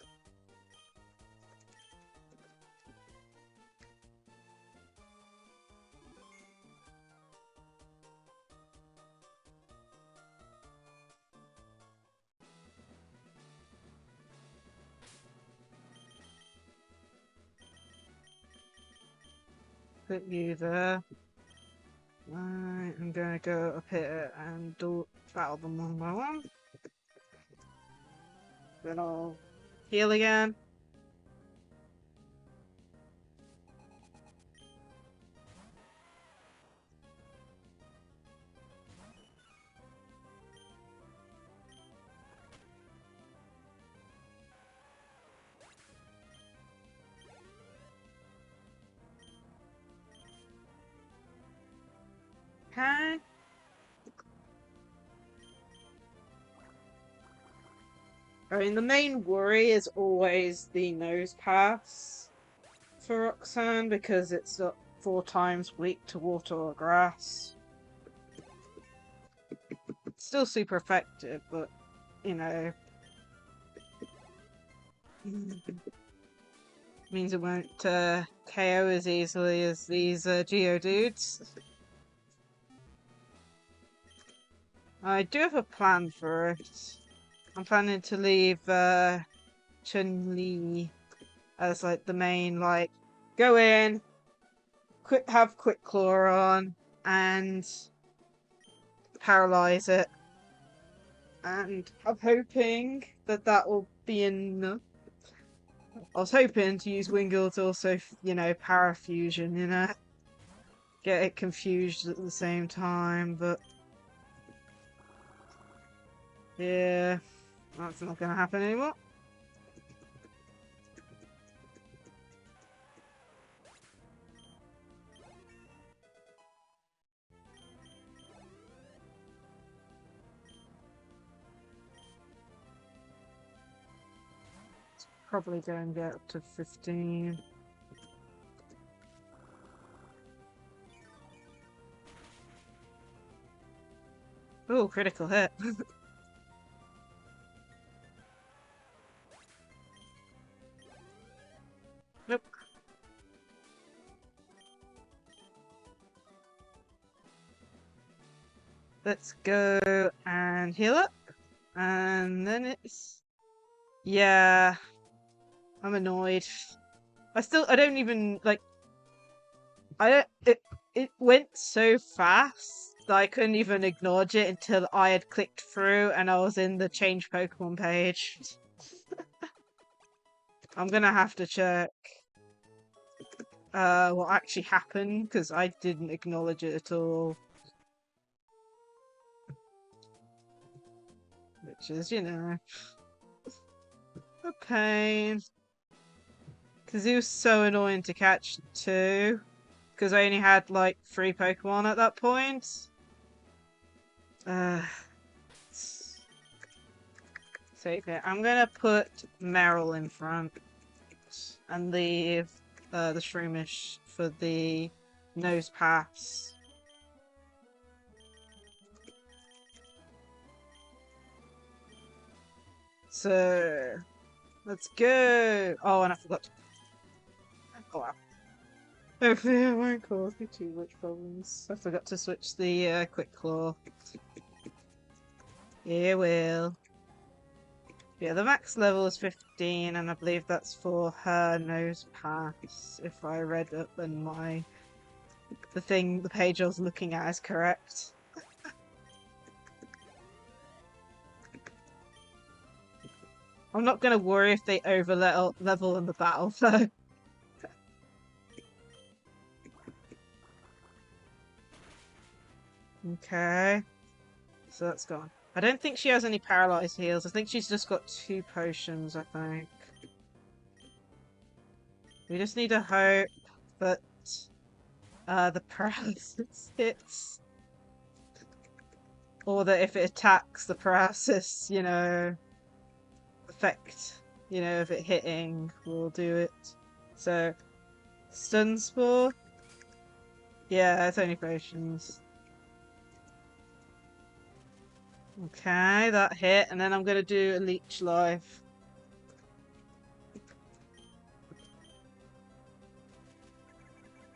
[SPEAKER 1] Put you there. Right, I'm gonna go up here and battle them one by one. Then I'll heal again. Okay. I mean, the main worry is always the nose pass for Roxanne, because it's 4 times weak to water or grass. It's still super effective, but, you know, means it won't KO as easily as these Geodudes. I do have a plan for it. I'm planning to leave Chun-Li as like the main, like, go in, have Quick Claw on, and paralyze it. And I'm hoping that that will be enough. I was hoping to use Wingull to also, you know, Parafusion, get it confused at the same time, but Yeah, that's not gonna happen anymore. Probably go and get up to 15. Oh, critical hit. Nope. Let's go and heal up. And then it's... Yeah, I'm annoyed. I don't even, like... I don't... It went so fast that I couldn't even acknowledge it until I had clicked through and I was in the change Pokemon page. I'm gonna have to check what actually happened, because I didn't acknowledge it at all. Which is, you know, a pain. Because he was so annoying to catch too. Because I only had like 3 Pokemon at that point. So okay, I'm gonna put Meryl in front and leave the Shroomish for the nose pass. So let's go. Oh, and I forgot to... Oh wow. Hopefully it won't cause me too much problems. I forgot to switch the Quick Claw. It will. Yeah, the max level is 15, and I believe that's for her nose pass. If I read up and the page I was looking at is correct. I'm not gonna worry if they over level in the battle though. Okay, so that's gone. I don't think she has any paralyzed heals. I think she's just got 2 potions, I think. We just need to hope that the paralysis hits. Or that if it attacks, the paralysis, you know, effect, you know, of it hitting will do it. So, stun spore? Yeah, it's only potions. Okay, that hit, and then I'm gonna do a leech life.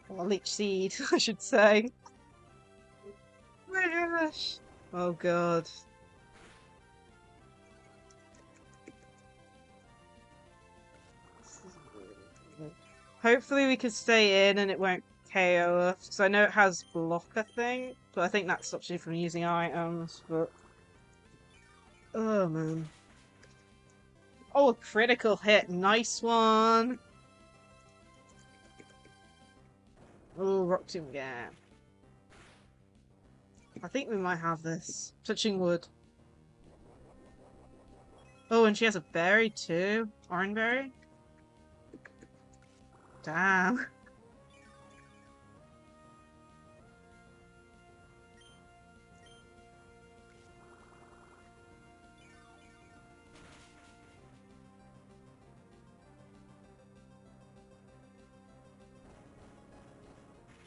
[SPEAKER 1] Or leech seed, I should say. Oh my gosh. Oh god. Hopefully we can stay in and it won't KO us. Because I know it has block, I think. But I think that stops you from using items, but... Oh man. Oh, a critical hit. Nice one. Oh, Rock Tomb again. I think we might have this. Touching wood. Oh, and she has a berry too. Orange berry? Damn.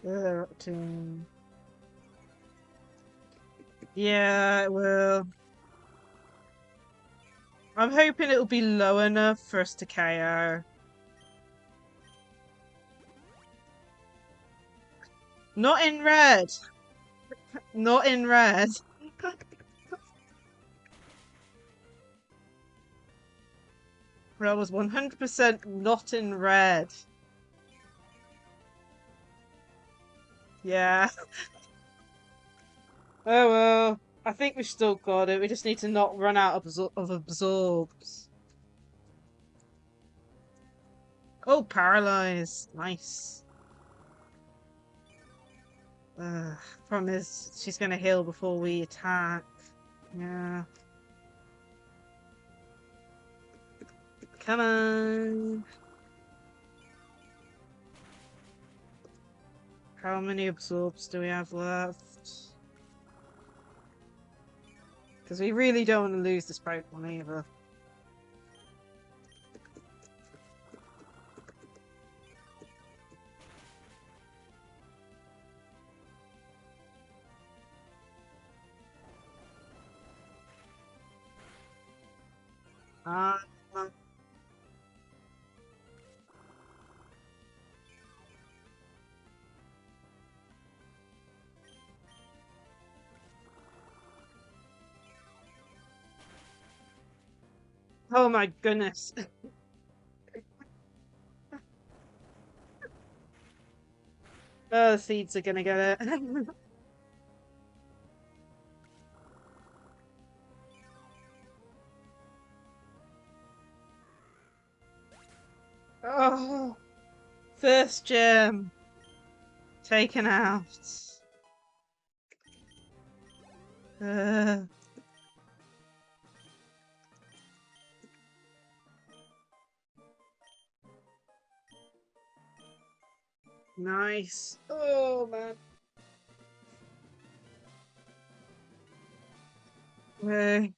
[SPEAKER 1] Rock Tomb. Yeah, it will. I'm hoping it'll be low enough for us to KO. Not in red! Not in red! But I was 100% not in red. Yeah. Oh well. I think we've still got it. We just need to not run out of absorbs. Oh, paralyzed. Nice. Problem is, she's gonna heal before we attack. Yeah. Come on. How many absorbs do we have left? Because we really don't want to lose this Pokemon either. Oh my goodness. Oh, the seeds are gonna get it. Oh, first gem taken out. Uh, nice. Oh man. Okay.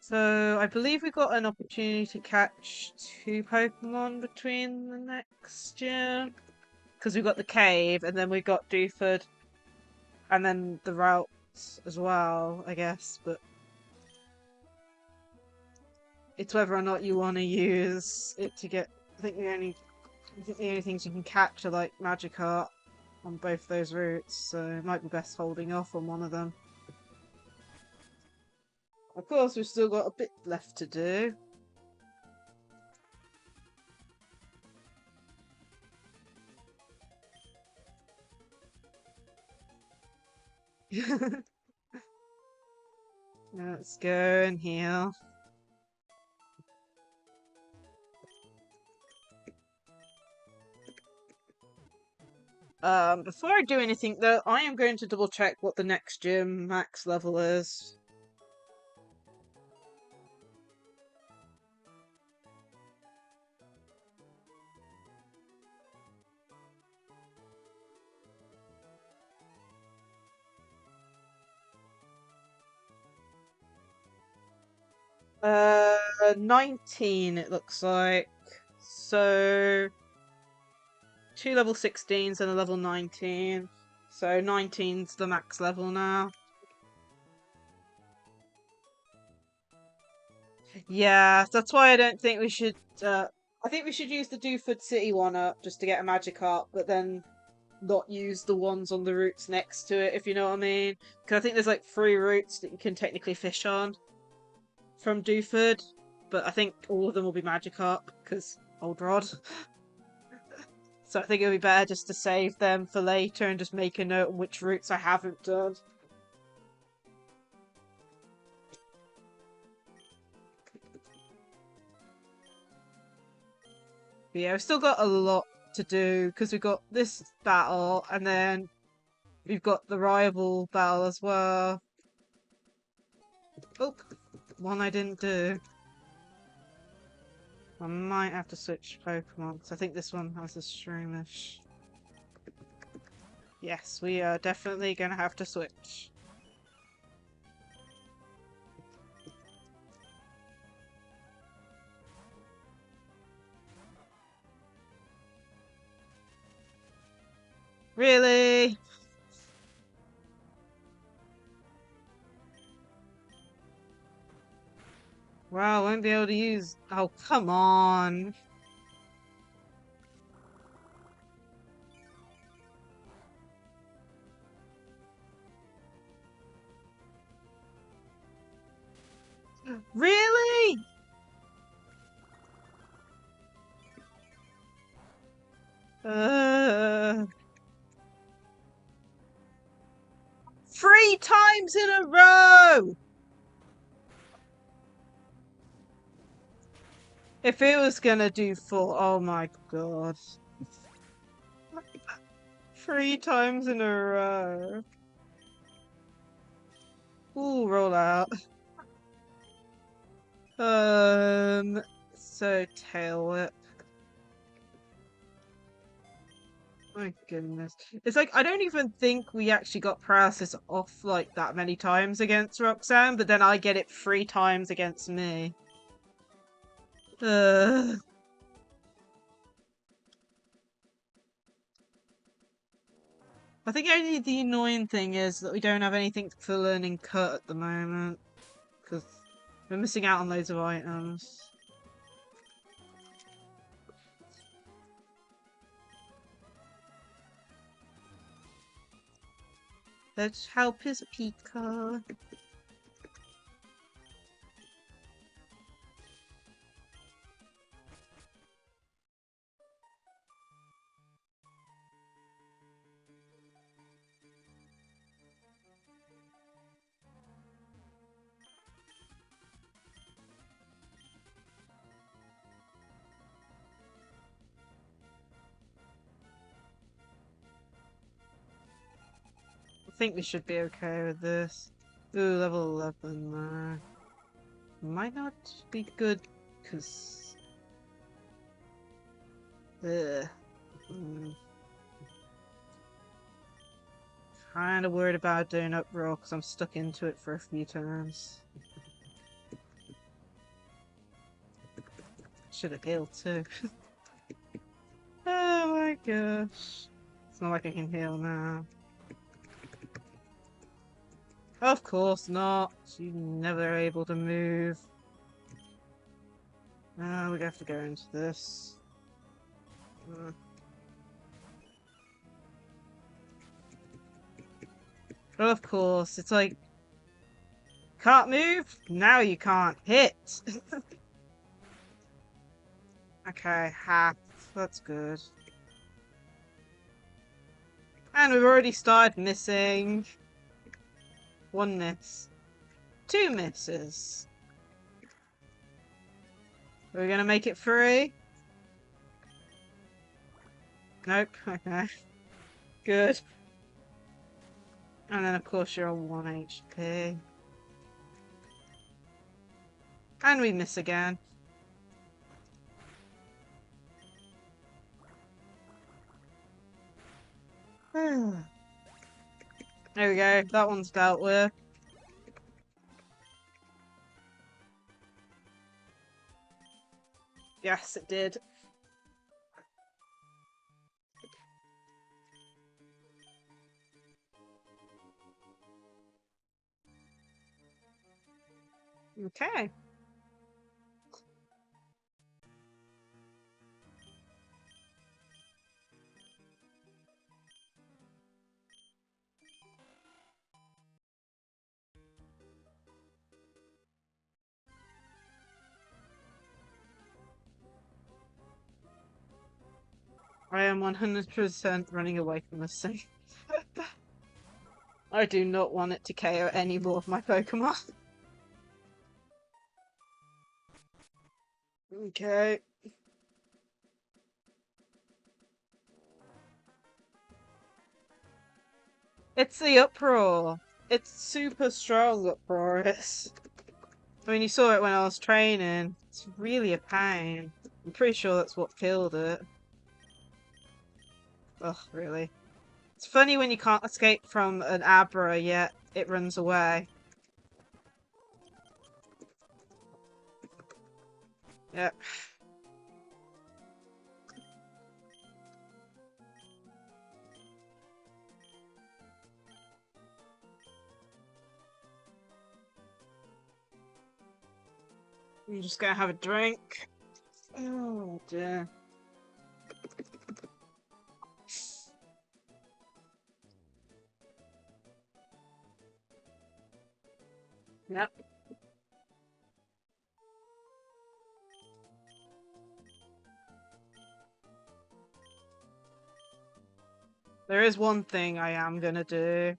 [SPEAKER 1] So I believe we got an opportunity to catch 2 Pokemon between the next gym. Because we got the cave and then we got Dooford and then the routes as well, I guess, but it's whether or not you want to use it to get. I think the only things you can catch are like Magikarp on both those routes, so it might be best holding off on one of them. Of course, we've still got a bit left to do. Let's go and heal. Before I do anything though, I am going to double check what the next gym max level is. 19 it looks like. So 2 level 16s and a level 19. So 19's the max level now. Yeah, that's why I don't think we should. I think we should use the Dooford City one up just to get a Magikarp, but then not use the ones on the routes next to it, if you know what I mean. Because I think there's like 3 routes that you can technically fish on from Dooford, but I think all of them will be Magikarp because old Rod. So I think it would be better just to save them for later and just make a note on which routes I haven't done. But yeah, we've still got a lot to do because we've got this battle and then we've got the rival battle as well. Oh, one I didn't do. I might have to switch Pokemon because I think this one has a Shroomish. Yes, we are definitely going to have to switch. Really? Wow, I won't be able to use... Oh, come on. Really? Uh, 3 times in a row! If it was gonna do 4, oh my god. 3 times in a row. Ooh, roll out. So tail whip. My goodness. It's like, I don't even think we actually got paralysis off like that many times against Roxanne, but then I get it 3 times against me. I think only the annoying thing is that we don't have anything for learning cut at the moment. Because we're missing out on loads of items. Let's help his Pika. I think we should be okay with this. Ooh, level 11 there. Might not be good, because... Kinda worried about doing uproar, because I'm stuck into it for a few turns. Should have healed too. Oh my gosh. It's not like I can heal now. Of course not. You're never able to move. Oh, we have to go into this. Of course, it's like... Can't move? Now you can't hit! Okay, half. That's good. And we've already started missing. 1 miss. 2 misses. Are we gonna make it 3? Nope, okay. Good. And then of course you're on 1 HP. And we miss again. There we go, that one's dealt with. Yes, it did. Okay. I am 100% running away from this thing. I do not want it to KO any more of my Pokemon. Okay. It's the uproar. It's super strong uproarious. I mean, you saw it when I was training. It's really a pain. I'm pretty sure that's what killed it. Ugh, really. It's funny when you can't escape from an Abra, yet it runs away. Yep. I'm just gonna have a drink. Oh dear. Yep. There is one thing I am gonna do.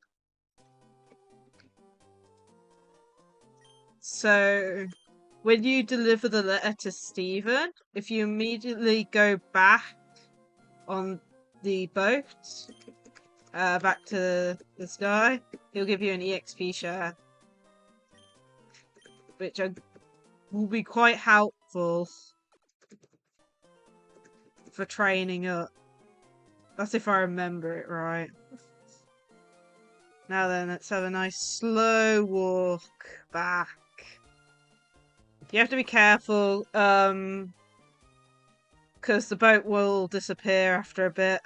[SPEAKER 1] So, when you deliver the letter to Stephen, if you immediately go back on the boat, back to this guy, he'll give you an EXP share. which will be quite helpful for training up. That's if I remember it right. Now then, let's have a nice slow walk back. You have to be careful, because the boat will disappear after a bit.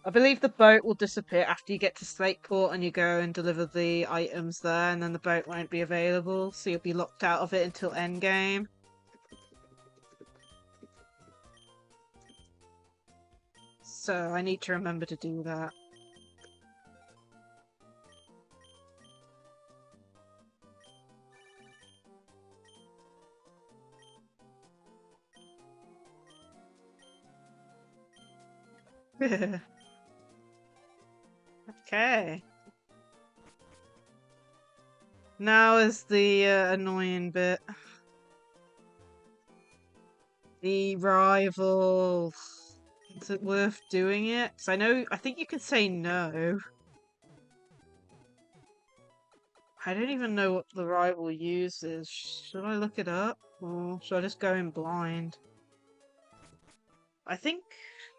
[SPEAKER 1] I believe the boat will disappear after you get to Slateport and you go and deliver the items there, and then the boat won't be available, so you'll be locked out of it until endgame. So I need to remember to do that. Okay. Now is the annoying bit. The rival. Is it worth doing it? Because I think you can say no. I don't even know what the rival uses. Should I look it up? Or should I just go in blind? I think,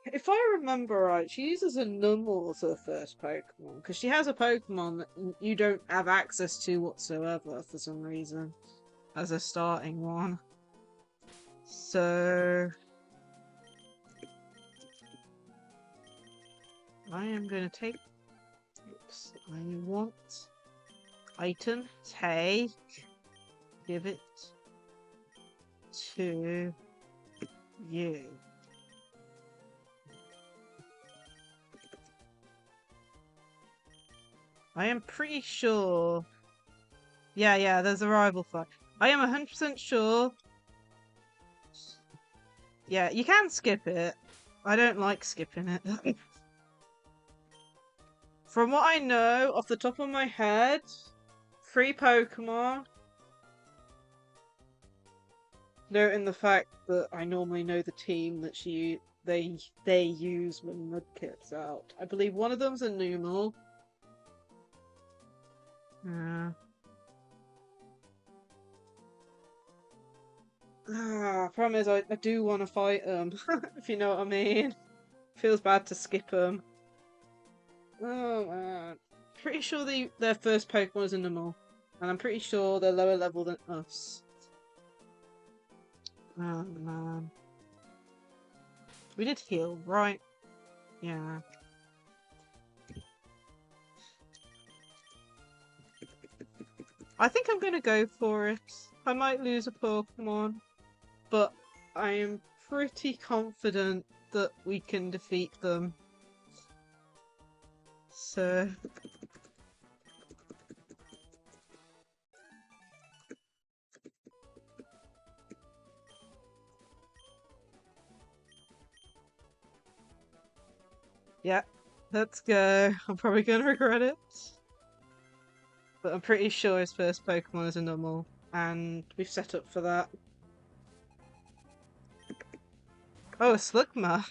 [SPEAKER 1] if I remember right, she uses a Numel as her first Pokemon. Because she has a Pokemon that you don't have access to whatsoever for some reason. As a starting one. So... I am going to take... Oops. I want... Item. Take. Give it to you. I am pretty sure... Yeah, there's a rival fight. I am 100% sure... Yeah, you can skip it. I don't like skipping it. From what I know, off the top of my head, 3 Pokemon. Noting the fact that I normally know the team that they use when Mudkip's out. I believe one of them's a Numel. Yeah. Problem is, I do want to fight them, if you know what I mean. Feels bad to skip them. Oh man. Pretty sure their first Pokemon is a Numel. And I'm pretty sure they're lower level than us. Oh man. We did heal, right? Yeah. I think I'm gonna go for it. I might lose a Pokemon, but I am pretty confident that we can defeat them. So... Yeah, let's go. I'm probably gonna regret it. But I'm pretty sure his first Pokemon is a Numel, and we've set up for that. Oh, a Slugma.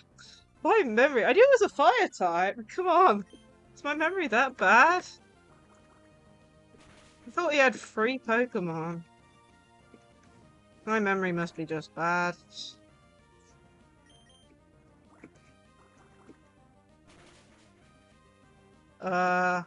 [SPEAKER 1] My memory. I knew it was a fire type. Come on. Is my memory that bad? I thought he had 3 Pokemon. My memory must be just bad. Uh...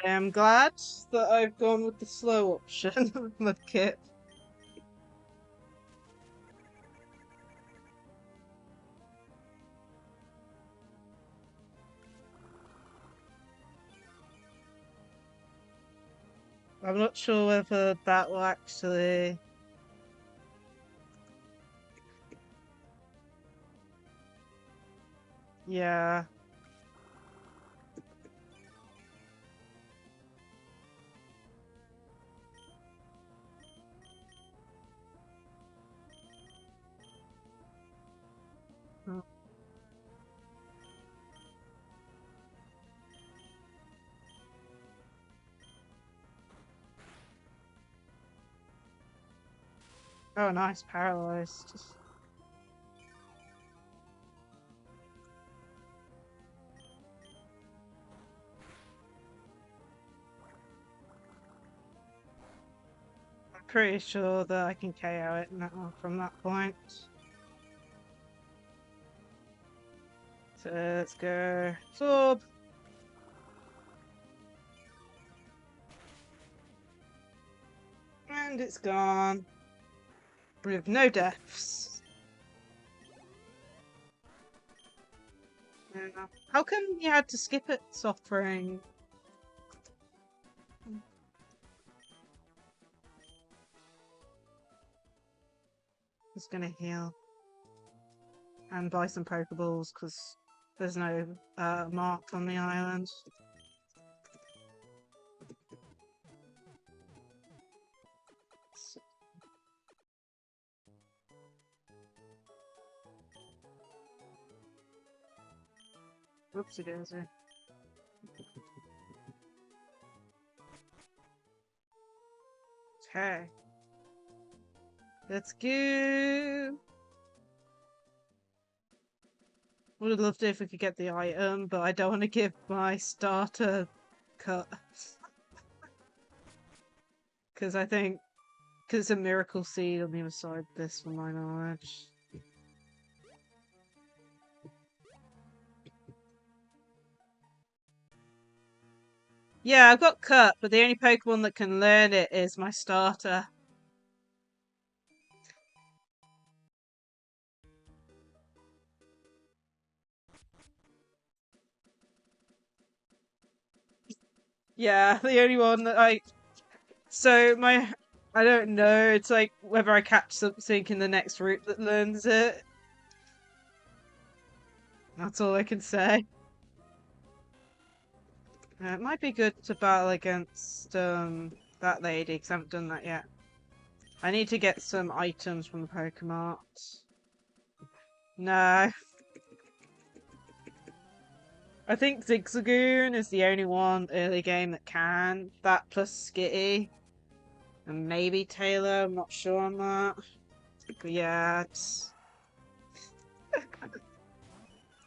[SPEAKER 1] I am glad that I've gone with the slow option with Mudkip. I'm not sure whether that will actually... Yeah. Oh. Oh, nice, paralyzed. I'm pretty sure that I can KO it now from that point. So let's go. Sword! And it's gone. With no deaths. Yeah. How come you had to skip it, suffering? Just gonna heal. And buy some Pokeballs, because there's no mark on the island. Whoopsie daisy. Okay. Let's go! Would have loved it if we could get the item, but I don't want to give my starter cut. Because I think, because it's a miracle seed on the other side of this, from my knowledge. Yeah, I've got cut, but the only Pokemon that can learn it is my starter. Yeah, the only one that So I don't know, it's like whether I catch something in the next route that learns it. That's all I can say. It might be good to battle against that lady, because I haven't done that yet. I need to get some items from the Pokemart. No. I think Zigzagoon is the only one early game that can. That plus Skitty. And maybe Taylor, I'm not sure on that. But yeah, it's...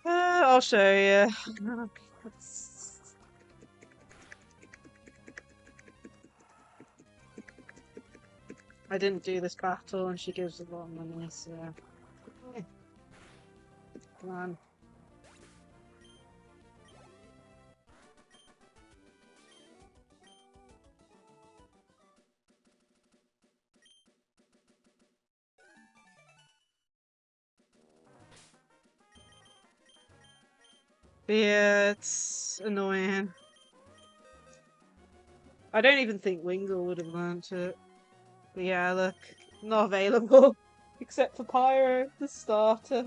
[SPEAKER 1] I'll show you. I didn't do this battle and she gives a lot of money, so... Come on. Yeah, it's annoying. I don't even think Wingull would have learnt it. But yeah, look. Not available. Except for Pyro, the starter.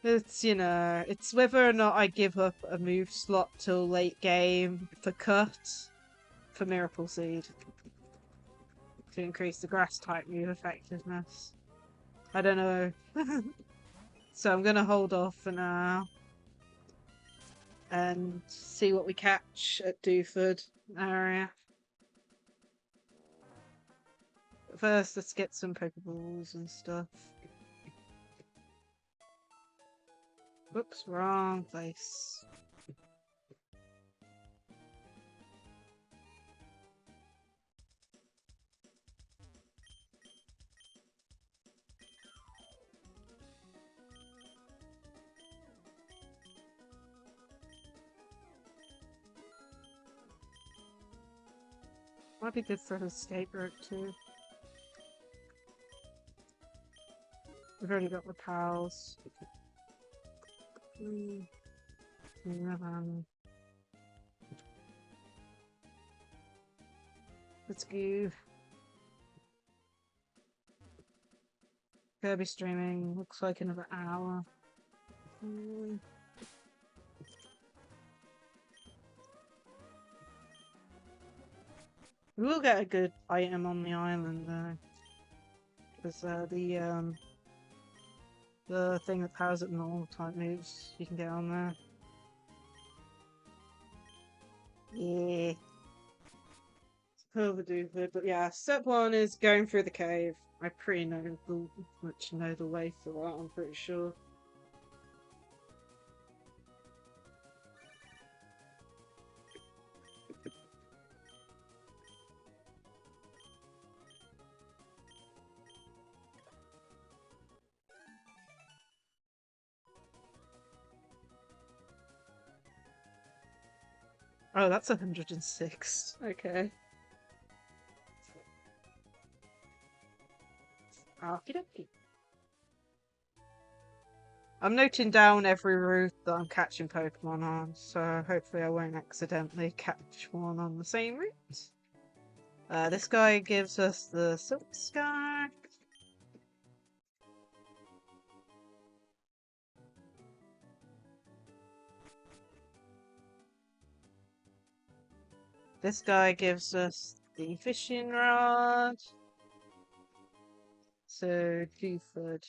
[SPEAKER 1] It's, you know, it's whether or not I give up a move slot till late game for Cut, for Miracle Seed. To increase the grass type move effectiveness. I don't know. So I'm gonna hold off for now. And see what we catch at Dewford area. But first, let's get some Pokeballs and stuff. Whoops, wrong place. Might be good for his escape route too. We've already got the pals. Let's go. Kirby streaming looks like another hour. We will get a good item on the island though. There's the thing that powers up normal type moves. You can get on there. Yeah. Overdue it, but yeah, step one is going through the cave. I pretty much know the way for that, I'm pretty sure. Oh, that's 106. Okay. Okie dokie. I'm noting down every route that I'm catching Pokemon on, so hopefully I won't accidentally catch one on the same route. This guy gives us the Silk Sky. This guy gives us the Fishing Rod. So, Dewford.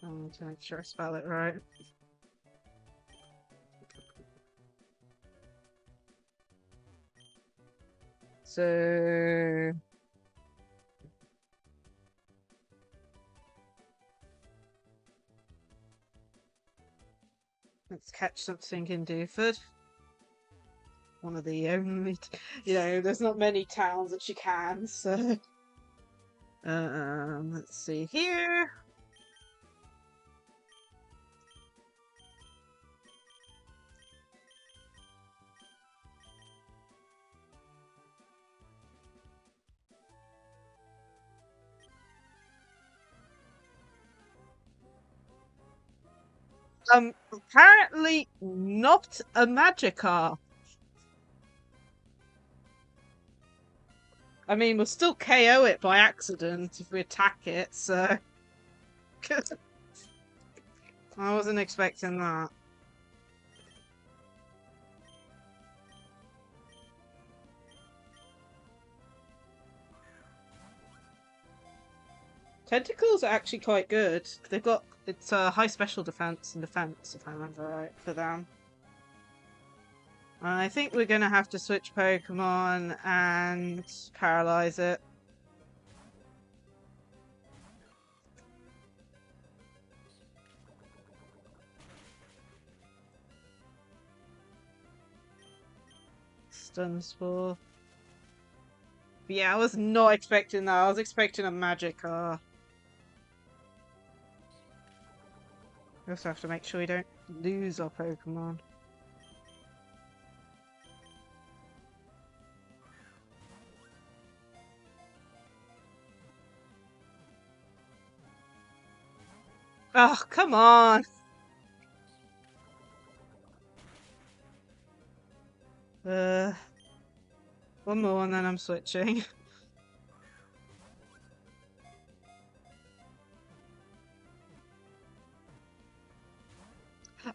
[SPEAKER 1] Oh, to make sure I spell it right. So... let's catch something in Dewford. One of the only... there's not many towns that you can, so... let's see here. Apparently not a Magikarp. I mean, we'll still KO it by accident if we attack it, so... I wasn't expecting that. Tentacles are actually quite good. They've got... it's high special defense and defense, if I remember right, for them. I think we're gonna have to switch Pokemon and paralyze it. Stun Spore. But yeah, I was not expecting that. I was expecting a Magikarp. We also have to make sure we don't lose our Pokemon. Oh, come on! One more and then I'm switching.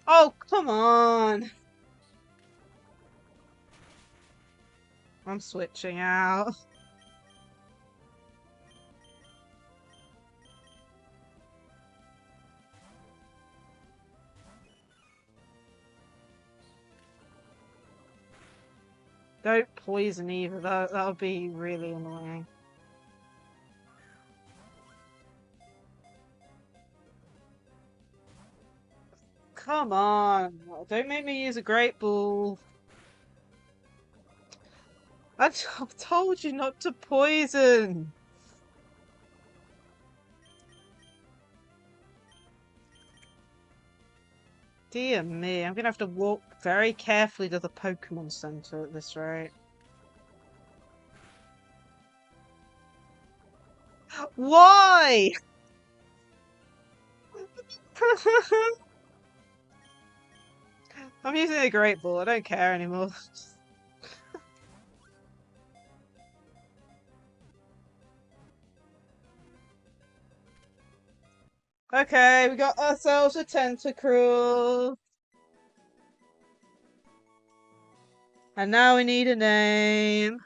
[SPEAKER 1] Oh, come on! I'm switching out. Don't poison either, that would be really annoying. Come on! Don't make me use a Great Ball. I've told you not to poison! Dear me, I'm gonna have to walk very carefully to the Pokemon Center at this rate. Why? I'm using a Great Ball, I don't care anymore. Okay, we got ourselves a Tentacruel. And now we need a name.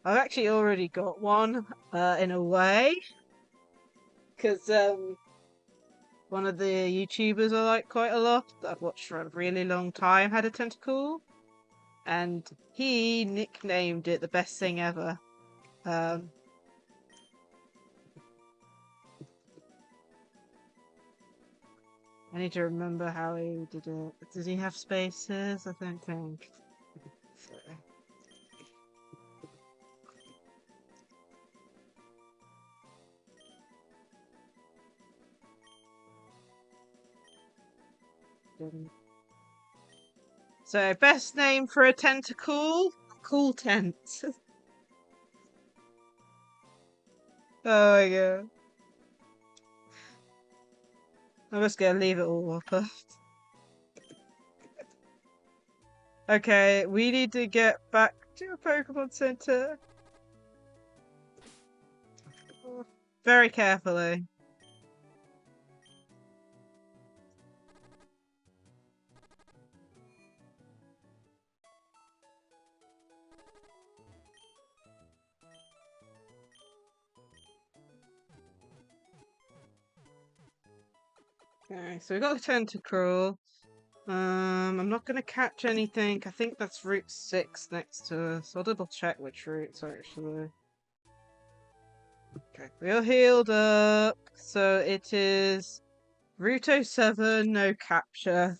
[SPEAKER 1] I've actually already got one, in a way, because one of the YouTubers I like quite a lot, that I've watched for a really long time, had a tentacle, and he nicknamed it the best thing ever. Um, I need to remember how he did it. Does he have spaces? I don't think. So, so best name for a tentacle? Cool tent. Oh my god. I'm just gonna leave it all up. Okay, we need to get back to a Pokemon Center. Very carefully. Okay, so we got the Tentacruel. I'm not gonna catch anything. I think that's Route 6 next to us. I'll double check which routes actually. Okay, we're healed up. So it is Route 07, no capture.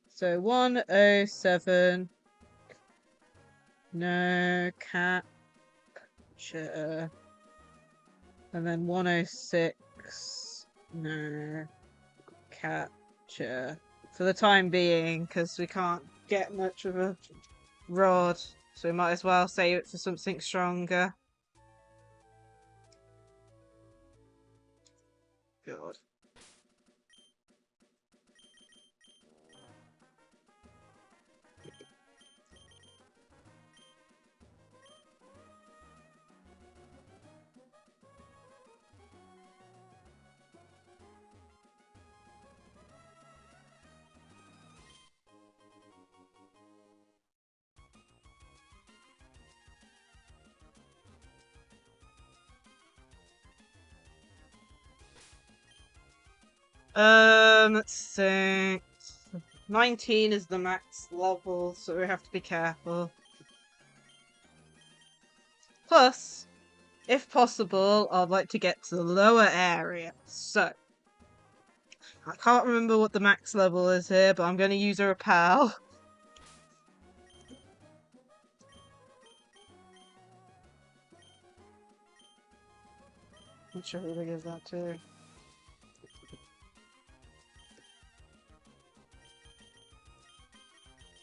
[SPEAKER 1] So 107, no capture. And then 106, no capture. For the time being, because we can't get much of a rod. So we might as well save it for something stronger. God. Let's think. 19 is the max level, so we have to be careful. Plus, if possible, I'd like to get to the lower area. So, I can't remember what the max level is here, but I'm going to use a repel. Not sure who big is that too.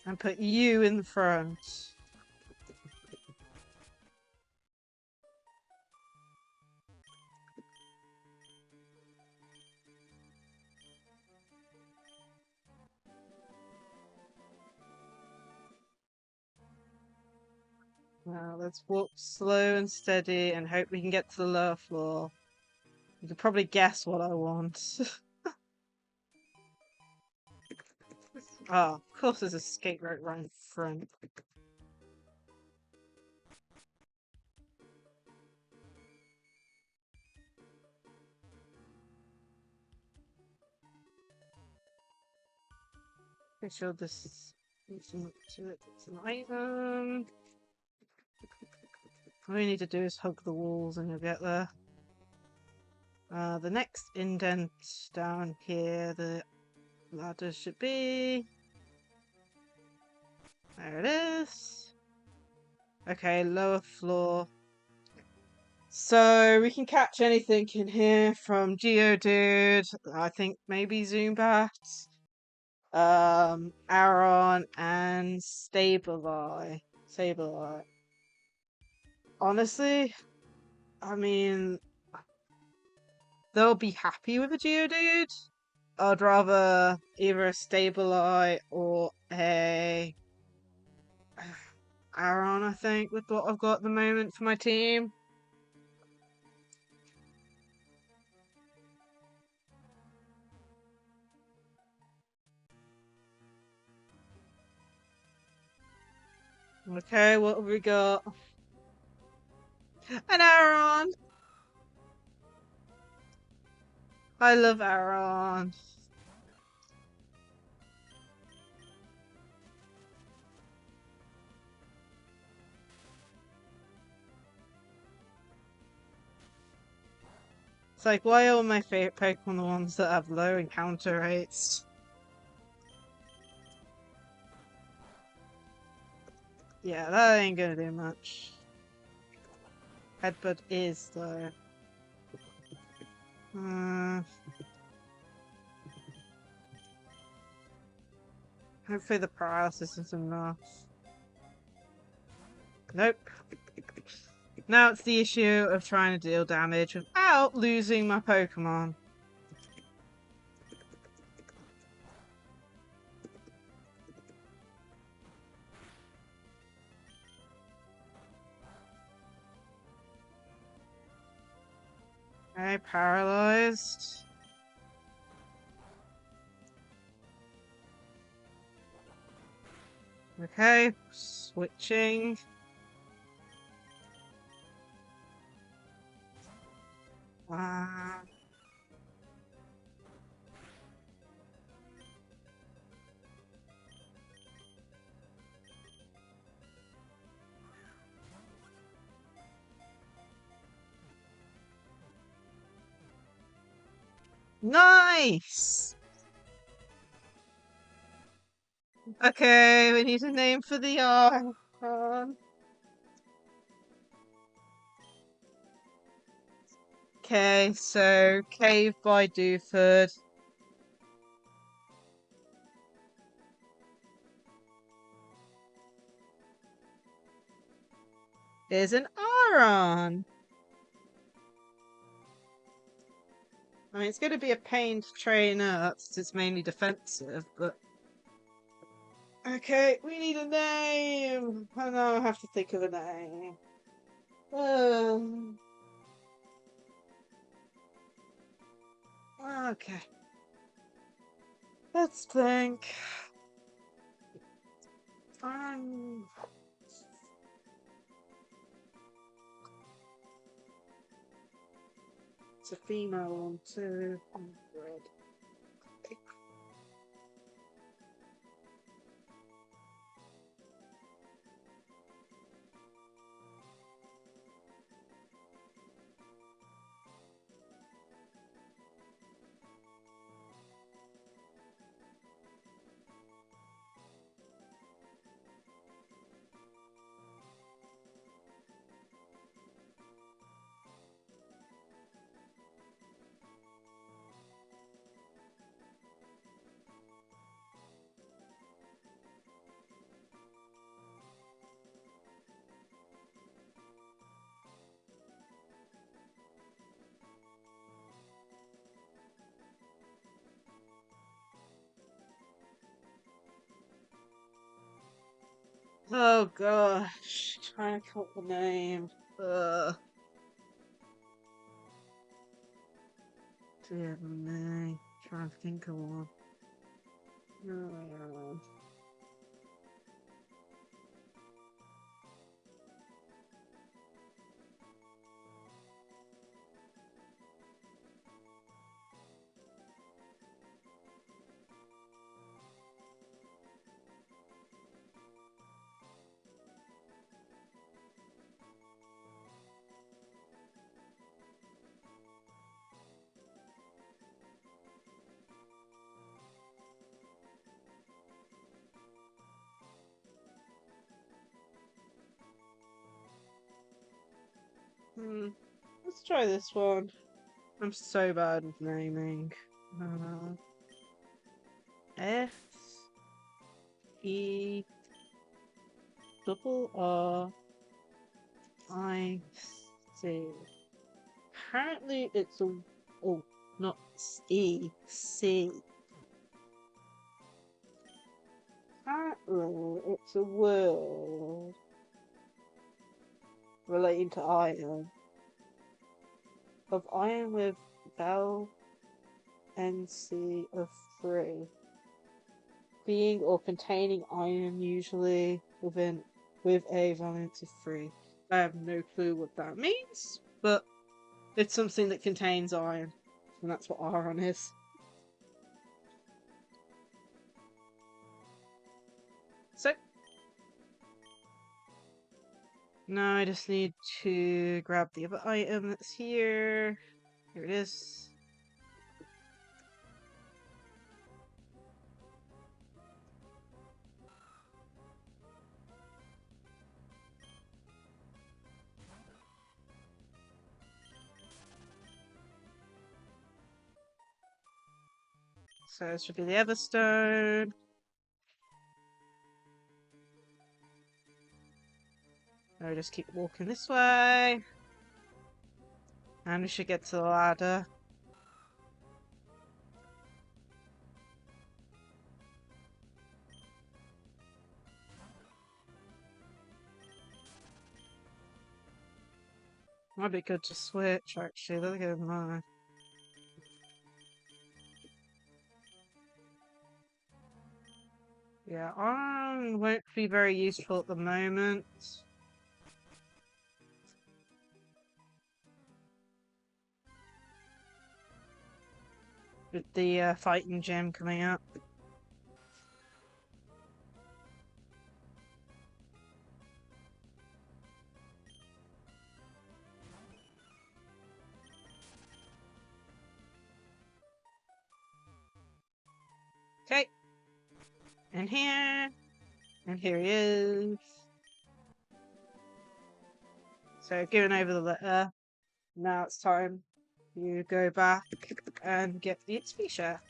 [SPEAKER 1] And put you in the front. Now let's walk slow and steady and hope we can get to the lower floor. You can probably guess what I want. Oh, of course there's a skate rope right in front. Pretty sure this is it's an item. All you need to do is hug the walls and you'll get there. The next indent down here, the ladder should be. There it is. Okay, lower floor. So we can catch anything in here from Geodude, I think maybe Zubat, Aron, and Sableye. Honestly, I mean, they'll be happy with a Geodude. I'd rather either a Sableye or a Aron, I think, with what I've got at the moment for my team. Okay, what have we got? And Aaron! I love Aaron. It's like, why are all my favorite Pokemon the ones that have low encounter rates? Yeah, that ain't gonna do much. Headbutt is, though. Hopefully the paralysis isn't enough. Nope. Now it's the issue of trying to deal damage without losing my Pokemon. Okay, paralyzed. Okay, switching. Uh, nice! Okay, we need a name for the icon. Okay, so Cave by Dooford. Is an Aron. I mean, it's going to be a pain to train up since it's mainly defensive, but... Okay, we need a name! I know I have to think of a name. Okay. Let's think. It's a female one too. Red. Oh gosh, trying to come up with a name. Ugh. Dear me, trying to think of one. Oh, let's try this one. I'm so bad with naming. F E double R I C. Apparently it's a not E C. Apparently it's a word relating to iron. Of iron with vowel NC of 3. Being or containing iron usually with a valence of 3. I have no clue what that means, but it's something that contains iron, and that's what iron is. So, now I just need to grab the other item that's here. Here it is. So this should be the Everstone. Now we just keep walking this way. And we should get to the ladder. Might be good to switch, actually. Look at mine. Yeah, iron won't be very useful at the moment. With the fighting gym coming up. Okay. And here. And here he is. So, giving over the letter. Now it's time you go back and get the XP share.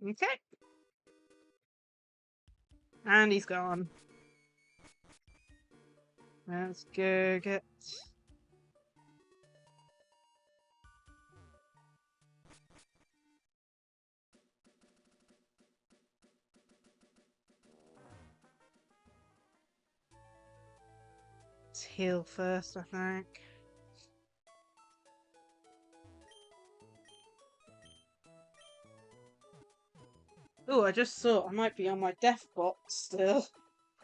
[SPEAKER 1] Okay. And he's gone. Let's go get... Let's heal first, I think. Oh, I just thought I might be on my death box still.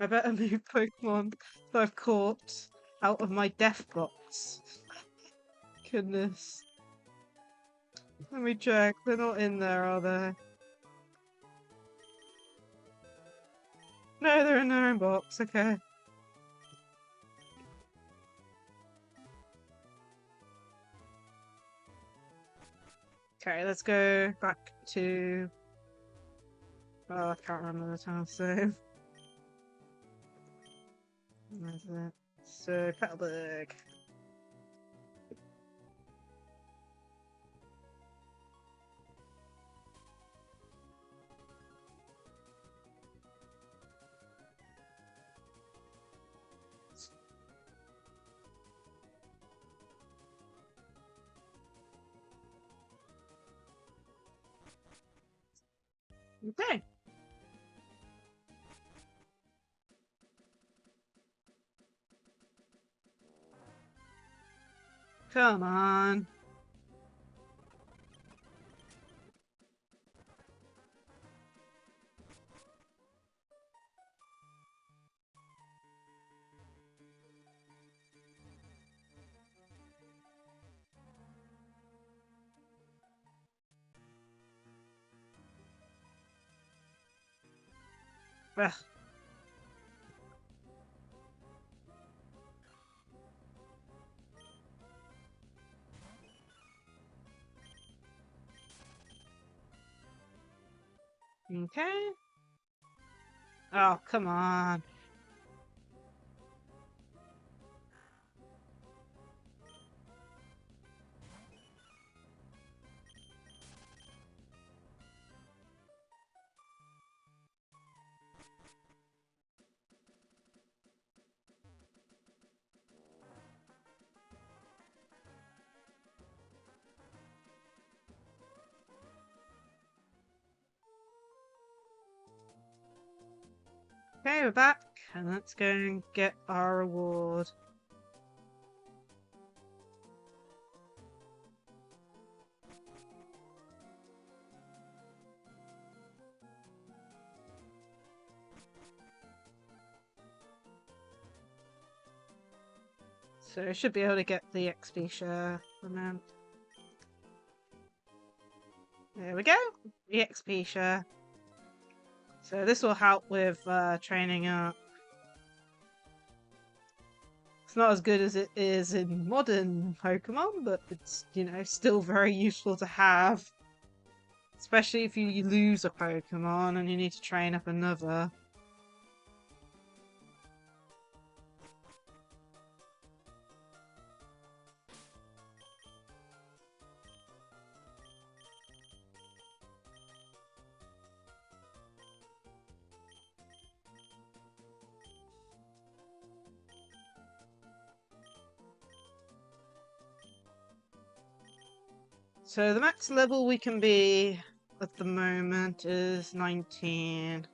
[SPEAKER 1] I better move Pokemon that I've caught out of my death box. Goodness. Let me check. They're not in there, are they? No, they're in their own box. Okay. Okay, let's go back to... Oh, I can't remember the town save. Where's it? So, Petalburg. Okay. Come on. Ugh. Okay. Oh, come on. Okay, we're back, and let's go and get our reward. So I should be able to get the XP share from them. There we go, the XP share. So this will help with training up. It's not as good as it is in modern Pokemon, but it's, you know, still very useful to have. Especially if you lose a Pokemon and you need to train up another. So the max level we can be at the moment is 19.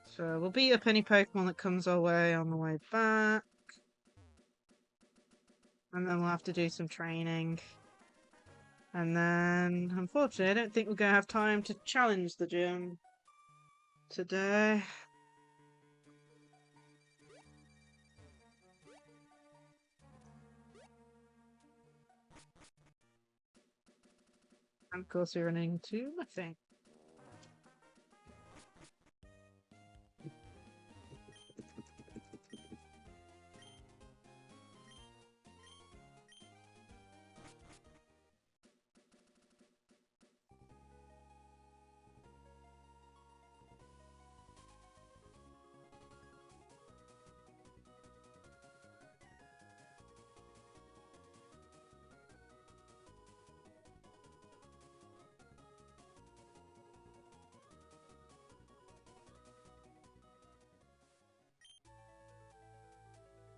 [SPEAKER 1] So we'll beat up any Pokemon that comes our way on the way back. And then we'll have to do some training. And then, unfortunately, I don't think we're going to have time to challenge the gym today. And of course we're running into nothing.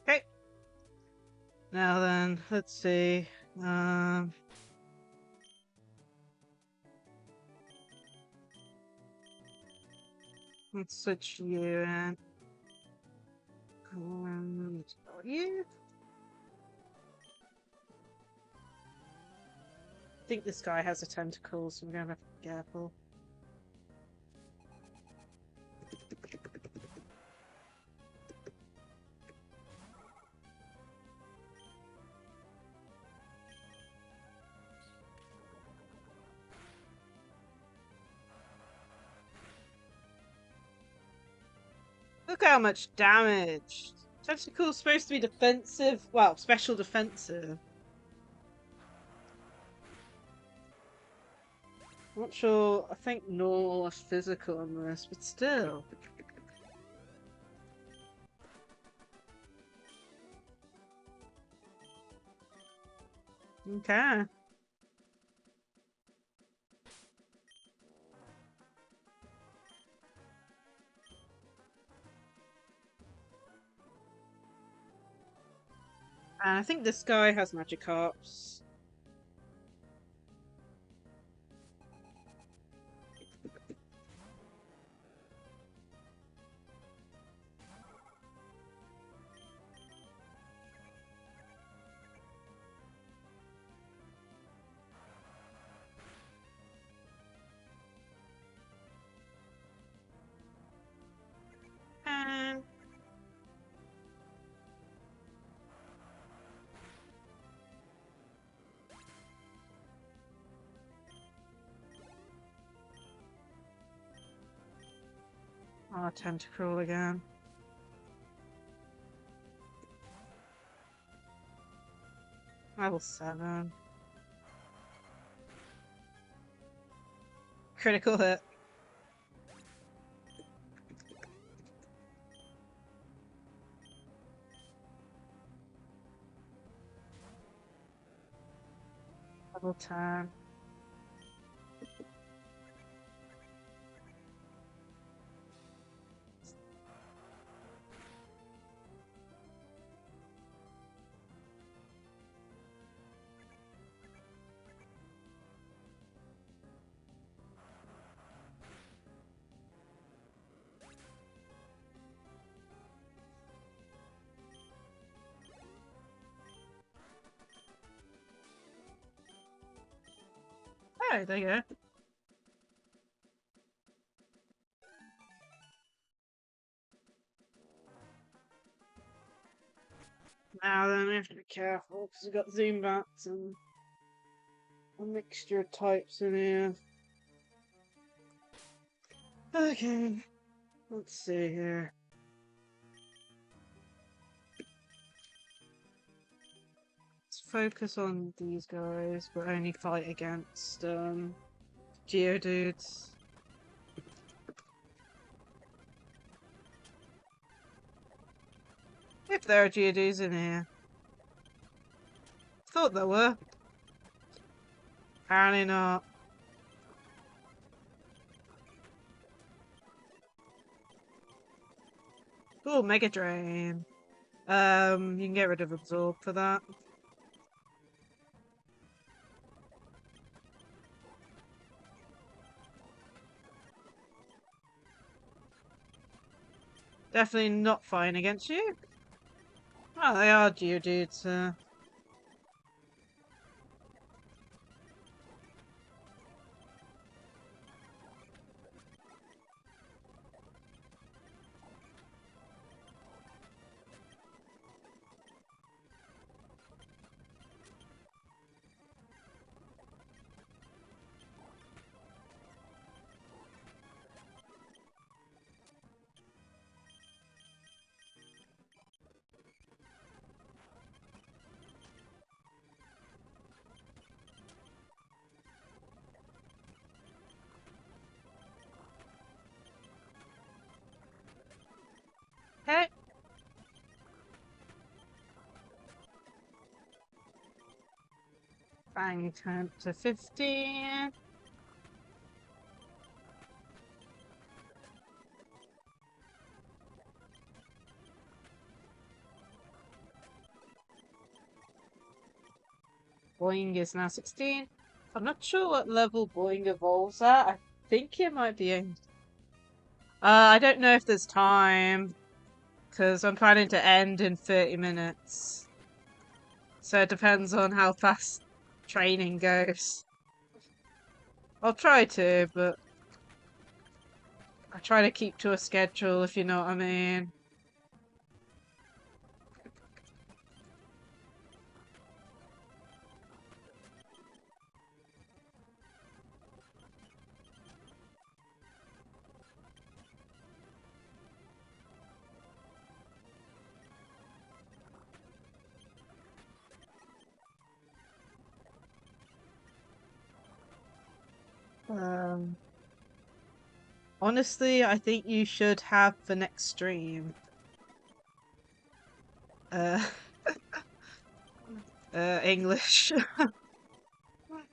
[SPEAKER 1] Okay. Now then, let's see. Let's switch you in. You. I think this guy has a tentacle, so we're gonna have to be careful. Look how much damage! Tentacle's supposed to be defensive. Well, special defensive. I'm not sure. I think normal or physical on this, but still. Okay. And I think this guy has Magikarps. And oh, Tentacruel again. Level 7. Critical hit. Level 10. Oh, there you go. Now then, we have to be careful because we've got zoom bats and a mixture of types in here. Okay, let's see here. Let's focus on these guys, but only fight against Geodudes. If there are Geodudes in here. Thought there were. Apparently not. Oh, Mega Drain. You can get rid of Absorb for that. Definitely not fine against you. Oh, they are Geodudes. Hey. Bang, turn to 15. Boing is now 16. I'm not sure what level Boing evolves at. I think it might be in... I don't know if there's time, because I'm planning to end in 30 minutes. So it depends on how fast training goes. I'll try to, but I try to keep to a schedule, if you know what I mean. Um, Honestly, I think you should have the next stream. Uh, English.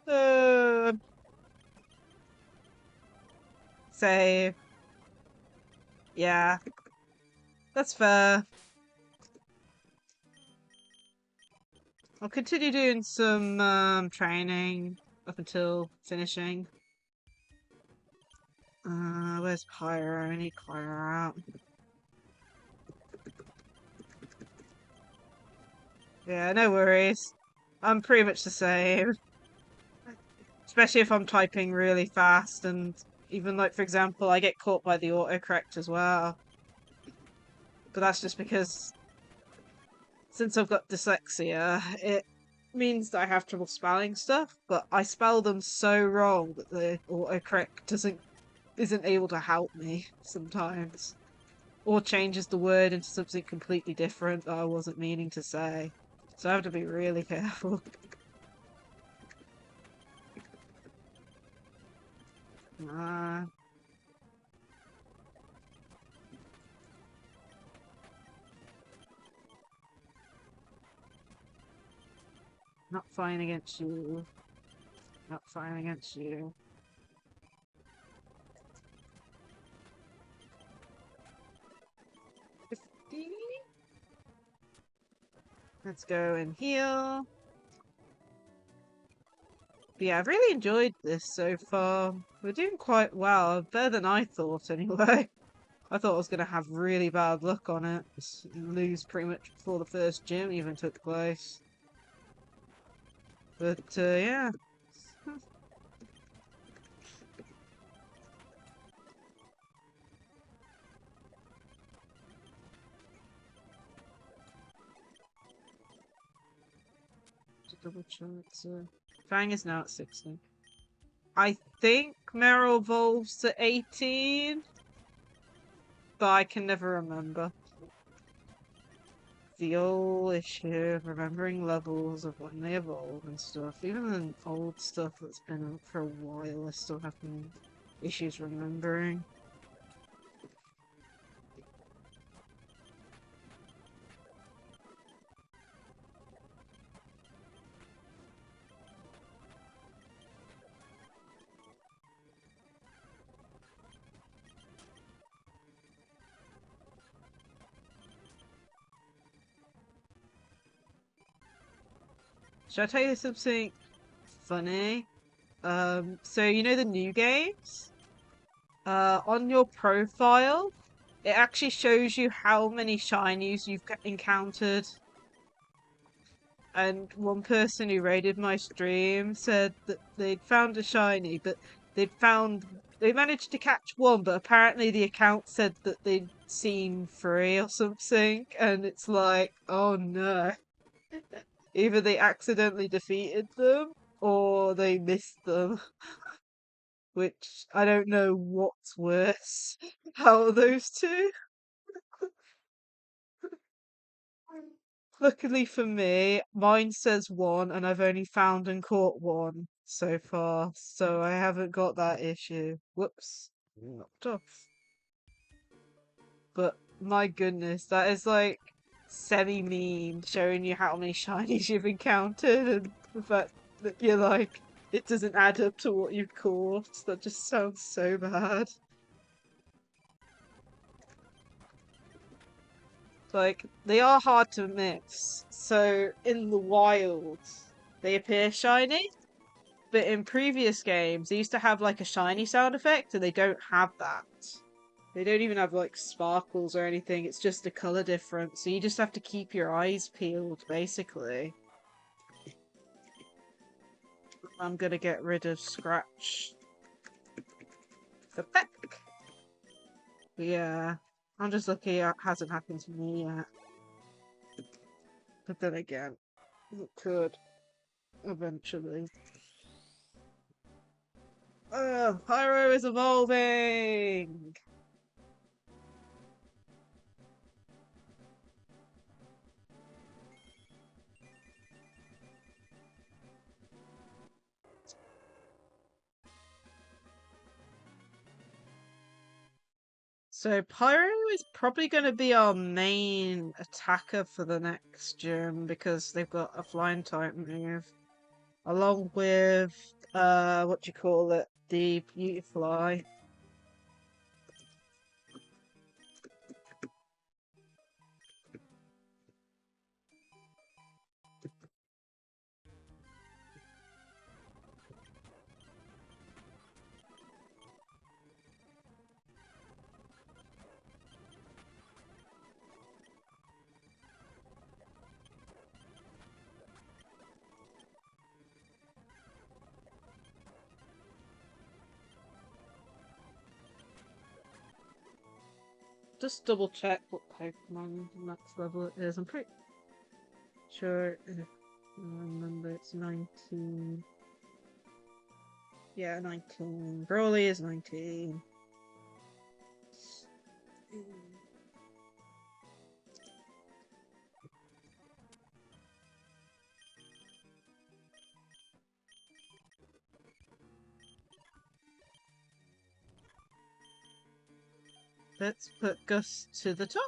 [SPEAKER 1] uh, Say, yeah, that's fair. I'll continue doing some training up until finishing. Where's Pyro? I need Pyro out. Yeah, no worries. I'm pretty much the same. Especially if I'm typing really fast and even like, for example, I get caught by the autocorrect as well. But that's just because since I've got dyslexia, it means that I have trouble spelling stuff, but I spell them so wrong that the autocorrect isn't able to help me sometimes. Or changes the word into something completely different that I wasn't meaning to say. So I have to be really careful. Ah. Not fine against you. Not fine against you. Let's go and heal. But yeah, I've really enjoyed this so far. We're doing quite well. Better than I thought, anyway. I thought I was going to have really bad luck on it. Lose pretty much before the first gym even took place. But, yeah. double check. So Fang is now at 16. I think Meryl evolves to 18, but I can never remember. The old issue of remembering levels of when they evolve and stuff. Even in old stuff that's been out for a while, I still have issues remembering. Should I tell you something funny? So you know the new games? On your profile, it actually shows you how many shinies you've encountered. And one person who raided my stream said that they'd found a shiny, but they managed to catch one, but apparently the account said that they'd seen 3 or something, and it's like, oh no. Either they accidentally defeated them, or they missed them. Which, I don't know what's worse out of those two. Luckily for me, mine says 1, and I've only found and caught 1 so far, so I haven't got that issue. Whoops. Knocked off. But my goodness, that is like semi-meme showing you how many shinies you've encountered and the fact that you're like, it doesn't add up to what you've caught. That just sounds so bad. Like, they are hard to miss. So, in the wild, they appear shiny. But in previous games, they used to have like a shiny sound effect, and they don't have that. They don't even have like sparkles or anything, it's just a colour difference. So you just have to keep your eyes peeled, basically. I'm gonna get rid of Scratch the Peck. Yeah, I'm just lucky it hasn't happened to me yet. But then again, it could eventually. Oh, Pyro is evolving! So Pyro is probably going to be our main attacker for the next gym because they've got a flying type move. Along with, what do you call it? The Beautifly. Just double check what Pokemon max level it is. I'm pretty sure if I remember it's 19. Yeah, 19. Broly is 19. Let's put Gus to the top.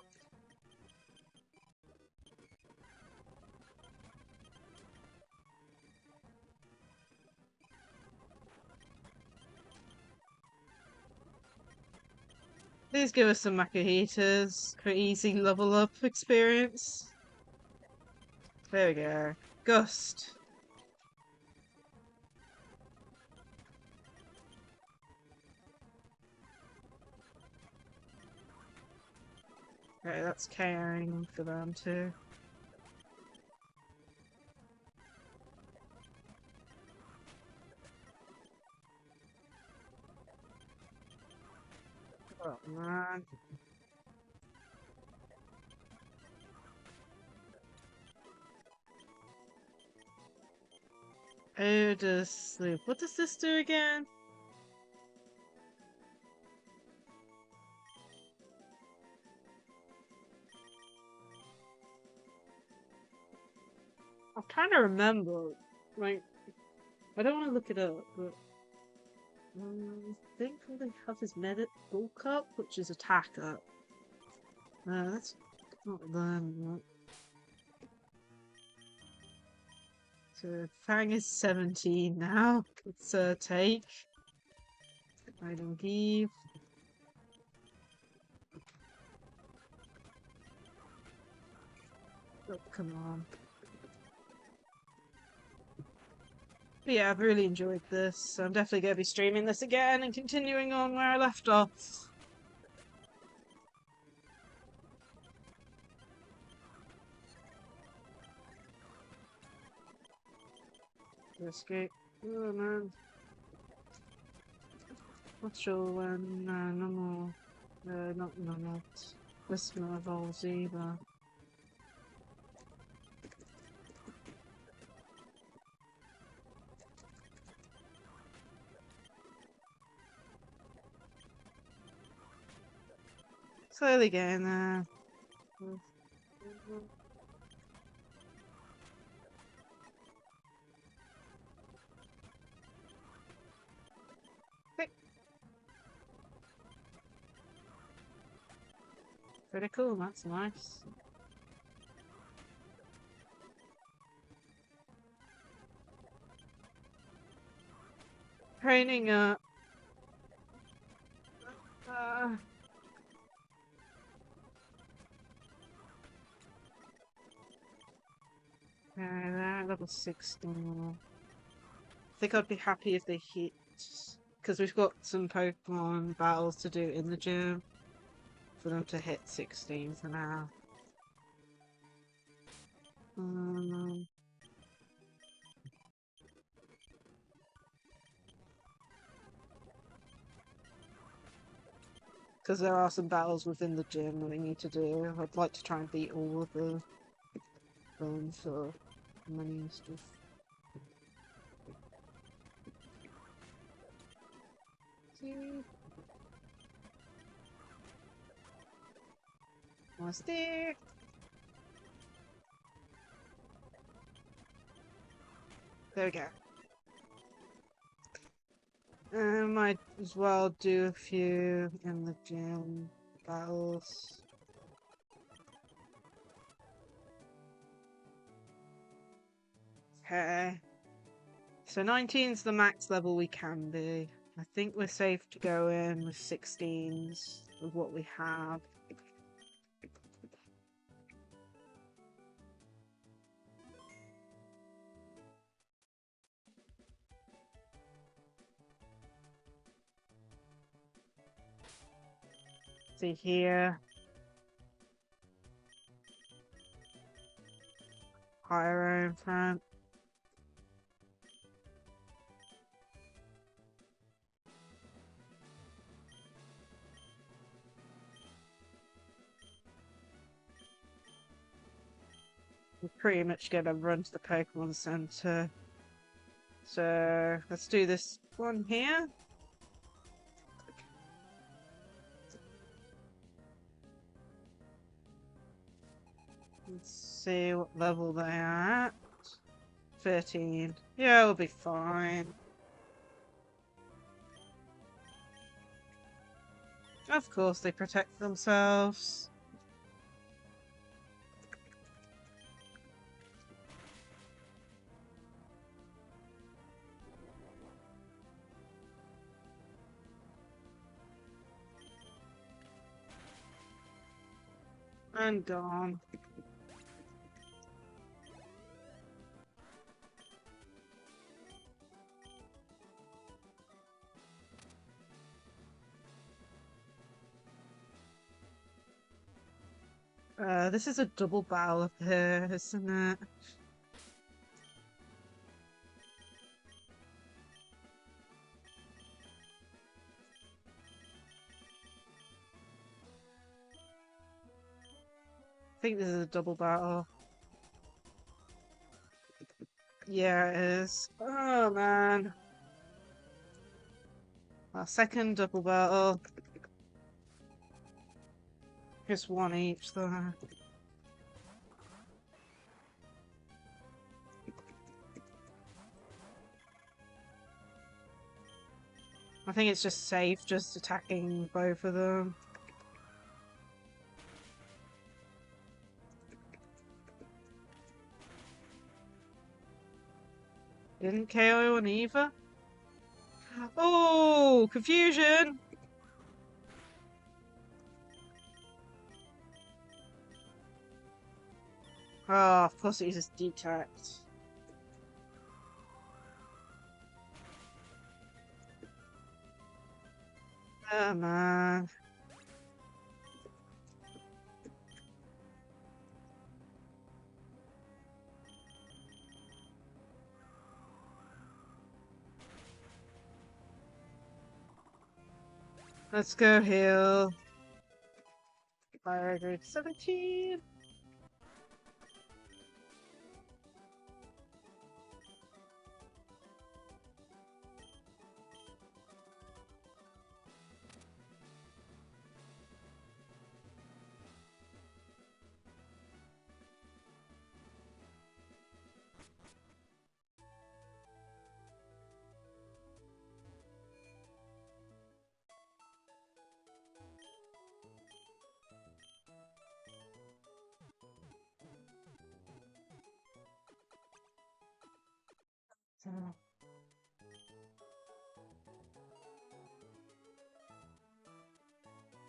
[SPEAKER 1] Please give us some Makuhitas for easy level up experience. There we go. Gust. Okay, that's caring for them too. Oh man. Odor Sloop. What does this do again? I'm trying to remember. Like, I don't want to look it up, but I think they have his medic bulk up, which is attack up. That's not them. So Fang is 17 now. Let's take. I don't give. Oh, come on. But yeah, I've really enjoyed this. So I'm definitely going to be streaming this again and continuing on where I left off. Escape. Oh man. Not sure when. No more. Not this evolves either. Slowly getting there. Pretty cool, that's nice. Training up. They're level 16. I think I'd be happy if they hit, because we've got some Pokemon battles to do in the gym, for them to hit 16 for now. Because there are some battles within the gym that we need to do. I'd like to try and beat all of them for money and stuff. Almost there. There we go. Might as well do a few in the gym battles. Okay. So 19's the max level we can be. I think we're safe to go in with 16s with what we have. See here. Pyro in front. We're pretty much gonna run to the Pokemon Center. So let's do this one here. Let's see what level they are at. 13. Yeah, we'll be fine. Of course, they protect themselves. And gone. This is a double battle up here, isn't it? I think this is a double battle. Yeah, it is. Oh man. Our second double battle. Just one each though. I think it's just safe just attacking both of them. Didn't KO on either. Oh, confusion! Oh, of course it uses detect. Oh man. Let's go heal. Fire grade 17.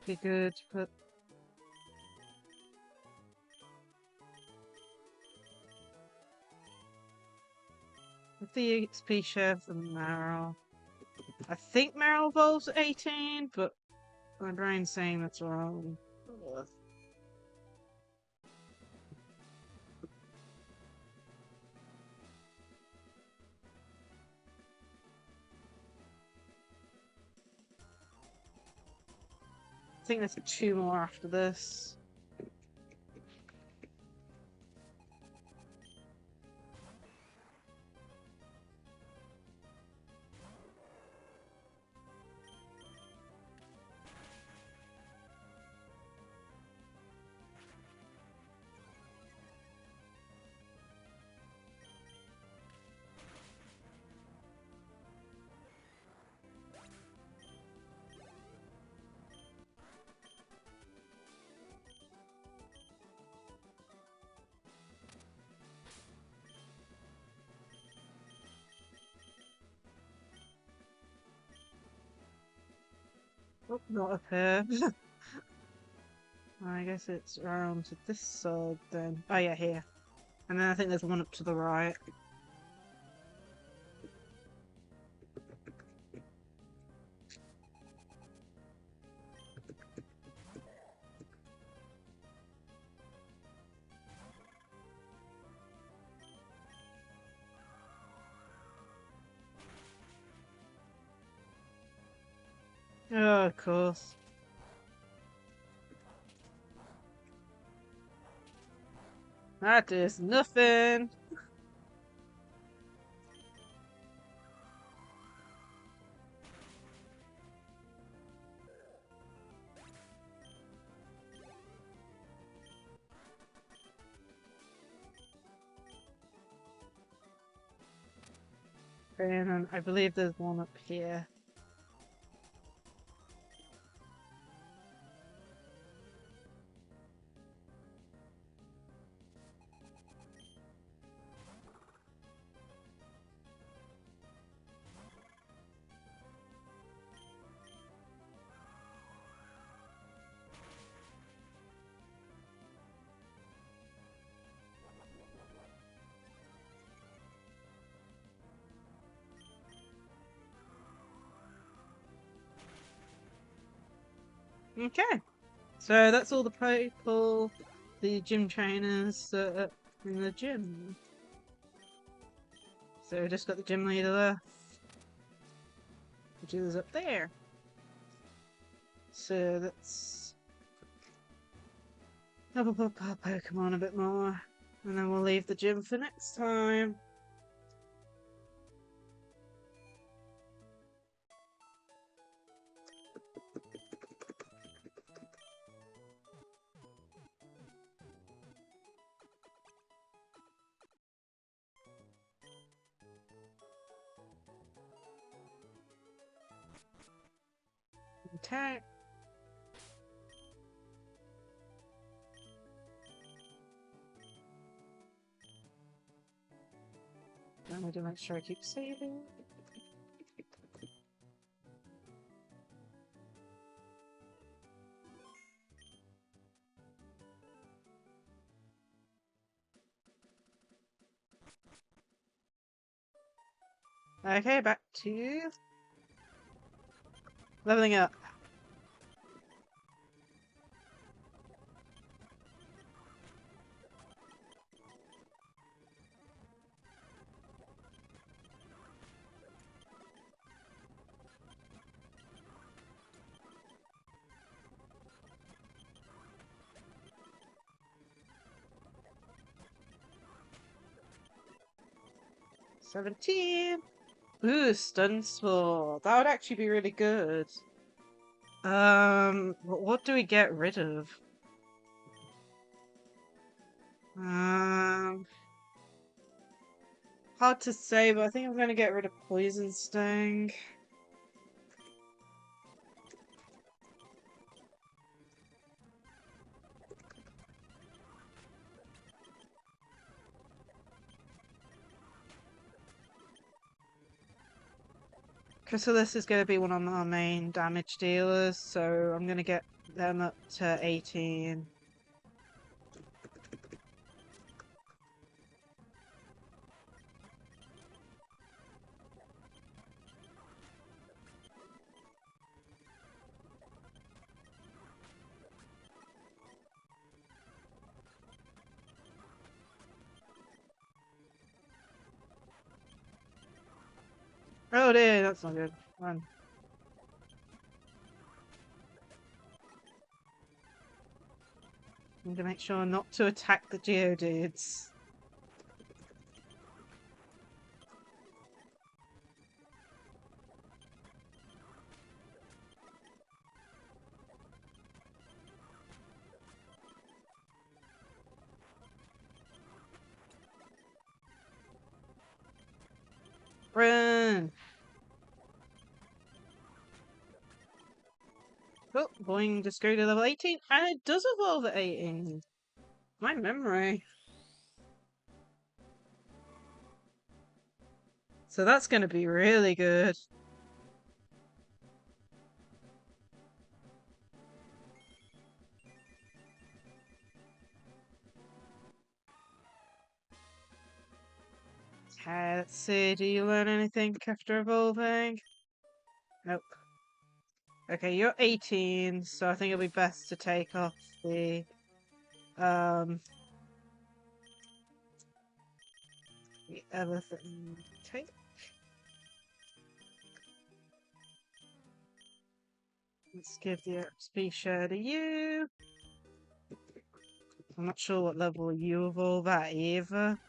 [SPEAKER 1] Be good, but with the XP share for Meryl. I think Meryl evolves at 18, but my brain's saying that's wrong. Ugh. I think there's 2 more after this. Oh, not up here. I guess it's around to this side then. Oh yeah, here. And then I think there's one up to the right. Oh, of course. That is nothing. And I believe there's one up here. Okay. So that's all the people, the gym trainers in the gym. So we just got the gym leader left, which is up there. So let's level up our Pokemon a bit more, and then we'll leave the gym for next time. attack. I need to make sure I keep saving. Okay, back to leveling up. $17. Ooh, stun spore. That would actually be really good. What do we get rid of? Hard to say, but I think I'm gonna get rid of Poison Sting. Chrysalis is gonna be one of our main damage dealers, so I'm gonna get them up to 18. Oh dear, that's not good. Run. I'm gonna make sure not to attack the Geodudes. Run! Oh, boing, just go to level 18, and it does evolve at 18. My memory. So that's gonna be really good. Okay, let's see, do you learn anything after evolving? Nope. Okay, you're 18, so I think it'll be best to take off the other thing. Okay. Let's give the XP share to you. I'm not sure what level you evolve at either.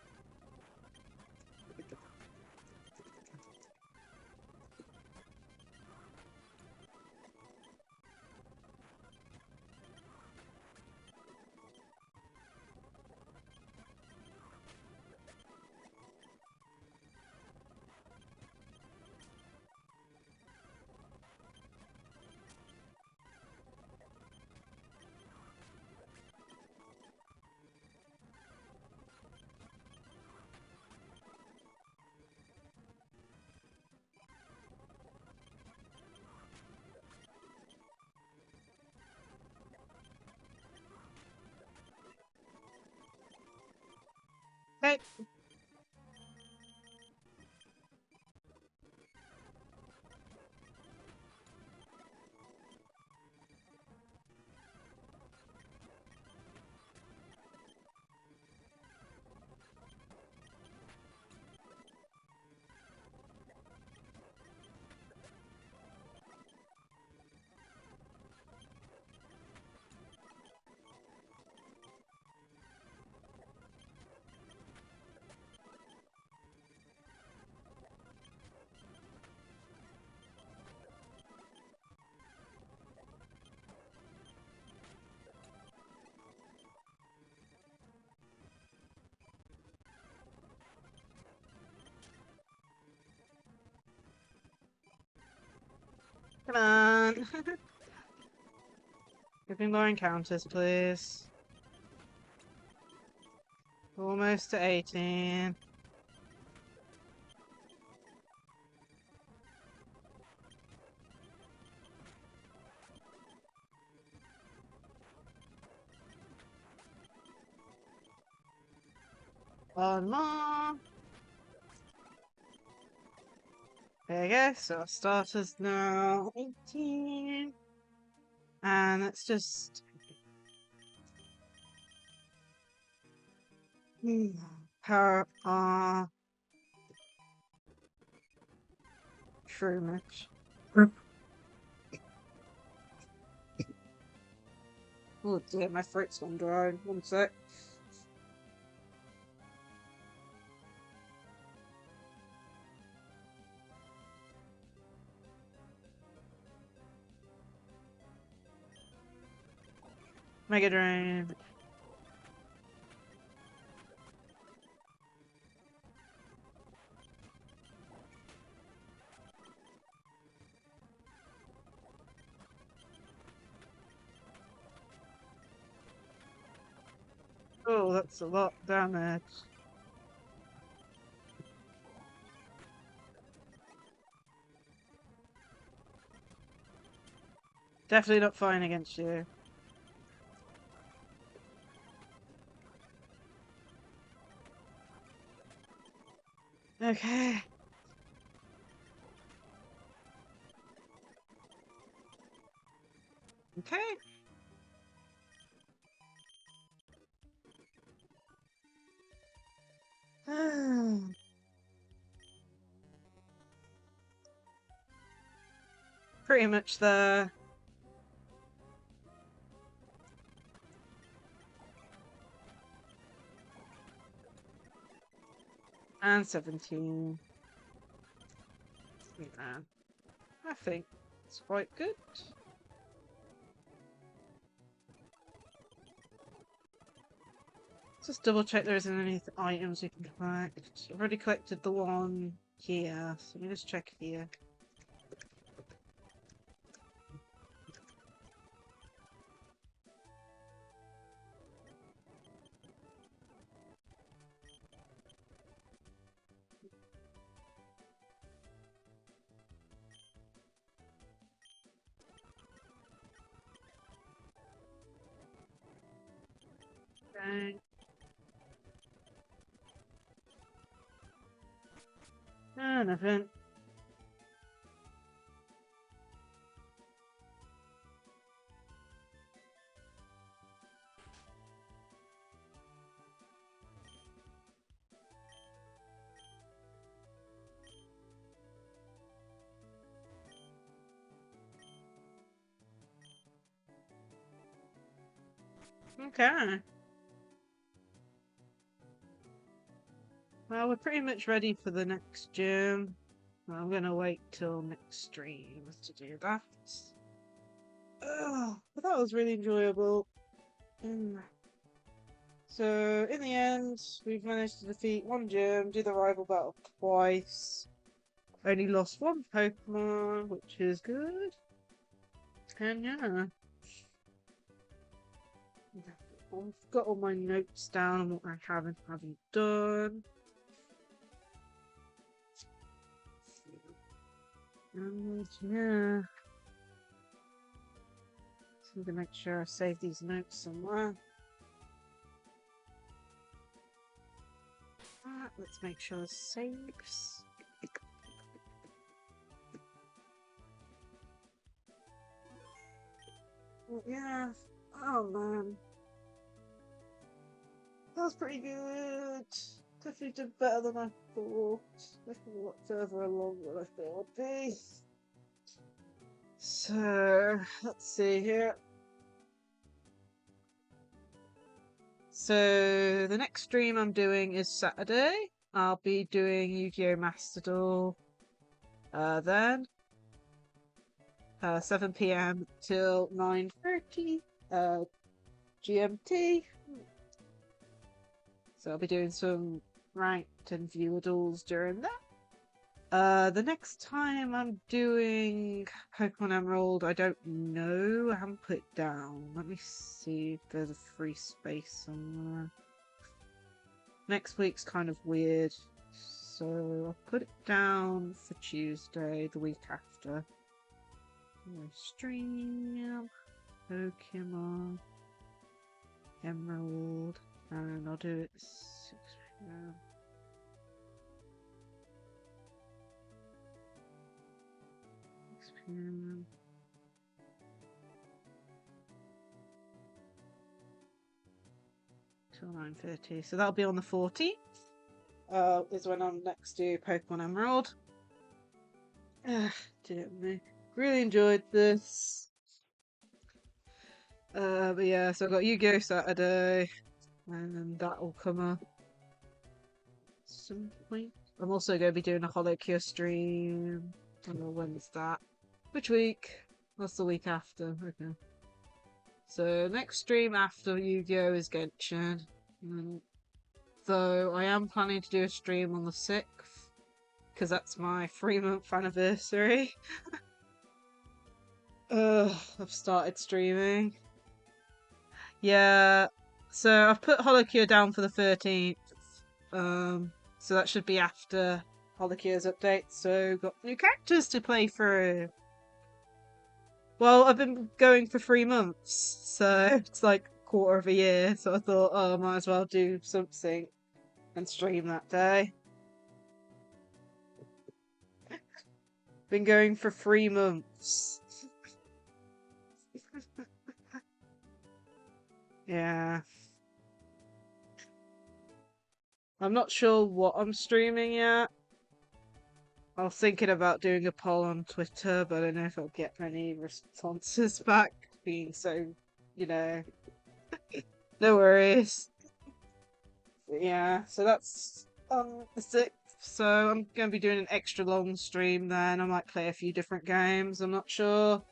[SPEAKER 1] Okay. Come on. Skipping more encounters, please. Almost to 18. One more. There you go. So our starter's now 18. And let's just power our true match. Oh dear, my throat's gone dry. One sec. Mega Drain. Oh, that's a lot of damage. Definitely not fine against you. Okay. Okay. Pretty much there. And 17. Yeah. I think it's quite good. Just double check there isn't any items we can collect. I've already collected the one here, so let me just check here. Okay. Ah, nothing. Okay. Well, we're pretty much ready for the next gym. I'm gonna wait till next stream to do that. But that was really enjoyable. So, in the end, we've managed to defeat one gym, do the rival battle twice. Only lost one Pokemon, which is good. And yeah. I've got all my notes down on what I have and haven't done. And yeah. So I'm gonna make sure I save these notes somewhere. Let's make sure it saves. Yeah. Oh man. That was pretty good. Definitely did better than I thought. Definitely a lot further along than I thought it would be. So, let's see here. So, the next stream I'm doing is Saturday. I'll be doing Yu-Gi-Oh! Master Duel then. 7 PM till 9:30 GMT. So I'll be doing some ranked and viewer duels during that. The next time I'm doing Pokemon Emerald, I don't know. I haven't put it down. Let me see if there's a free space somewhere. Next week's kind of weird, so I'll put it down for Tuesday, the week after. Stream Pokemon Emerald, and I'll do it 6 p.m. 6 p.m. till 9:30. So that'll be on the 14th. Is when I'm next to Pokemon Emerald. Dear me. Really enjoyed this. But yeah, so I've got Yu-Gi-Oh! Saturday, and then that'll come up at some point. I'm also going to be doing a Holocure stream. I don't know when's that. Which week? That's the week after. Okay. So next stream after Yu-Gi-Oh! Is Genshin. Though I am planning to do a stream on the 6th, because that's my 3-month anniversary. I've started streaming. Yeah, so I've put Holocure down for the 13th. So that should be after Holocure's update. So got new characters to play through. Well, I've been going for 3 months, so it's like a quarter of a year. So I thought, oh, I might as well do something and stream that day. Been going for 3 months. Yeah. I'm not sure what I'm streaming yet. I was thinking about doing a poll on Twitter, but I don't know if I'll get many responses back, being so, you know. No worries. Yeah, so that's on the 6th. So I'm going to be doing an extra long stream then. I might play a few different games. I'm not sure.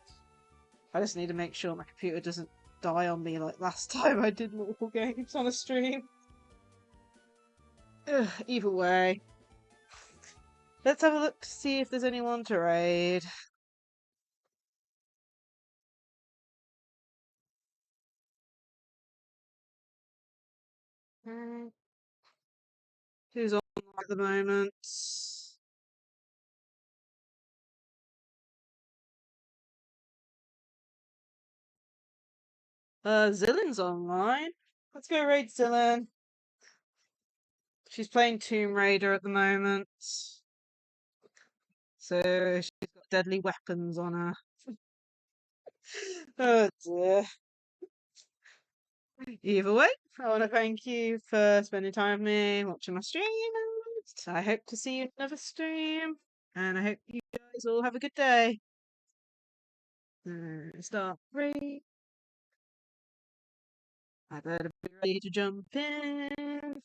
[SPEAKER 1] I just need to make sure my computer doesn't die on me like last time I did multiple games on a stream. Either way. Let's have a look to see if there's anyone to raid. Who's on at the moment? Zillin's online. Let's go raid Zillin. She's playing Tomb Raider at the moment. So she's got deadly weapons on her. Oh dear. Either way, I want to thank you for spending time with me, watching my stream. I hope to see you in another stream. And I hope you guys all have a good day. Start 3. I better be ready to jump in.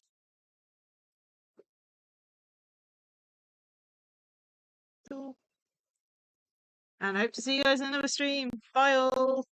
[SPEAKER 1] And I hope to see you guys in another stream. Bye all.